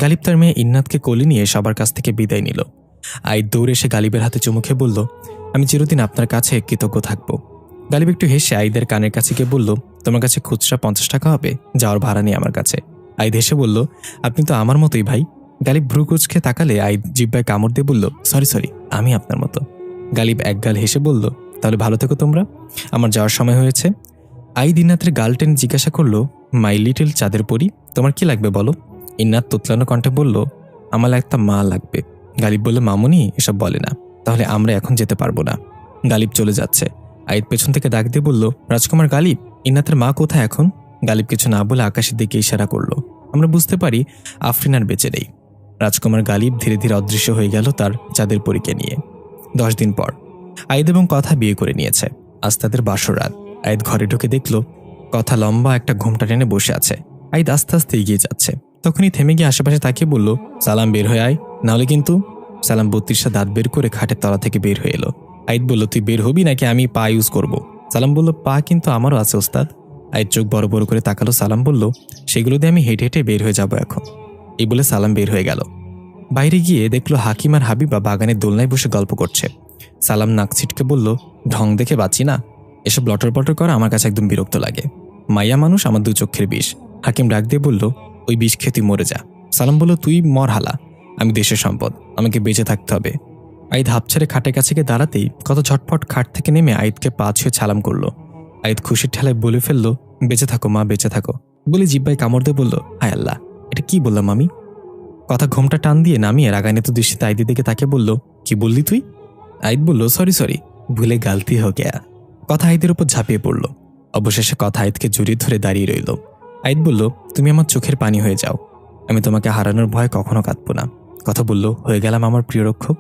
গালিব তার মেয়ে ইন্নাতকে কোলে নিয়ে সবার কাছ থেকে বিদায় নিল। আয়াত দৌড়ে এসে গালিবের হাতে চুমু খেয়ে বলল, আমি চিরদিন আপনার কাছে কৃতজ্ঞ থাকব। গালিব একটু হেসে আয়াতের কানের কাছে গিয়ে বলল, তোমার কাছে খুচরা 50 টাকা হবে? যাওয়ার ভাড়া নেই আমার কাছে। আয়াত হেসে বলল, আপনি তো আমার মতোই ভাই। গালিব ভ্রু কুঁচকে তাকালে আয়াত জিহ্বায় কামড় দিয়ে বলল, সরি, আমি আপনার মতো। গালিব একগাল হেসে বলল, তাহলে ভালো থেকো তোমরা, আমার যাওয়ার সময় হয়েছে। আয়াত ইন্নাতের গাল টেনে জিজ্ঞাসা করলো, মাই লিটল চাঁদের পরী, তোমার কি লাগবে বলো? ইন্নাত তোতলানো কণ্ঠে বলল, আমার একটা মা লাগবে। গালিব বলল, মামুনি এসব বলে না। তাহলে আমরা এখন যেতে পারবো না। গালিব চলে যাচ্ছে। আয়াত পেছন থেকে ডাক দিয়ে বলল, রাজকুমার গালিব, ইন্নাতের মা কোথায় এখন? গালিব কিছু না বলে আকাশের দিকে ইশারা করলো। আমরা বুঝতে পারি আফরিন আর বেঁচে নেই। রাজকুমার গালিব ধীরে ধীরে অদৃশ্য হয়ে গেল তার চাঁদের পরীকে নিয়ে। 10 দিন পর আয়াত এবং কথা বিয়ে করে নিয়েছে। আজ তাদের বাসর রাত। আয়াত ঘরে ঢুকে দেখলো কথা লম্বা একটা ঘোমটা টেনে বসে আছে। আয়াত আস্তে আস্তে এগিয়ে যাচ্ছে। তখনই থেমে গিয়ে আশেপাশে তাকিয়ে বলল, সালাম, বের হয়ে আয়, নাহলে কিন্তু। সালাম 32টা দাঁত বের করে খাটের তলা থেকে বের হয়ে এলো। আয়াত বলল, তুই বের হবি নাকি আমি পা ইউজ করব? সালাম বলল, পা কিন্তু আমারও আছে ওস্তাদ। আয়াত চোখ বড় বড় করে তাকালো। সালাম বলল, সেগুলো দিয়ে আমি হেঁটে হেঁটে বের হয়ে যাব এখন। এই বলে সালাম বের হয়ে গেল। বাইরে গিয়ে দেখলো হাকিম আর হাবিবা বাগানের দোলনায় বসে গল্প করছে। সালাম নাক ছিটকে বলল, ঢং দেখে বাঁচি না, এসব লটর পটর করা আমার কাছে একদম বিরক্ত লাগে। মাইয়া মানুষ আমার 2 চক্ষের বিষ। হাকিম ডাক দিয়ে বলল, ওই বিষ খেয়ে তুই মরে যা। সালাম বলল, তুই মর হালা, আমি দেশের সম্পদ, আমাকে বেঁচে থাকতে হবে। আয়াত হাঁপ ছেড়ে খাটের কাছে গিয়ে দাঁড়াতেই কত ঝটপট খাট থেকে নেমে আয়াতকে পা ছুঁয়ে সালাম করলো। আয়াত খুশির ঠেলায় বলে ফেললো, বেঁচে থাকো মা, বেঁচে থাকো। বলে জিব্বায় কামড় দিয়ে বলল, হায় আল্লাহ, এটা কি বললাম আমি? কথা ঘোমটা টান দিয়ে নামিয়ে রাগান্বিত দৃষ্টিতে আয়াতের দিকে তাকে বলল, কি বললি তুই? আয়াত বলল, সরি, ভুলে গালতি হো গেয়া। কথা আয়াতের উপর ঝাঁপিয়ে পড়ল। অবশেষে কথা আয়াতকে জড়িয়ে ধরে দাঁড়িয়ে রইল। আয়াত বলল, তুমি আমার চোখের পানি হয়ে যাও, আমি তোমাকে হারানোর ভয় কখনো কাঁদবো না। কথা বলল, হয়ে গেলাম আমার প্রিয় রক্ষক।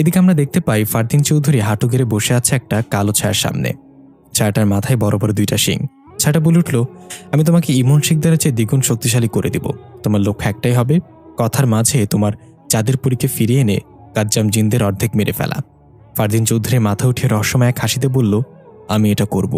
এদিকে আমরা দেখতে পাই ফারদিন চৌধুরী হাঁটু গেড়ে বসে আছে একটা কালো ছায়ার সামনে। ছায়াটার মাথায় বড় বড় 2টা শিং। ছায়াটা বলে উঠল, আমি তোমাকে ইমন শিকদারের চেয়ে দ্বিগুণ শক্তিশালী করে দিব। তোমার লক্ষ্য একটাই হবে, কথার মাঝে তোমার চাঁদের পরীকে ফিরিয়ে এনে কাজ্জাম জিনদের অর্ধেক মেরে ফেলা। ফারদিন চৌধুরী মাথা উঠিয়ে রহস্যময় এক হাসিতে বলল, আমি এটা করব।